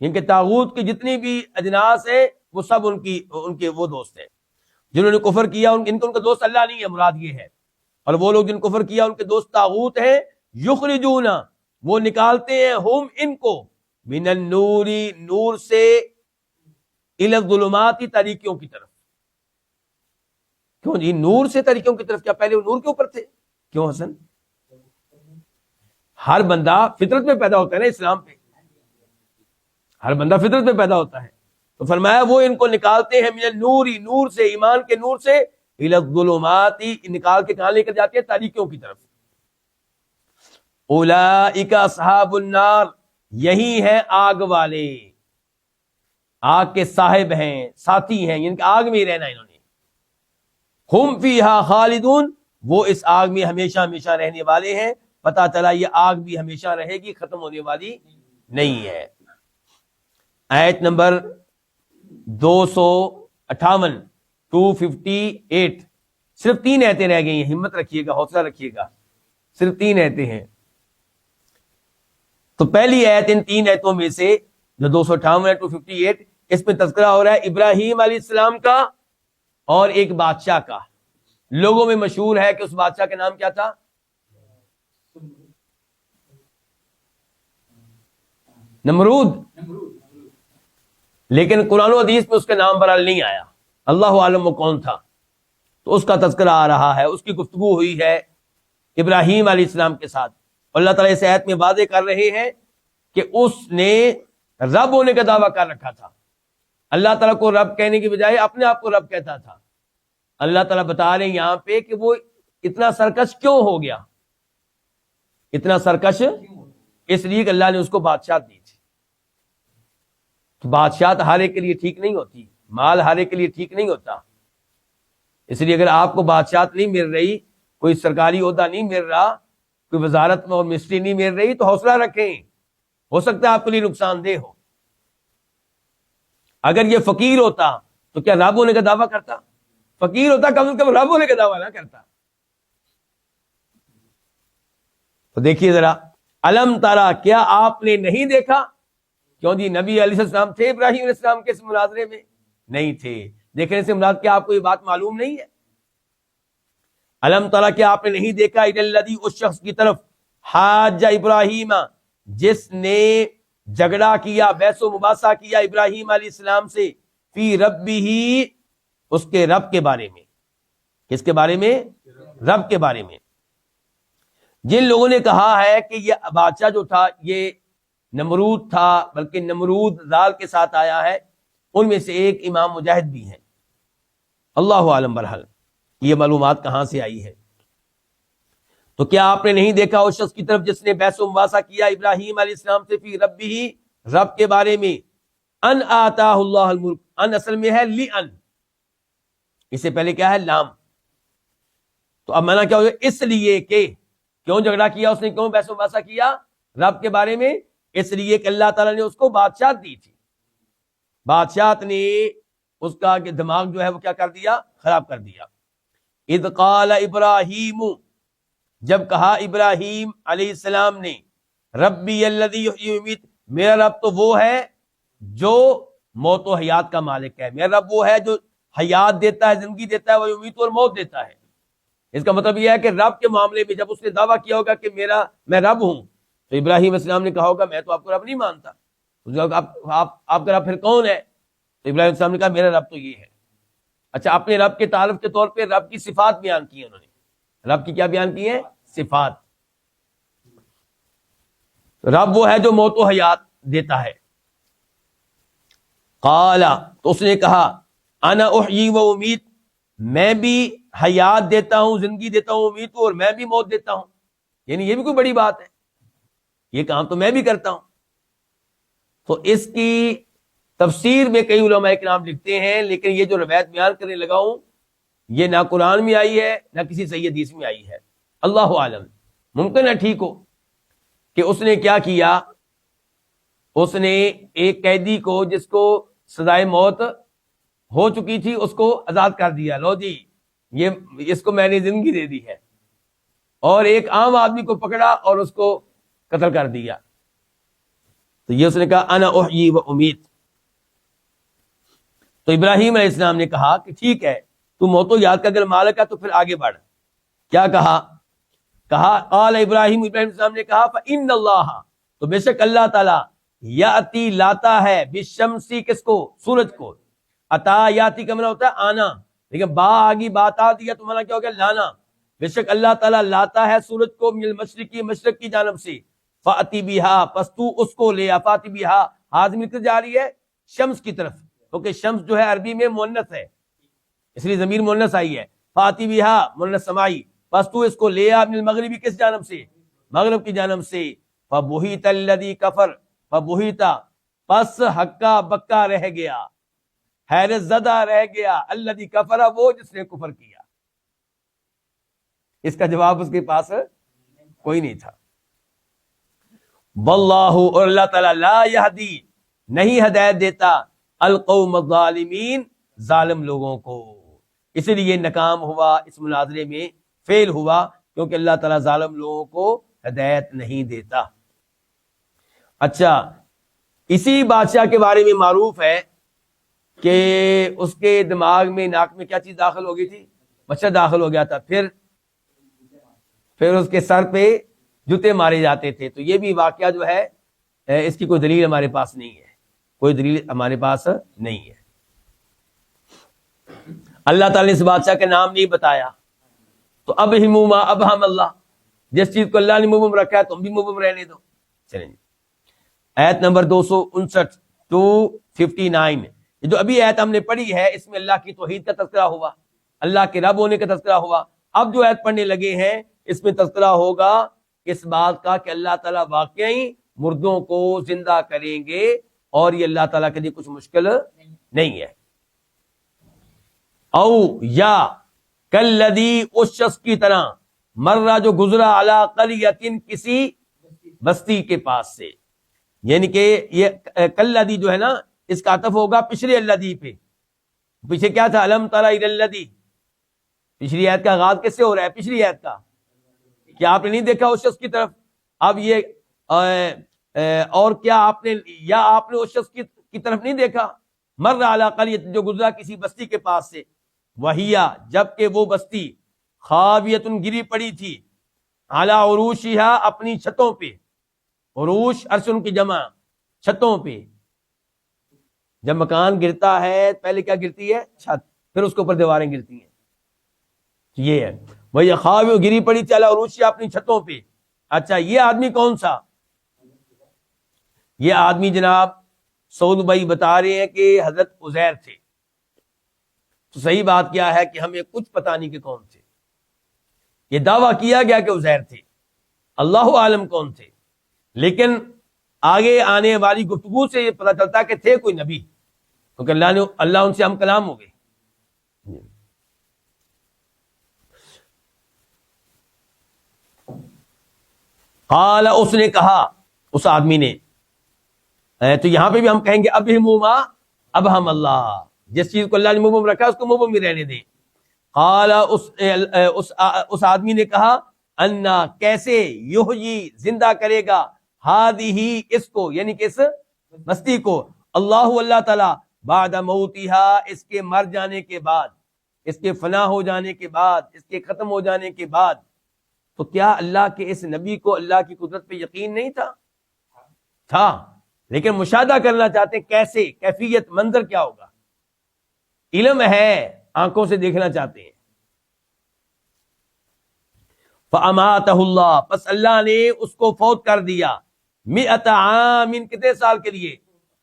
یعنی کہ طاغوت کی جتنی بھی اجناس ہیں وہ سب ان کے وہ دوست ہیں. جنہوں نے کفر کیا ان کا دوست اللہ نہیں ہے، مراد یہ ہے. اور وہ لوگ جن کفر کیا ان کے دوست طاغوت ہیں. یخرجون، وہ نکالتے ہیں، ہم، ان کو، من النور، نور سے، الی الظلمات، تاریکیوں کی طرف. کیوں جی نور سے تاریکیوں کی طرف؟ کیا پہلے وہ نور کے اوپر تھے؟ کیوں حسن؟ ہر بندہ فطرت میں پیدا ہوتا ہے نا اسلام پہ، ہر بندہ فطرت میں پیدا ہوتا ہے. تو فرمایا وہ ان کو نکالتے ہیں، من النور، نور سے، ایمان کے نور سے، الی الظلمات، نکال کے کہاں لے کر جاتے ہیں؟ تاریکیوں کی طرف. اولئک اصحاب النار، یہی ہیں آگ والے، آگ کے صاحب ہیں، ساتھی ہیں، یعنی کہ آگ میں ہی رہنا انہوں نے. ہم فیہا خالدون، وہ اس آگ میں ہمیشہ ہمیشہ رہنے والے ہیں. پتہ چلا یہ آگ بھی ہمیشہ رہے گی، ختم ہونے والی نہیں ہے. آیت نمبر 258 258، صرف 3 آیتیں رہ گئی ہیں. ہمت رکھیے گا، حوصلہ رکھیے گا، صرف 3 آیتیں ہیں. تو پہلی آیت ان 3 آیتوں میں سے جو 258 ہے 258، اس میں تذکرہ ہو رہا ہے ابراہیم علیہ السلام کا اور ایک بادشاہ کا. لوگوں میں مشہور ہے کہ اس بادشاہ کا نام کیا تھا؟ نمرود. لیکن قرآن و حدیث میں اس کا نام برحال نہیں آیا، اللہ عالم وہ کون تھا. تو اس کا تذکرہ آ رہا ہے، اس کی گفتگو ہوئی ہے ابراہیم علیہ السلام کے ساتھ. اللہ تعالیٰ اس آیت میں واضح کر رہے ہیں کہ اس نے رب ہونے کا دعویٰ کر رکھا تھا. اللہ تعالیٰ کو رب کہنے کی بجائے اپنے آپ کو رب کہتا تھا. اللہ تعالیٰ بتا رہے ہیں یہاں پہ کہ وہ اتنا سرکش کیوں ہو گیا. اتنا سرکش اس لیے کہ اللہ نے اس کو بادشاہت دی تھی. تو بادشاہت ہر ایک کے لیے ٹھیک نہیں ہوتی، مال ہر ایک کے لیے ٹھیک نہیں ہوتا. اس لیے اگر آپ کو بادشاہت نہیں مل رہی، کوئی سرکاری عہدہ نہیں مل رہا، کوئی وزارت میں اور منسٹری نہیں مل رہی، تو حوصلہ رکھیں، ہو سکتا ہے آپ کے لیے نقصان دہ ہو. اگر یہ فقیر ہوتا تو کیا رب ہونے کا دعویٰ کرتا؟ فقیر ہوتا کم از کم رب ہونے کا دعویٰ نہ کرتا. تو دیکھیے ذرا، الم ترا، کیا آپ نے نہیں دیکھا؟ کیوں جی نبی علیہ السلام تھے ابراہیم علیہ السلام کے اس مناظرے میں؟ نہیں تھے. دیکھنے سے مراد کیا آپ کو یہ بات معلوم نہیں ہے؟ الم ترا، کیا آپ نے نہیں دیکھا الی الذی، اس شخص کی طرف، حاج ابراہیم، جس نے جھگڑا کیا، بحث و مباحثہ کیا ابراہیم علیہ السلام سے، فی ربہ، اس کے رب کے بارے میں. کس کے بارے میں؟ رب کے بارے میں. جن لوگوں نے کہا ہے کہ یہ بادشاہ جو تھا یہ نمرود تھا، بلکہ نمرود ذال کے ساتھ آیا ہے، ان میں سے ایک امام مجاہد بھی ہیں. اللہ عالم. برحال یہ معلومات کہاں سے آئی ہے؟ تو کیا آپ نے نہیں دیکھا اس شخص کی طرف جس نے بحث و مباحثہ کیا ابراہیم علیہ السلام سے، فی ربہ، رب کے بارے میں، ان آتاہ اللہ الملک، ان اصل میں ہے لی ان، اس سے پہلے کیا ہے؟ لام. تو اب معنی کیا ہو گیا؟ اس لیے کہ، کیوں جھگڑا کیا اس نے، کیوں بحث و مباحثہ کیا رب کے بارے میں؟ اس لیے کہ اللہ تعالیٰ نے اس کو بادشاہت دی تھی. بادشاہت نے اس کا دماغ جو ہے وہ کیا کر دیا؟ خراب کر دیا. اذ قال ابراہیم، جب کہا ابراہیم علیہ السلام نے، ربی الذی یحیی و یمیت، میرا رب تو وہ ہے جو موت و حیات کا مالک ہے. میرا رب وہ ہے جو حیات دیتا ہے، زندگی دیتا ہے، وہ یمیت اور موت دیتا ہے. اس کا مطلب یہ ہے کہ رب کے معاملے میں جب اس نے دعویٰ کیا ہوگا کہ میں رب ہوں، تو ابراہیم علیہ السلام نے کہا ہوگا میں تو آپ کو رب نہیں مانتا. آپ کا رب پھر کون ہے؟ تو ابراہیم علیہ السلام نے کہا میرا رب تو یہ ہے. اچھا، اپنے رب کے تعارف کے طور پہ رب کی صفات بیان کی انہوں نے. رب کی کیا بیان کی ہے؟ صفات. رب وہ ہے جو موت و حیات دیتا ہے. قال، تو اس نے کہا، انا احیی و امیت، میں بھی حیات دیتا ہوں، زندگی دیتا ہوں، امید، اور میں بھی موت دیتا ہوں. یعنی یہ بھی کوئی بڑی بات ہے، یہ کام تو میں بھی کرتا ہوں. تو اس کی تفسیر میں کئی علماء کرام لکھتے ہیں، لیکن یہ جو روایت بیان کرنے لگا ہوں یہ نہ قرآن میں آئی ہے نہ کسی صحیح حدیث میں آئی ہے. اللہ عالم. ممکن ہے ٹھیک ہو کہ اس نے کیا کیا، اس نے ایک قیدی کو جس کو سزائے موت ہو چکی تھی اس کو آزاد کر دیا، لو جی یہ اس کو میں نے زندگی دے دی ہے، اور ایک عام آدمی کو پکڑا اور اس کو قتل کر دیا. تو یہ اس نے کہا انا احیی و امیت. تو ابراہیم علیہ السلام نے کہا کہ ٹھیک ہے، تو موت و حیات کا اگر مالک ہے تو پھر آگے بڑھ. کیا کہا؟ قال ابراہیم السلام نے کہا فإن اللہ، تو بے شک اللہ تعالیٰ، یاتی لاتا ہے، بالشمسی، کس کو؟ سورج کو. عطا یاتی کا معنی ہوتا ہے آنا، لیکن با آگی بات آ دیا تو معنی کیا ہو گیا؟ لانا. بے شک اللہ تعالیٰ لاتا ہے سورج کو، من المشرقی، مشرق کی جانب سے، فاتی بہا، پس تو اس کو لے آ. فاتی بہا ہاضمی کر جا رہی ہے شمس کی طرف، کیونکہ شمس جو ہے عربی میں مؤنث ہے اس لیے ضمیر مؤنث آئی ہے. فاتی بہا مؤنث سمائی، پس تو اس کو لے آ، من المغربی، کس جانب سے؟ مغرب کی جانب سے. فبہیت الذی کفر، فبہیتا، پس ہکا بکا رہ گیا، حیرت زدہ رہ گیا، الذی کفر، وہ جس نے کفر کیا. اس کا جواب اس کے پاس کوئی نہیں تھا. واللہ، اور اللہ تعالیٰ، لا یہدی، نہیں ہدایت دیتا، القوم الظالمین، ظالم لوگوں کو. اس لیے ناکام ہوا، اس مناظرے میں فیل ہوا، کیونکہ اللہ تعالیٰ ظالم لوگوں کو ہدایت نہیں دیتا. اچھا، اسی بادشاہ کے بارے میں معروف ہے کہ اس کے دماغ میں، ناک میں کیا چیز داخل ہو گئی تھی؟ مچھر داخل ہو گیا تھا. پھر اس کے سر پہ جوتے مارے جاتے تھے. تو یہ بھی واقعہ جو ہے اس کی کوئی دلیل ہمارے پاس نہیں ہے، کوئی دلیل ہمارے پاس نہیں ہے. اللہ تعالیٰ نے اس بادشاہ کا نام نہیں بتایا. تو اب ہموما، اب ہم اللہ، جس چیز کو اللہ نے مبہم رکھا ہے تم بھی مبہم رہنے دو. چلیں، آیت نمبر 259 259، یہ جو ابھی آیت ہم نے پڑھی ہے اس میں اللہ کی توحید کا تذکرہ ہوا، اللہ کے رب ہونے کا تذکرہ ہوا. اب جو آیت پڑھنے لگے ہیں اس میں تذکرہ ہوگا اس بات کا کہ اللہ تعالیٰ واقعی مردوں کو زندہ کریں گے اور یہ اللہ تعالیٰ کے لیے کچھ مشکل نہیں ہے. او یا کلذی اس شخص کی طرح مرہ جو گزرا علی قریۃ کسی بستی کے پاس سے، یعنی کہ یہ کلذی جو ہے نا اس کا عطف ہوگا پچھلے الذی پہ. پیچھے کیا تھا؟ الم تر الی الذی. پچھلی آیت کا آغاز کس سے ہو رہا ہے؟ پچھلی آیت کا. کیا آپ نے نہیں دیکھا اس شخص کی طرف؟ اب یہ اور کیا آپ نے اس شخص کی طرف نہیں دیکھا؟ مر علی قریۃ جو گزرا کسی بستی کے پاس سے، وہیا جبکہ وہ بستی خاویۃ گری پڑی تھی، علی عروشہا اپنی چھتوں پہ. عروش عرشن کی جمع، چھتوں پہ. جب مکان گرتا ہے پہلے کیا گرتی ہے؟ چھت، پھر اس کے اوپر دیواریں گرتی ہیں. یہ ہے وہی خاویہ گری پڑی تھی علی عروشہا اپنی چھتوں پہ. اچھا یہ آدمی کون سا؟ یہ آدمی جناب سعود بھائی بتا رہے ہیں کہ حضرت عزیر تھے. تو صحیح بات کیا ہے کہ ہمیں کچھ پتہ نہیں کہ کون تھے. یہ دعویٰ کیا گیا کہ عزیر تھے، اللہ عالم کون تھے، لیکن آگے آنے والی گفتگو سے یہ پتہ چلتا کہ تھے کوئی نبی، کیونکہ اللہ ان سے ہم کلام ہو گئے. قال اس نے کہا، اس آدمی نے، تو یہاں پہ بھی ہم کہیں گے اب ہم اللہ، جس چیز کو اللہ نے مبہم رکھا اس کو مبہم ہی رہنے دیں. قال اس آدمی نے کہا، انا کیسے، یحیی زندہ کرے گا، ہادی اس کو یعنی کہ اس بستی کو، اللہ تعالی بعد موتہا اس کے مر جانے کے بعد، اس کے فنا ہو جانے کے بعد، اس کے ختم ہو جانے کے بعد. تو کیا اللہ کے اس نبی کو اللہ کی قدرت پہ یقین نہیں تھا، لیکن مشاہدہ کرنا چاہتے ہیں کیسے، کیفیت، منظر کیا ہوگا. علم ہے، آنکھوں سے دیکھنا چاہتے ہیں. فَأَمَاتَهُ اللَّهُ پس اللہ نے اس کو فوت کر دیا، 100 عام کتنے سال کے لیے؟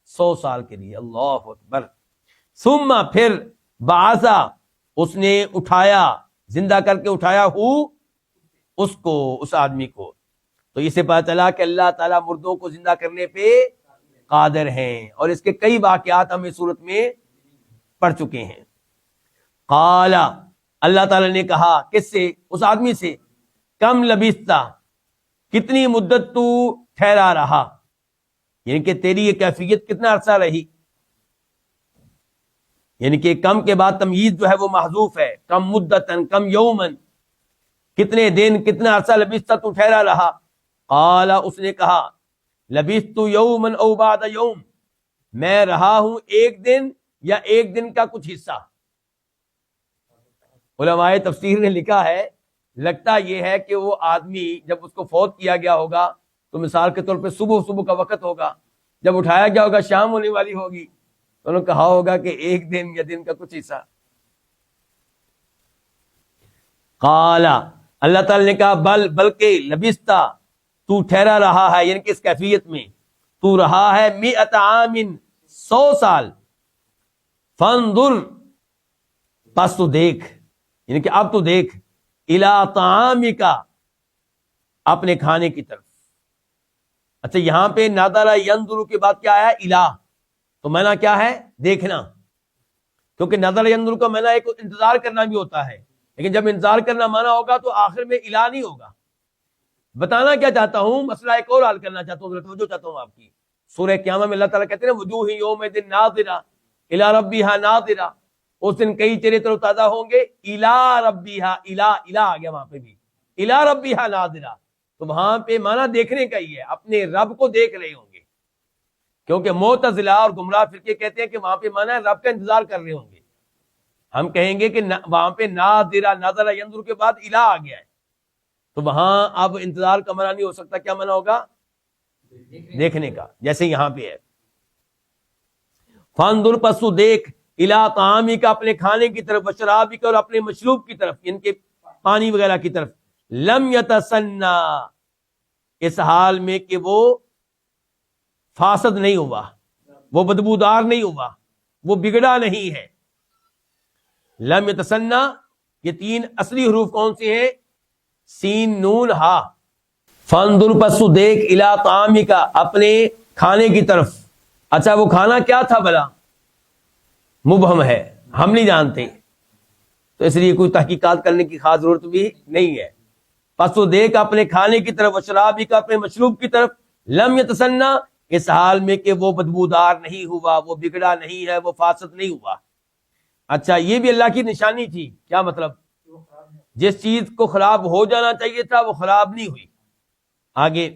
100 سال کے لیے. اللہ اکبر. ثم پھر بعث اس نے اٹھایا، زندہ کر کے اٹھایا اس کو، اس آدمی کو. تو اسے پتہ چلا کہ اللہ تعالیٰ مردوں کو زندہ کرنے پہ قادر ہیں، اور اس کے کئی واقعات ہم اس صورت میں پڑھ چکے ہیں. قال اللہ تعالیٰ نے کہا کس سے؟ اس آدمی سے. کم لبثتا کتنی مدت تو ٹھہرا رہا، یعنی کہ تیری یہ کیفیت کتنا عرصہ رہی. یعنی کہ کم کے بعد تمییز جو ہے وہ محذوف ہے. کم مدتن، کم یومن، کتنے دن، کتنا عرصہ لبثتا تو ٹھہرا رہا. قال اس نے کہا، لبثت یوما او بعد یوم، میں رہا ہوں ایک دن یا ایک دن کا کچھ حصہ. علماء تفسیر نے لکھا ہے، لگتا یہ ہے کہ وہ آدمی جب اس کو فوت کیا گیا ہوگا تو مثال کے طور پہ صبح کا وقت ہوگا، جب اٹھایا گیا ہوگا شام ہونے والی ہوگی، تو انہوں نے کہا ہوگا کہ ایک دن یا دن کا کچھ حصہ. قال اللہ تعالی نے کہا، بلکہ لبثتا تو ٹھہرا رہا ہے، یعنی کہ اس کیفیت میں تو رہا ہے 100 عام 100 سال. فانظر پس تو دیکھ، یعنی کہ اب تو دیکھ، الی طعامک اپنے کھانے کی طرف. اچھا یہاں پہ نظر ینظر کے بعد کیا آیا؟ الی. تو معنی کیا ہے؟ دیکھنا. کیونکہ نظر ینظر کا معنی ایک انتظار کرنا بھی ہوتا ہے، لیکن جب انتظار کرنا معنی ہوگا تو آخر میں الی نہیں ہوگا. بتانا کیا چاہتا ہوں، مسئلہ ایک اور حل کرنا چاہتا ہوں، توجہ چاہتا ہوں آپ کی. سورہ قیامہ میں اللہ تعالیٰ کہتے ہیں وجوہ یومئذ ناظرہ الی ربہا ناظرہ، اس دن کئی چہرے تر و تازہ ہوں گے، الی ربہا، الی آ گیا وہاں پہ بھی، الی ربہا ناظرہ. تو وہاں پہ معنی دیکھنے کا ہی ہے، اپنے رب کو دیکھ رہے ہوں گے. کیونکہ معتزلہ اور گمراہ فرقے کہتے ہیں کہ وہاں پہ معنی ہے رب کا انتظار کر رہے ہوں گے. ہم کہیں گے کہ وہاں پہ ناظرہ، نظر ینظر کے بعد الی آ گیا ہے، تو وہاں اب انتظار کا معنی نہیں ہو سکتا. کیا معنی ہوگا؟ دیکھنے کا، جیسے یہاں پہ ہے. فانظر پس تو دیکھ، الی طعامک اپنے کھانے کی طرف، وشرابک اور اپنے مشروب کی طرف، ان کے پانی وغیرہ کی طرف. لم یتسنى اس حال میں کہ وہ فاسد نہیں ہوا، وہ بدبودار نہیں ہوا، وہ بگڑا نہیں ہے. لم یتسنى یہ 3 اصلی حروف کون سے ہیں؟ سین نون ہا. فانظر پس تو دیکھ الی طعامک اپنے کھانے کی طرف. اچھا وہ کھانا کیا تھا بھلا؟ مبہم ہے، ہم نہیں جانتے، تو اس لیے کوئی تحقیقات کرنے کی خاص ضرورت بھی نہیں ہے. پس تو دیکھ اپنے کھانے کی طرف، وشرابک اپنے مشروب کی طرف، لم یتسنہ اس حال میں کہ وہ بدبودار نہیں ہوا، وہ بگڑا نہیں ہے، وہ فاسد نہیں ہوا. اچھا یہ بھی اللہ کی نشانی تھی. کیا مطلب؟ جس چیز کو خراب ہو جانا چاہیے تھا وہ خراب نہیں ہوئی. آگے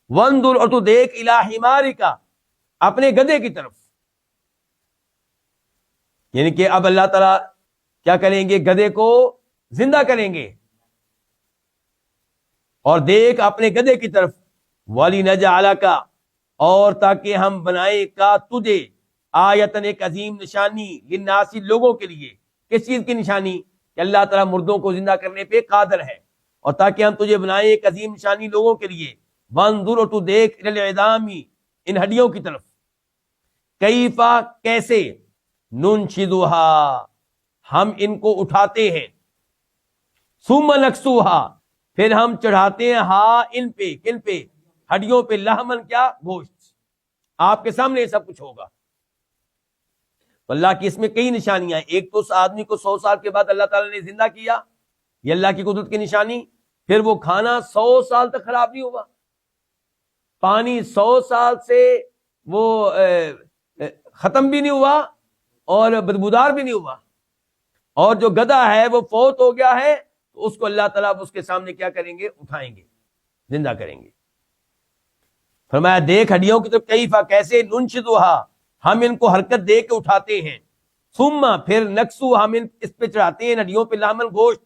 وانظر اور تو دیکھ الی حمارک اپنے گدھے کی طرف، یعنی کہ اب اللہ تعالیٰ کیا کریں گے؟ گدھے کو زندہ کریں گے. اور دیکھ اپنے گدھے کی طرف، وَلِنَجْعَلَكَ اور تاکہ ہم بنائیں کا تجھے، آیتن ایک عظیم نشانی، للناس لوگوں کے لیے. کس چیز کی نشانی؟ کہ اللہ تعالیٰ مردوں کو زندہ کرنے پہ قادر ہے، اور تاکہ ہم تجھے بنائیں ایک عظیم نشانی لوگوں کے لیے. وانظر اور تو دیکھ الی العظام ان ہڈیوں کی طرف، کیف کیسے، ننشدھا ہم ان کو اٹھاتے ہیں، ثم نکسوہا پھر ہم چڑھاتے ہیں، ہاں ان پہ، کن پہ؟ ہڈیوں پہ، لحمن کیا؟ گوشت. آپ کے سامنے یہ سب کچھ ہوگا. اللہ کی اس میں کئی نشانیاں ہیں. ایک تو اس آدمی کو 100 سال کے بعد اللہ تعالیٰ نے زندہ کیا، یہ اللہ کی قدرت کی نشانی. پھر وہ کھانا 100 سال تک خراب نہیں ہوا، پانی 100 سال سے وہ ختم بھی نہیں ہوا اور بدبودار بھی نہیں ہوا. اور جو گدھا ہے وہ فوت ہو گیا ہے تو اس کو اللہ تعالیٰ اس کے سامنے کیا کریں گے؟ اٹھائیں گے، زندہ کریں گے. فرمایا دیکھ ہڈیوں کی طرف، کیفا کیسے، ننشدھا ہم ان کو حرکت دے کے اٹھاتے ہیں، ثم پھر نکسو ہم اس پہ چڑھاتے ہیں ہڈیوں پہ، لحمن گوشت.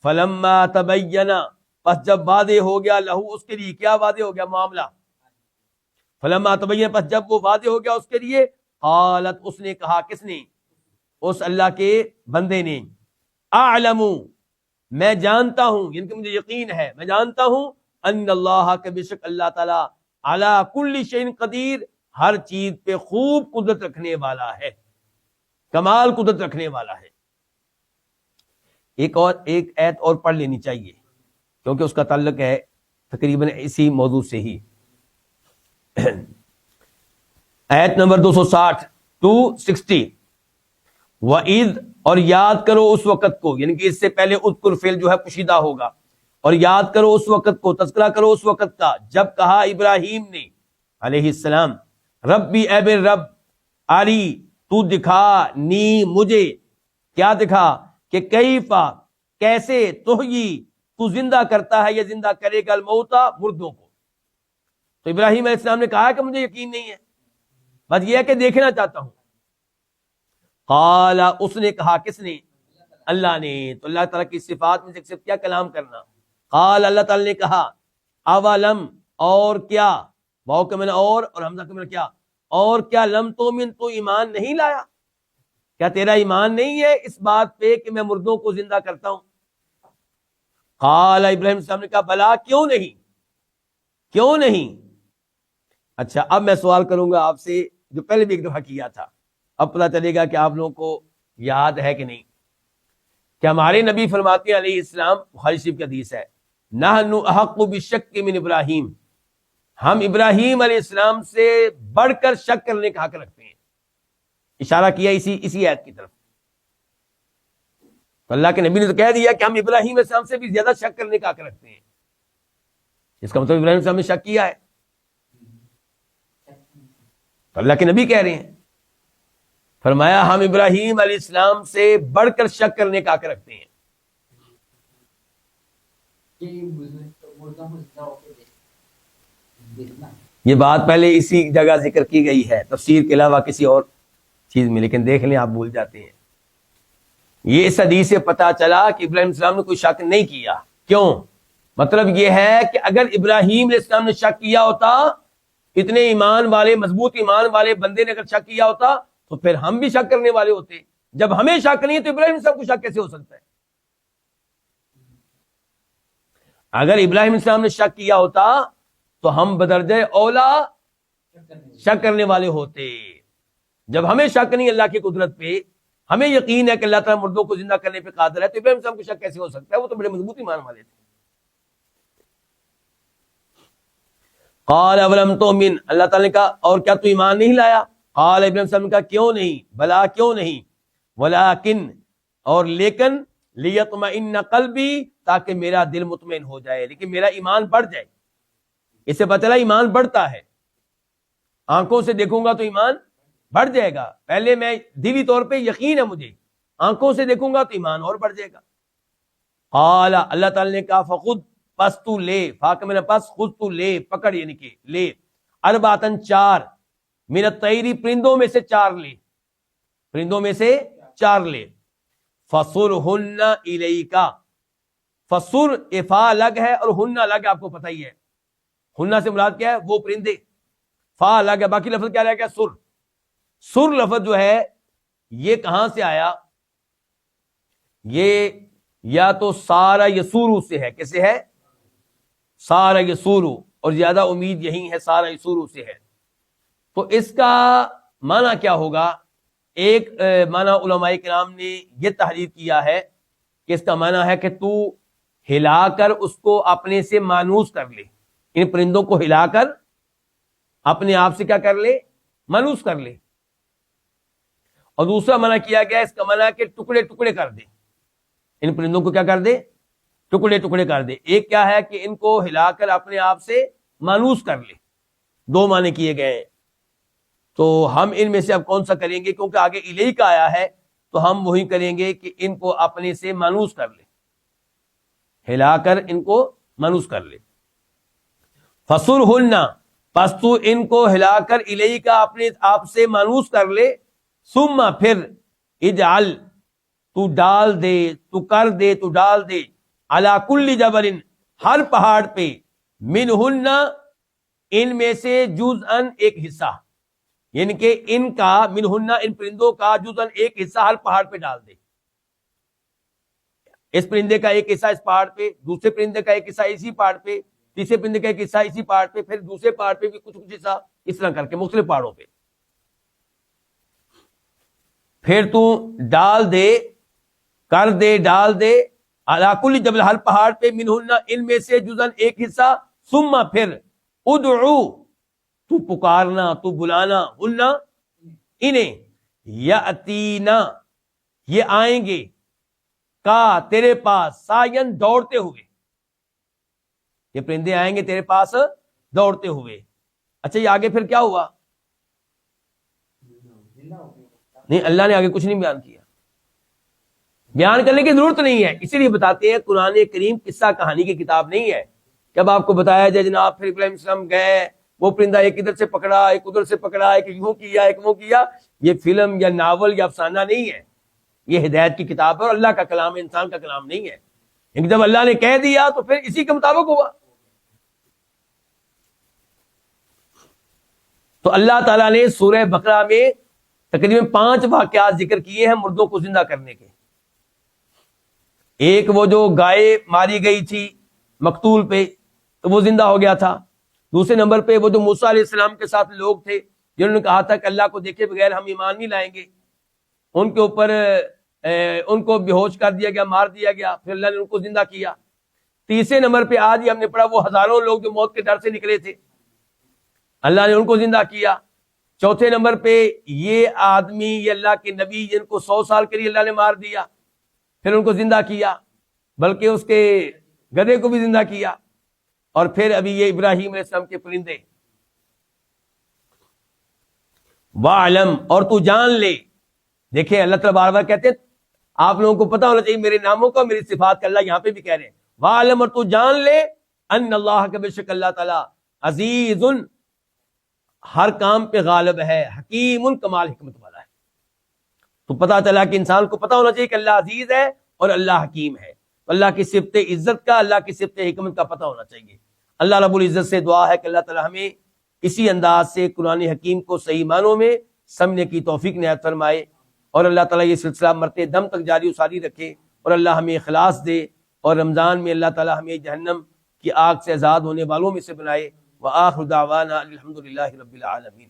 فلما تبین پس جب واضح ہو گیا، لہو اس کے لیے، کیا واضح ہو گیا معاملہ؟ فلما تبین پس جب وہ واضح ہو گیا اس کے لیے، قالت اس نے کہا، کس نے؟ اس اللہ کے بندے نے، اعلم میں جانتا ہوں، یعنی کہ مجھے یقین ہے، میں جانتا ہوں، ان اللہ کہ بے شک اللہ تعالی، علی کل شیء قدیر ہر چیز پہ خوب قدرت رکھنے والا ہے، کمال قدرت رکھنے والا ہے. ایک ایت اور پڑھ لینی چاہیے کیونکہ اس کا تعلق ہے تقریباً اسی موضوع سے ہی. ایت نمبر 260 260. وَإِذْ اور یاد کرو اس وقت کو، یعنی کہ اس سے پہلے اذکر فعل جو ہے پوشیدہ ہوگا، اور یاد کرو اس وقت کو، تذکرہ کرو اس وقت کا جب کہا ابراہیم نے علیہ السلام، ربی اے میرے رب، آری تو دکھا، نی مجھے، کیا دکھا؟ کہ کیفا کیسے، تحیی تو زندہ کرتا ہے یا زندہ کرے گا، الموتا مردوں کو. تو ابراہیم علیہ السلام نے کہا کہ مجھے یقین نہیں ہے، بس یہ ہے کہ دیکھنا چاہتا ہوں. قال اس نے کہا، کس نے؟ اللہ نے. تو اللہ تعالیٰ کی صفات میں سے صرف کیا کلام کرنا. قال اللہ تعالیٰ نے کہا، اولم اور کیا، واو کے معنی اور حمزہ کے معنی کیا، اور کیا، لم تؤمن تو ایمان نہیں لایا، کیا تیرا ایمان نہیں ہے اس بات پہ کہ میں مردوں کو زندہ کرتا ہوں؟ قال ابراہیم السلام نے کہا، بلا کیوں نہیں، کیوں نہیں. اچھا اب میں سوال کروں گا آپ سے جو پہلے بھی ایک دفعہ کیا تھا، اب پتہ چلے گا کہ آپ لوگوں کو یاد ہے کہ نہیں. کہ ہمارے نبی فرماتے ہیں علیہ السلام، بخاری شریف کی حدیث ہے، نحن احق بالشک من ابراہیم، ہم ابراہیم علیہ السلام سے بڑھ کر شک کرنے کا حق رکھتے ہیں. اشارہ کیا اسی آیت کی طرف. تو اللہ کے نبی نے تو کہہ دیا کہ ہم ابراہیم علیہ السلام سے بھی زیادہ شک کرنے کا حق رکھتے ہیں. اس کا مطلب ابراہیم علیہ السلام نے شک کیا ہے. تو اللہ کے نبی کہہ رہے ہیں، فرمایا ہم ابراہیم علیہ السلام سے بڑھ کر شک کرنے کا حق رکھتے ہیں. یہ بات پہلے اسی جگہ ذکر کی گئی ہے تفسیر کے علاوہ کسی اور چیز میں، لیکن دیکھ لیں آپ بھول جاتے ہیں. یہ اس حدیث سے پتا چلا کہ ابراہیم السلام نے کوئی شک نہیں کیا. کیوں؟ مطلب یہ ہے کہ اگر ابراہیم علیہ السلام نے شک کیا ہوتا، اتنے ایمان والے، مضبوط ایمان والے بندے نے اگر شک کیا ہوتا تو پھر ہم بھی شک کرنے والے ہوتے. جب ہمیں شک نہیں ہے تو ابراہیم السلام کو شک کیسے ہو سکتا ہے؟ اگر ابراہیم السلام نے شک کیا ہوتا تو ہم بدرجہ اولا شک کرنے والے ہوتے. جب ہمیں شک نہیں اللہ کی قدرت پہ، ہمیں یقین ہے کہ اللہ تعالیٰ مردوں کو زندہ کرنے پہ قادر ہے، تو ابراہیم السلام کو شک کیسے ہو سکتا ہے؟ وہ تو بڑے مضبوط ایمان والے تھے. قال اولم تؤمن، اللہ تعالیٰ نے کہا اور کیا تو ایمان نہیں لایا؟ قال ابراہیم السلام نے کہا کیوں نہیں، بلا کیوں نہیں، ولکن اور لیکن، لیطمئن قلبی تاکہ میرا دل مطمئن ہو جائے، لیکن میرا ایمان بڑھ جائے۔ اس سے پتہ چلا ایمان بڑھتا ہے، آنکھوں سے دیکھوں گا تو ایمان بڑھ جائے گا، پہلے میں دلی طور پہ یقین ہے مجھے، آنکھوں سے دیکھوں گا تو ایمان اور بڑھ جائے گا۔ قال اللہ تعالی نے کہا فخذ پس تو لے، فاک میں پس خود تو لے، پکڑ یعنی کہ لے، ارباتن چار، من الطیری پرندوں میں سے چار لے، پرندوں میں سے چار لے، فصرہن الیکا، فصر افا لگ ہے اور ہن لگ ہے، آپ کو پتہ ہی ہے، ہن سے مراد کیا ہے؟ وہ پرندے، فا لگ ہے، باقی لفظ کیا رہ گیا؟ سر۔ سر لفظ جو ہے یہ کہاں سے آیا؟ یہ یا تو سارا یسورو سے ہے، کیسے ہے؟ سارا یسورو، اور زیادہ امید یہی ہے سارا یسورو سے ہے۔ تو اس کا معنی کیا ہوگا؟ ایک معنی علماء کرام نے یہ تحریر کیا ہے کہ اس کا معنی ہے کہ تو ہلا کر اس کو اپنے سے مانوس کر لے، ان پرندوں کو ہلا کر اپنے آپ سے کیا کر لے؟ مانوس کر لے۔ اور دوسرا منع کیا گیا اس کا منع کہ ٹکڑے ٹکڑے کر دے، ان پرندوں کو کیا کر دے؟ ٹکڑے ٹکڑے کر دے۔ ایک کیا ہے کہ ان کو ہلا کر اپنے آپ سے مانوس کر لے، دو معنی کیے گئے ہیں۔ تو ہم ان میں سے اب کون سا کریں گے؟ کیونکہ آگے الیہ کا آیا ہے تو ہم وہی کریں گے کہ ان کو اپنے سے مانوس کر لے، ہلا کر ان کو مانوس کر لے۔ فصرہن پس تو ان کو ہلا کر الیہ کا اپنے آپ سے مانوس کر لے، ثم پھر اجعل تو ڈال دے، تو کر دے، تو ڈال دے، علی کل جبل ہر پہاڑ پہ، منہن ان میں سے جزءاً ایک حصہ، یعنی کہ ان کا منہن ان پرندوں کا جزءاً ایک حصہ ہر پہاڑ پہ ڈال دے۔ اس پرندے کا ایک حصہ اس پہاڑ پہ، دوسرے پرندے کا ایک حصہ اسی پہاڑ پہ، تیسرے پرندے کا ایک حصہ اسی پہاڑ پہ، پھر دوسرے پہاڑ پہ بھی کچھ حصہ، اس طرح کر کے مختلف پہاڑوں پہ۔ پھر تو ڈال دے، کر دے، ڈال دے، علی کل جبل ہر پہاڑ پہ، منہن ان میں سے جزءاً ایک حصہ، ثم پھر ادعو تو پکارنا، تو بلانا، ہننا انہیں، یاتینا یہ آئیں گے، کا تیرے پاس، سائن دوڑتے ہوئے، یہ پرندے آئیں گے تیرے پاس دوڑتے ہوئے۔ اچھا یہ آگے پھر کیا ہوا؟ نہیں، اللہ نے آگے کچھ نہیں بیان کیا، بیان کرنے کی ضرورت نہیں ہے، اسی لیے بتاتے ہیں قرآن کریم قصہ کہانی کی کتاب نہیں ہے۔ جب آپ کو بتایا جائے جناب پھر ابراہیم السلام گئے، وہ پرندہ ایک ادھر سے پکڑا، ایک ادھر سے پکڑا، ایک یوں کیا، ایک وہ کیا، یہ فلم یا ناول یا افسانہ نہیں ہے، یہ ہدایت کی کتاب ہے اور اللہ کا کلام ہے، انسان کا کلام نہیں ہے۔ لیکن جب اللہ نے کہہ دیا تو پھر اسی کے مطابق ہوا۔ تو اللہ تعالیٰ نے سورہ بقرہ میں تقریباً 5 واقعات ذکر کیے ہیں مردوں کو زندہ کرنے کے۔ ایک وہ جو گائے ماری گئی تھی مقتول پہ تو وہ زندہ ہو گیا تھا۔ دوسرے نمبر پہ وہ جو موسیٰ علیہ السلام کے ساتھ لوگ تھے جنہوں نے کہا تھا کہ اللہ کو دیکھے بغیر ہم ایمان نہیں لائیں گے، ان کے اوپر ان کو بے ہوش کر دیا گیا، مار دیا گیا، پھر اللہ نے ان کو زندہ کیا۔ تیسرے نمبر پہ آج ہی ہم نے پڑھا وہ ہزاروں لوگ جو موت کے ڈر سے نکلے تھے، اللہ نے ان کو زندہ کیا۔ چوتھے نمبر پہ یہ آدمی، یہ اللہ کے نبی جن کو 100 سال کے لیے اللہ نے مار دیا، پھر ان کو زندہ کیا، بلکہ اس کے گدھے کو بھی زندہ کیا۔ اور پھر ابھی یہ ابراہیم علیہ السلام کے پرندے۔ وَعْلَمْ اور تو جان لے، دیکھیں اللہ تعالیٰ بار بار کہتے ہیں آپ لوگوں کو پتا ہونا چاہیے میرے ناموں کا، میری صفات کا، اللہ یہاں پہ بھی کہہ رہے ہیں وَعْلَمْ اور تو جان لے، ان اللہ کا بے شک اللہ تعالیٰ عزیز ہر کام پہ غالب ہے، حکیم کمال حکمت والا ہے۔ تو پتا چلا کہ انسان کو پتا ہونا چاہیے کہ اللہ عزیز ہے اور اللہ حکیم ہے، اللہ کی صفت عزت کا، اللہ کی صفت حکمت کا پتا ہونا چاہیے۔ اللہ رب العزت سے دعا ہے کہ اللہ تعالی ہمیں اسی انداز سے قرآن حکیم کو صحیح معنوں میں سمجھنے کی توفیق عنایت فرمائے، اور اللہ تعالی یہ سلسلہ مرتے دم تک جاری و ساری رکھے، اور اللہ ہمیں اخلاص دے، اور رمضان میں اللہ تعالی ہمیں جہنم کی آگ سے آزاد ہونے والوں میں سے بنائے۔ وآخر دعوانا الحمدللہ رب العالمین۔